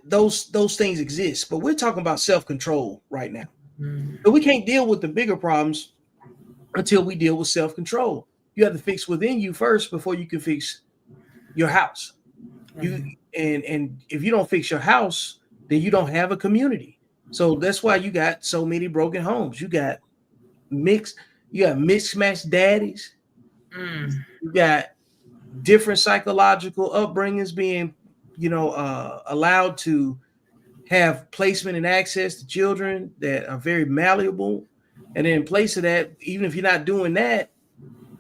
those things exist, but we're talking about self-control right now. But we can't deal with the bigger problems until we deal with self-control. You have to fix within you first before you can fix your house. And if you don't fix your house, then you don't have a community. So that's why you got so many broken homes. You got mismatched daddies. You got different psychological upbringings being, allowed to have placement and access to children that are very malleable. And then in place of that, even if you're not doing that,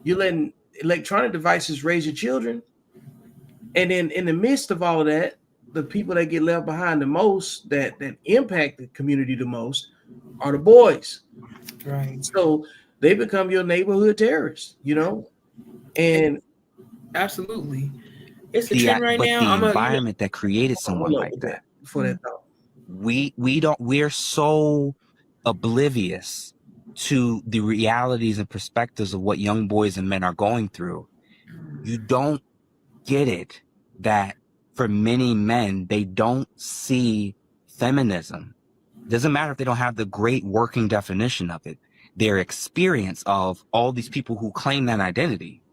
you're letting electronic devices raise your children. And then in the midst of all of that, the people that get left behind the most, that impact the community the most, are the boys. Right. So they become your neighborhood terrorists, And absolutely. It's a trend right now. The environment that created someone like that. For that thought. We're so oblivious to the realities and perspectives of what young boys and men are going through. You don't get it that for many men, they don't see feminism. Doesn't matter if they don't have the great working definition of it. Their experience of all these people who claim that identity.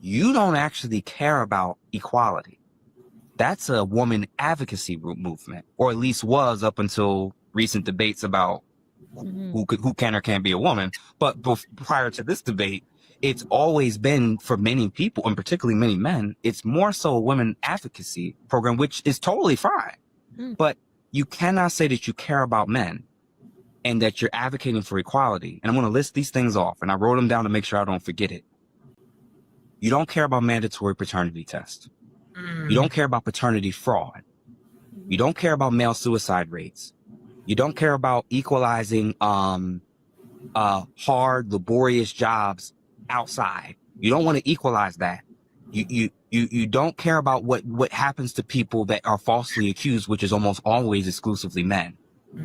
You don't actually care about equality. That's a woman advocacy movement, or at least was up until recent debates about who can or can't be a woman. But prior to this debate, it's always been, for many people, and particularly many men, it's more so a women advocacy program, which is totally fine. But you cannot say that you care about men and that you're advocating for equality. And I'm going to list these things off, and I wrote them down to make sure I don't forget it. You don't care about mandatory paternity tests. You don't care about paternity fraud. You don't care about male suicide rates. You don't care about equalizing hard, laborious jobs outside. You don't want to equalize that. You don't care about what happens to people that are falsely accused, which is almost always exclusively men.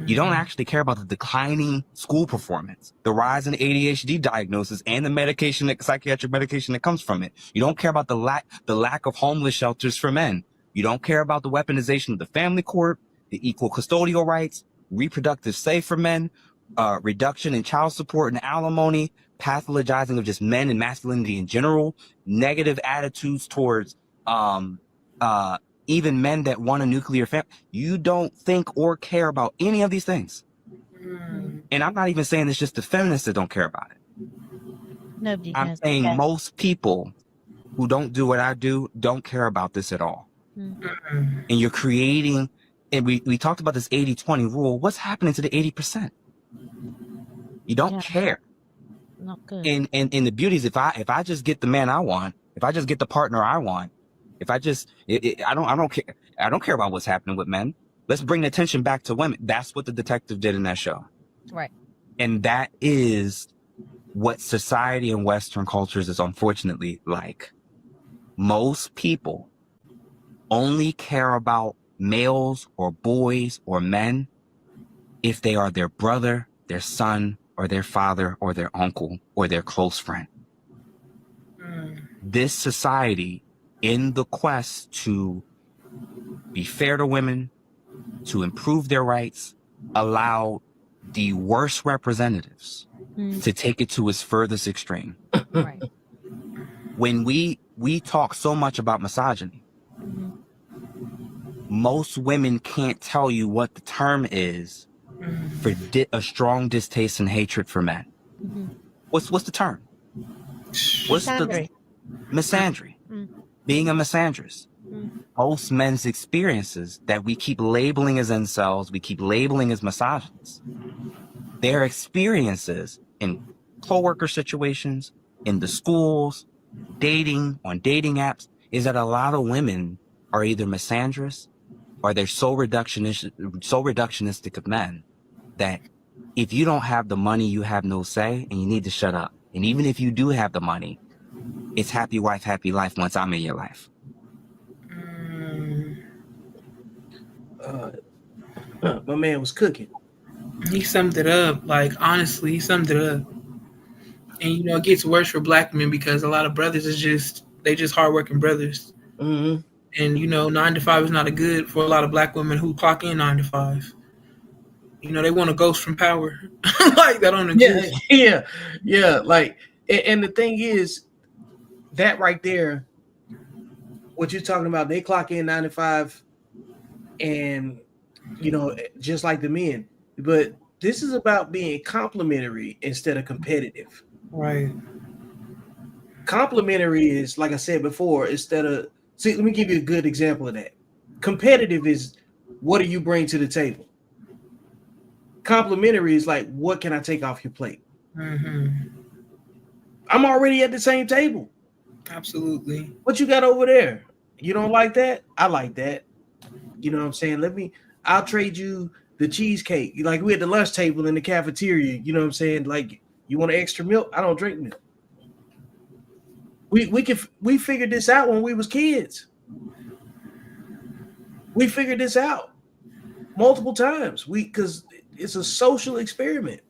You don't actually care about the declining school performance, the rise in ADHD diagnosis, and the psychiatric medication that comes from it. You don't care about the lack of homeless shelters for men. You don't care about the weaponization of the family court, the equal custodial rights, reproductive say for men, reduction in child support and alimony, pathologizing of just men and masculinity in general, negative attitudes towards even men that want a nuclear family. You don't think or care about any of these things. And I'm not even saying it's just the feminists that don't care about it. Nobody I'm does. saying most people who don't do what I do don't care about this at all. And you're creating, and we talked about this 80-20 rule. What's happening to the 80%? You don't care. Not good. And the beauty is if I just get the man I want, if I just get the partner I want, if I just I don't care about what's happening with men. Let's bring the attention back to women. That's what the detective did in that show. Right. And that is what society in Western cultures is unfortunately like. Most people only care about males or boys or men if they are their brother, their son, or their father, or their uncle, or their close friend. This society, in the quest to be fair to women, to improve their rights, allow the worst representatives to take it to its furthest extreme. Right. When we talk so much about misogyny, most women can't tell you what the term is for a strong distaste and hatred for men. What's the term? What's Misandry. the misandry? Being a misandrist. Most men's experiences that we keep labeling as incels, we keep labeling as misogynists. Their experiences in coworker situations, in the schools, dating, on dating apps, is that a lot of women are either misandrous or they're so reductionistic of men that if you don't have the money, you have no say, and you need to shut up. And even if you do have the money, it's happy wife, happy life once I'm in your life. My man was cooking. He summed it up. Like, honestly, he summed it up. And, you know, it gets worse for black men because a lot of brothers they just hardworking brothers. And, you know, 9 to 5 is not good for a lot of black women who clock in 9 to 5. You know, they want a ghost from power. Like, that don't exist. Yeah. Like, and the thing is, that right there, what you're talking about, they clock in 9 to 5 and, you know, just like the men. But this is about being complimentary instead of competitive. Right. Complimentary is, like I said before, instead of, see, let me give you a good example of that. Competitive is, what do you bring to the table? Complimentary is like, what can I take off your plate? I'm already at the same table. Absolutely. What you got over there? You don't like that? I like that. You know what I'm saying? I'll trade you the cheesecake. Like, we at the lunch table in the cafeteria. You know what I'm saying? Like, you want an extra milk? I don't drink milk. We figured this out when we was kids. We figured this out multiple times. Because it's a social experiment.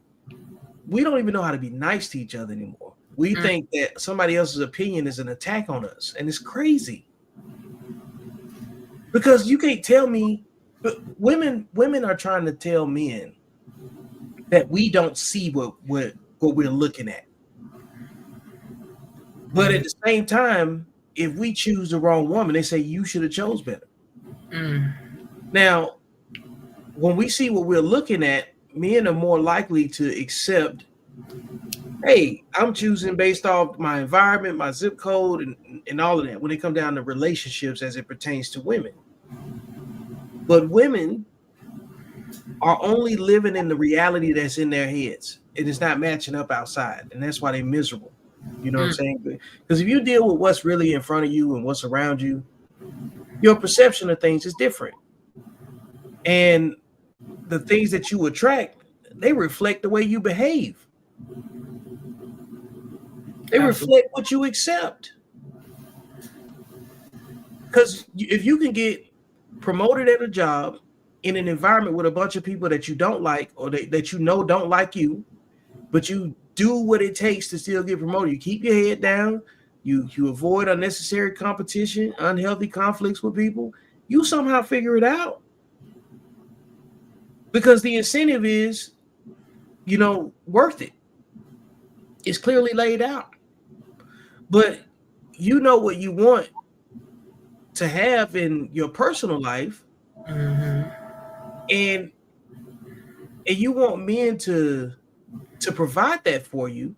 We don't even know how to be nice to each other anymore. We think that somebody else's opinion is an attack on us, and it's crazy. Because you can't tell me, but women are trying to tell men that we don't see what we're looking at. But at the same time, if we choose the wrong woman, they say you should have chose better. Now, when we see what we're looking at, men are more likely to accept, hey, I'm choosing based off my environment, my zip code, and all of that when it comes down to relationships as it pertains to women. But women are only living in the reality that's in their heads. It is not matching up outside, and that's why they're miserable. You know what I'm saying? Because if you deal with what's really in front of you and what's around you, your perception of things is different. And the things that you attract, they reflect the way you behave. They reflect what you accept. Because if you can get promoted at a job in an environment with a bunch of people that you don't like, or that you know don't like you, but you do what it takes to still get promoted. You keep your head down. You avoid unnecessary competition, unhealthy conflicts with people. You somehow figure it out. Because the incentive is, you know, worth it. It's clearly laid out. But you know what you want to have in your personal life, and you want men to provide that for you,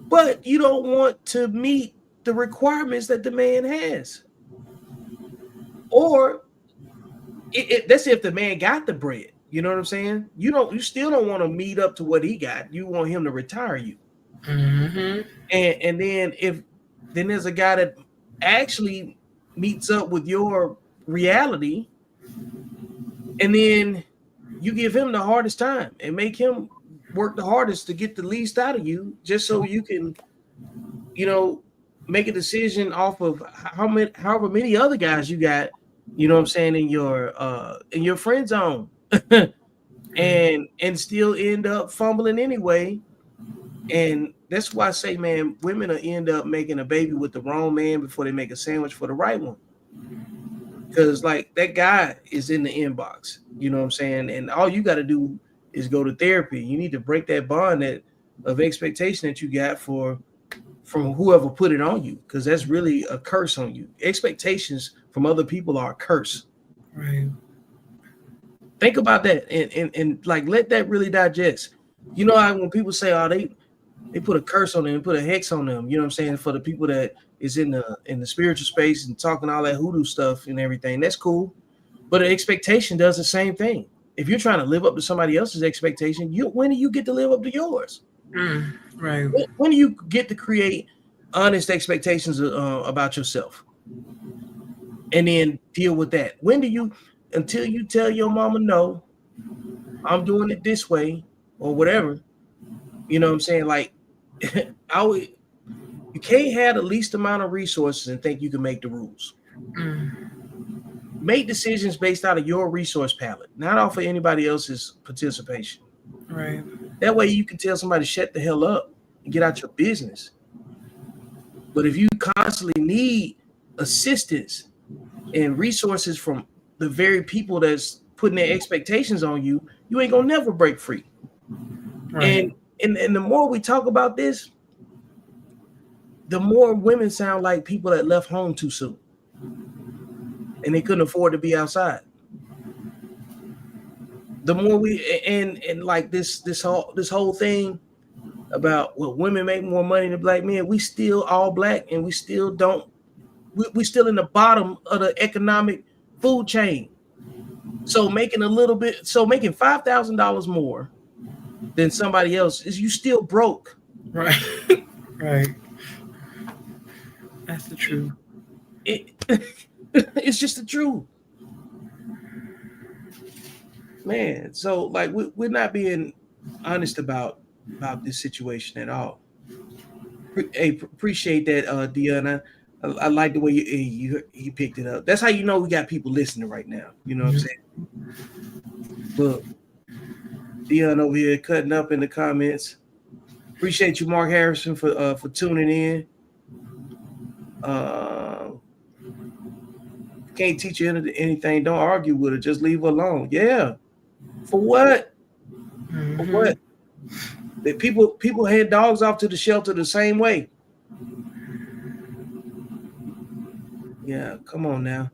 but you don't want to meet the requirements that the man has. Or that's if the man got the bread. You know what I'm saying? You still don't want to meet up to what he got. You want him to retire you. Mm-hmm. And then there's a guy that actually meets up with your reality, and then you give him the hardest time and make him work the hardest to get the least out of you, just so you can, make a decision off of however many other guys you got, you know what I'm saying, in your friend zone. and still end up fumbling anyway. And that's why I say, man, women will end up making a baby with the wrong man before they make a sandwich for the right one. Because like that guy is in the inbox, you know what I'm saying? And all you got to do is go to therapy. You need to break that bond of expectation that you got from whoever put it on you, because that's really a curse on you. Expectations from other people are a curse. Right. Think about that and like let that really digest. You know how when people say, oh, they put a curse on them, put a hex on them, you know what I'm saying, for the people that is in the spiritual space and talking all that hoodoo stuff and everything, that's cool. But an expectation does the same thing. If you're trying to live up to somebody else's expectation, when do you get to live up to yours? Right. When do you get to create honest expectations about yourself and then deal with that? When do you, until you tell your mama, no, I'm doing it this way or whatever, you know what I'm saying? Like, you can't have the least amount of resources and think you can make the rules. Make decisions based out of your resource palette, not off of anybody else's participation. Right. That way you can tell somebody, shut the hell up and get out your business. But if you constantly need assistance and resources from the very people that's putting their expectations on you, you ain't gonna never break free. Right. And the more we talk about this, the more women sound like people that left home too soon and they couldn't afford to be outside. The more and like this whole thing about, well, women make more money than black men, we still all black and we still don't, we still in the bottom of the economic food chain. So making $5,000 more than somebody else is, you still broke. Right. Right. That's the truth. It's just the truth, man. So like we're not being honest about this situation at all. Appreciate that, Deanna. I like the way you picked it up. That's how you know we got people listening right now. You know what I'm saying? Look, Deanna over here cutting up in the comments. Appreciate you, Mark Harrison, for tuning in. Can't teach you anything, don't argue with her, just leave her alone. Yeah. For what? For what? That people hand dogs off to the shelter the same way. Yeah, come on now.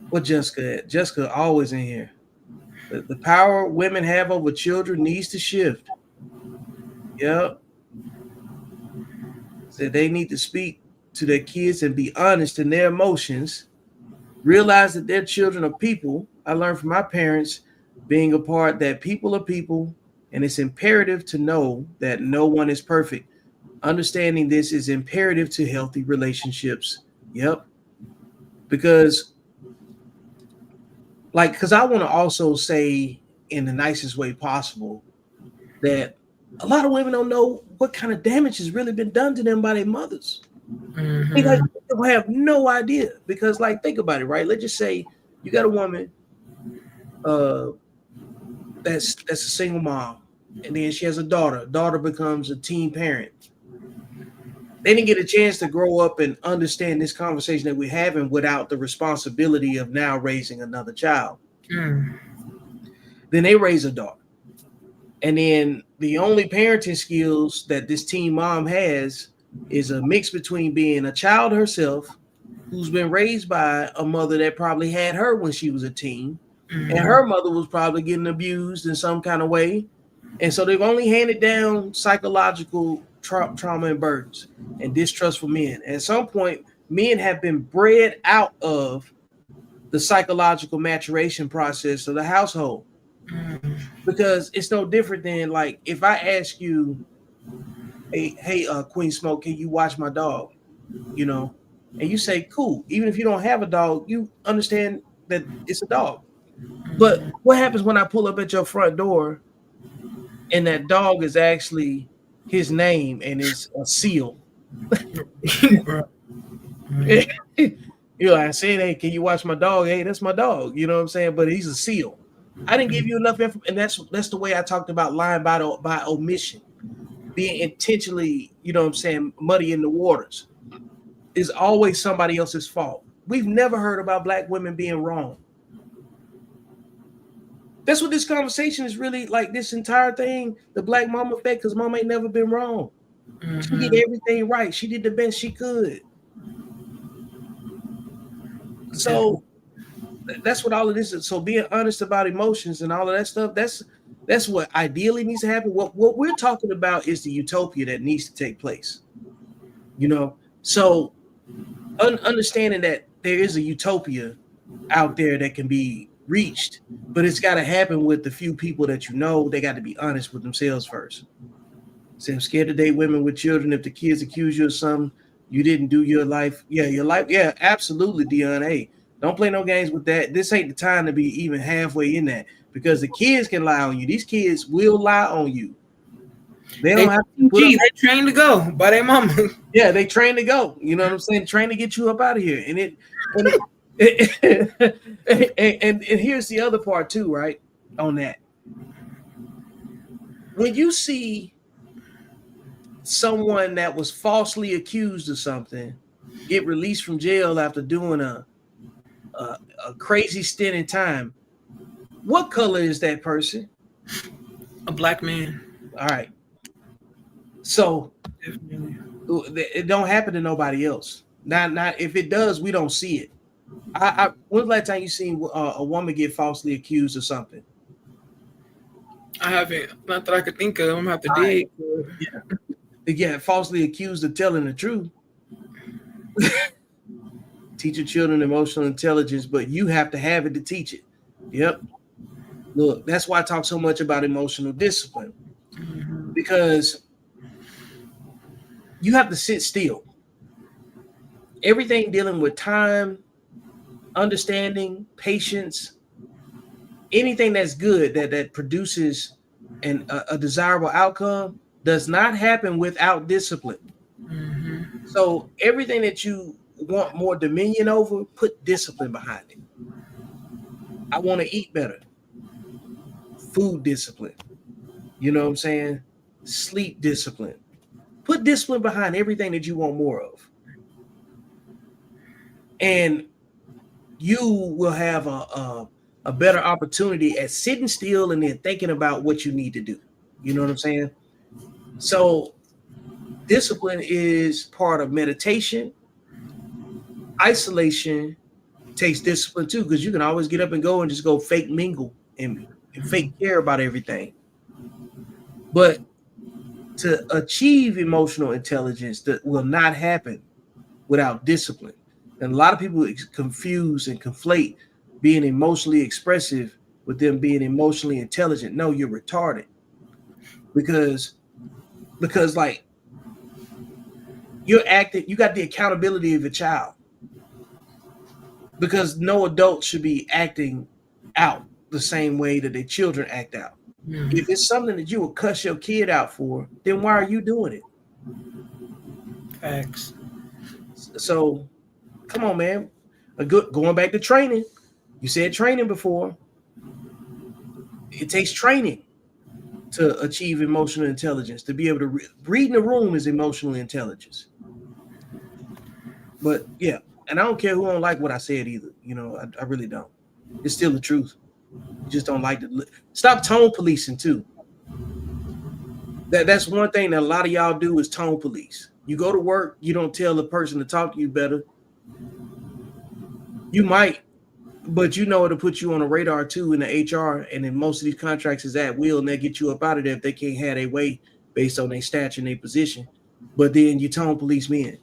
What Jessica at? Jessica always in here. The power women have over children needs to shift. Yep. Said they need to speak to their kids and be honest in their emotions. Realize that their children are people. I learned from my parents being apart that people are people, and it's imperative to know that no one is perfect. Understanding this is imperative to healthy relationships. Yep. Because I want to also say in the nicest way possible that a lot of women don't know what kind of damage has really been done to them by their mothers. They have no idea, because like, think about it, right? Let's just say you got a woman that's a single mom, and then she has a daughter. Daughter becomes a teen parent. They didn't get a chance to grow up and understand this conversation that we're having without the responsibility of now raising another child. Then they raise a daughter. And then the only parenting skills that this teen mom has is a mix between being a child herself, who's been raised by a mother that probably had her when she was a teen, and her mother was probably getting abused in some kind of way. And so they've only handed down psychological trauma and burdens and distrustful men. At some point, men have been bred out of the psychological maturation process of the household, because it's no different than like if I ask you, hey, Queen Smoke, can you watch my dog? You know, and you say, cool. Even if you don't have a dog, you understand that it's a dog. But what happens when I pull up at your front door and that dog is actually his name and it's a seal? You know, I said, hey, can you watch my dog? Hey, that's my dog. You know what I'm saying? But he's a seal. I didn't give you enough information, and that's the way I talked about lying by omission, being intentionally, you know what I'm saying, muddy in the waters. Is always somebody else's fault. We've never heard about Black women being wrong. That's what this conversation is really like. This entire thing, the Black mama effect, because mama ain't never been wrong. She did everything right. She did the best she could. So that's what all of this is. So being honest about emotions and all of that stuff, that's what ideally needs to happen. What we're talking about is the utopia that needs to take place. You know, so understanding that there is a utopia out there that can be reached, but it's got to happen with the few people that you know. They got to be honest with themselves first. So I'm scared to date women with children. If the kids accuse you of something, you didn't do your life. Yeah, your life. Yeah, absolutely, Dion. Hey, don't play no games with that. This ain't the time to be even halfway in that, because the kids can lie on you. These kids will lie on you. They don't have to put up. They trained to go by their mama. Yeah, they trained to go. You know what I'm saying? Trained to get you up out of here. And here's the other part too, right? On that, when you see someone that was falsely accused of something get released from jail after doing a crazy stint in time, what color is that person? A Black man. All right. So it don't happen to nobody else. Not if it does, we don't see it. When's the last time you seen a woman get falsely accused of something? I haven't. Not that I could think of. I'm gonna have to dig. Yeah. Again, falsely accused of telling the truth. Teach your children emotional intelligence, but you have to have it to teach it. Yep. Look, that's why I talk so much about emotional discipline, because you have to sit still. Everything dealing with time, understanding, patience, anything that's good that produces a desirable outcome does not happen without discipline. So everything that you want more dominion over, put discipline behind it. I want to eat better. Food discipline. You know what I'm saying? Sleep discipline. Put discipline behind everything that you want more of. And you will have a better opportunity at sitting still and then thinking about what you need to do. You know what I'm saying? So discipline is part of meditation. Isolation takes discipline too, because you can always get up and go and just go fake mingle and fake care about everything. But to achieve emotional intelligence, that will not happen without discipline. And a lot of people confuse and conflate being emotionally expressive with them being emotionally intelligent. No, you're retarded. Because like you're acting, you got the accountability of a child. Because no adult should be acting out the same way that their children act out. If it's something that you would cuss your kid out for, then why are you doing it? Facts. So come on, man. Going back to training. You said training before. It takes training to achieve emotional intelligence. To be able to read in the room is emotional intelligence. But yeah, and I don't care who don't like what I said either. You know, I really don't. It's still the truth. You just don't like to stop tone policing too. That's one thing that a lot of y'all do is tone police. You go to work, you don't tell the person to talk to you better. You might, but you know it'll put you on a radar too in the HR, and then most of these contracts is at will, and they get you up out of there if they can't have their way based on their stature and their position. But then you tone police men.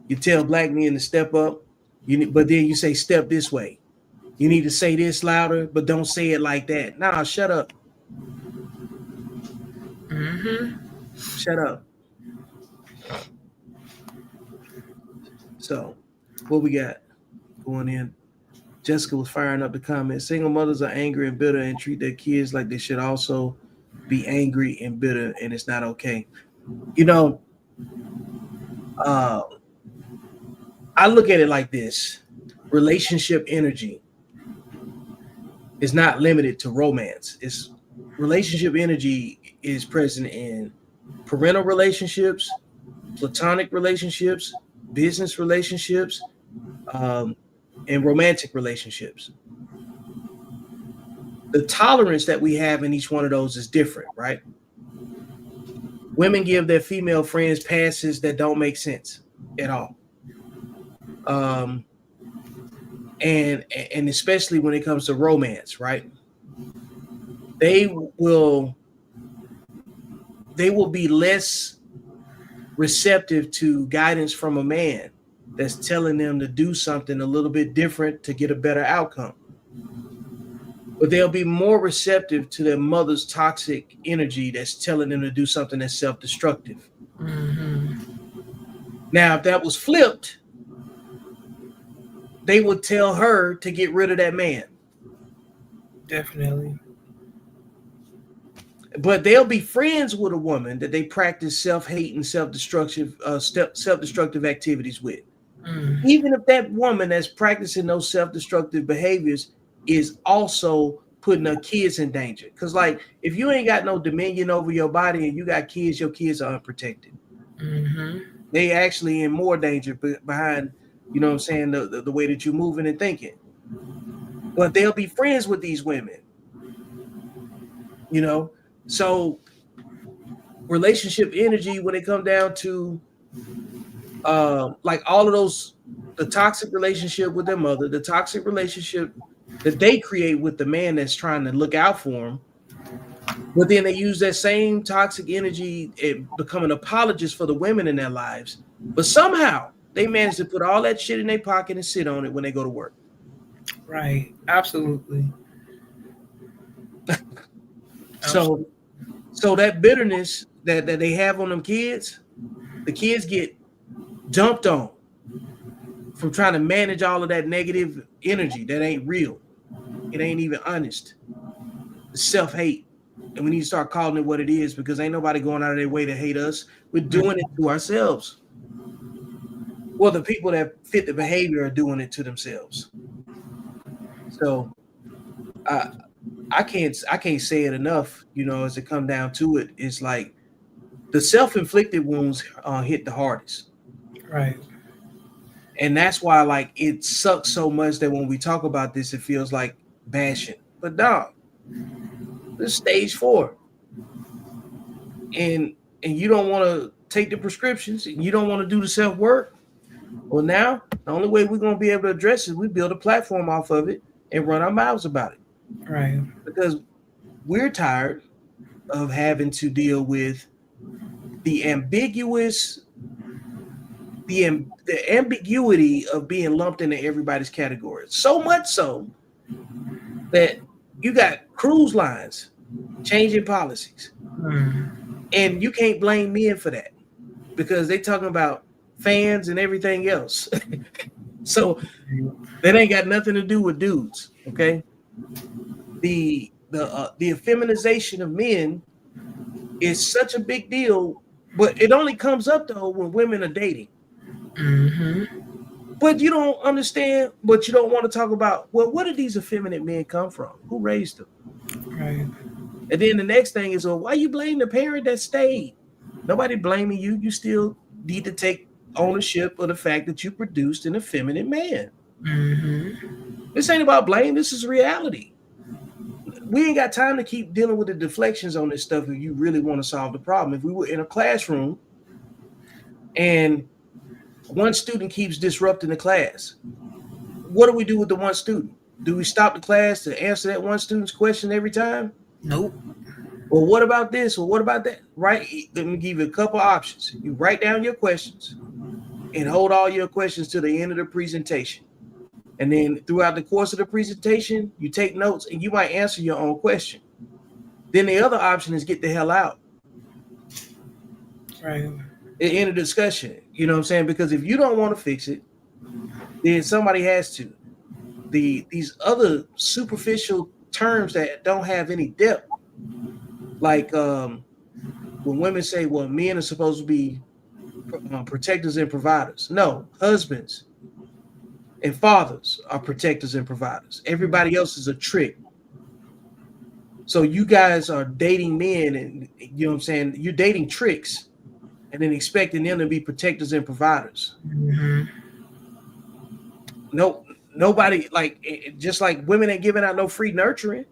You tell black men to step up, but then you say step this way. You need to say this louder, but don't say it like that. Nah, shut up. Shut up. So, what we got going in? Jessica was firing up the comments. Single mothers are angry and bitter and treat their kids like they should also be angry and bitter, and it's not okay. You know, I look at it like this: relationship energy is not limited to romance. It's relationship energy is present in parental relationships, platonic relationships, business relationships, and romantic relationships. The tolerance that we have in each one of those is different, right? Women give their female friends passes that don't make sense at all. And especially when it comes to romance, right? They will be less receptive to guidance from a man that's telling them to do something a little bit different to get a better outcome. But they'll be more receptive to their mother's toxic energy that's telling them to do something that's self-destructive. Now, if that was flipped, they would tell her to get rid of that man. Definitely. But they'll be friends with a woman that they practice self-hate and self-destructive activities with. Even if that woman that's practicing those self-destructive behaviors is also putting her kids in danger. Because, like, if you ain't got no dominion over your body and you got kids, your kids are unprotected. They actually in more danger behind, you know what I'm saying, the way that you're moving and thinking. But they'll be friends with these women. You know? So relationship energy, when it comes down to like all of those, the toxic relationship with their mother, the toxic relationship that they create with the man that's trying to look out for them, but then they use that same toxic energy and become an apologist for the women in their lives. But somehow they manage to put all that shit in their pocket and sit on it when they go to work. Right. Absolutely. So that bitterness that they have on them kids, the kids get dumped on from trying to manage all of that negative energy that ain't real. It ain't even honest. It's self-hate. And we need to start calling it what it is, because ain't nobody going out of their way to hate us. We're doing it to ourselves. Well, the people that fit the behavior are doing it to themselves. So I can't say it enough, you know, as it come down to it. It's like the self-inflicted wounds hit the hardest. Right. And that's why, like, it sucks so much that when we talk about this, it feels like bashing. But no, this is stage 4. And you don't want to take the prescriptions and you don't want to do the self-work. Well, now the only way we're going to be able to address it is we build a platform off of it and run our mouths about it. Right. Because we're tired of having to deal with the ambiguity of being lumped into everybody's category. So much so that you got cruise lines changing policies. And you can't blame men for that, because they talking about fans and everything else. So that ain't got nothing to do with dudes, okay? The effeminization of men is such a big deal, but it only comes up though when women are dating. But you don't understand, but you don't want to talk about, well, where did these effeminate men come from? Who raised them? Right. And then the next thing is, well, why you blame the parent that stayed? Nobody blaming you. You still need to take ownership of the fact that you produced an effeminate man. This ain't about blame. This is reality. We ain't got time to keep dealing with the deflections on this stuff if you really want to solve the problem. If we were in a classroom and one student keeps disrupting the class, what do we do with the one student? Do we stop the class to answer that one student's question every time? Nope. Well, what about this? Well, what about that? Right? Let me give you a couple options. You write down your questions and hold all your questions to the end of the presentation. And then throughout the course of the presentation, you take notes and you might answer your own question. Then the other option is get the hell out. Right. In a discussion. You know what I'm saying? Because if you don't want to fix it, then somebody has to. These other superficial terms that don't have any depth, like when women say, well, men are supposed to be protectors and providers. No, husbands and fathers are protectors and providers. Everybody else is a trick. So you guys are dating men, and you know what I'm saying? You're dating tricks and then expecting them to be protectors and providers. Mm-hmm. No, nobody, like, just like women ain't giving out no free nurturing.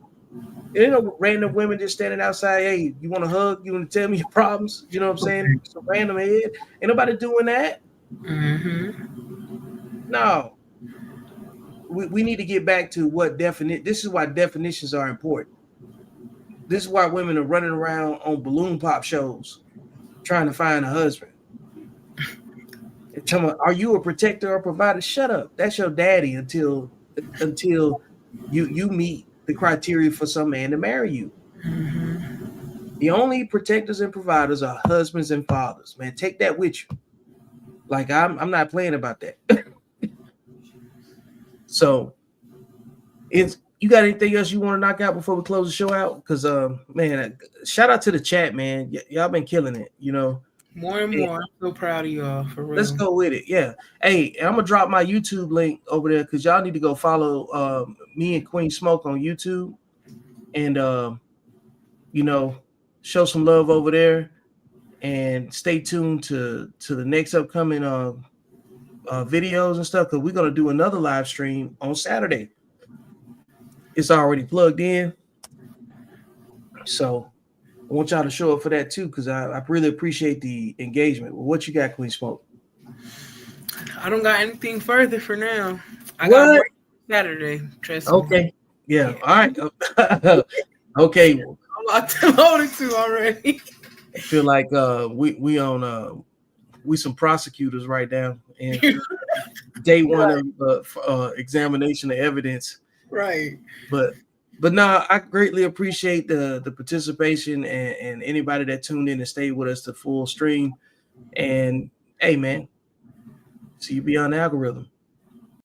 There ain't no random women just standing outside. Hey, you want a hug? You want to tell me your problems? You know what I'm saying? Some random head. Ain't nobody doing that. Mm-hmm. No. We need to get back to what definition. This is why definitions are important. This is why women are running around on balloon pop shows trying to find a husband. Are you a protector or provider? Shut up. That's your daddy until you meet the criteria for some man to marry you. Mm-hmm. The only protectors and providers are husbands and fathers. Man, take that with you. Like, I'm not playing about that. So you got anything else you want to knock out before we close the show out? Because man, shout out to the chat, man. Y'all been killing it, you know. More and more. I'm so proud of y'all, for real. Let's go with it. Yeah. Hey, I'm gonna drop my YouTube link over there because y'all need to go follow me and Queen Smoke on YouTube, and you know, show some love over there, and stay tuned to the next upcoming videos and stuff, because we're gonna do another live stream on Saturday. It's already plugged in, so I want y'all to show up for that too, because I really appreciate the engagement. Well, what you got, Queen Smoke? I don't got anything further for now. I What? got more Saturday. Trust me. Okay. Yeah. All right. Okay. I'm loaded to already. I feel like we on we some prosecutors right now, and day one of examination of evidence. Right. But no, I greatly appreciate the participation and anybody that tuned in and stayed with us the full stream. And hey, man, see you beyond the algorithm.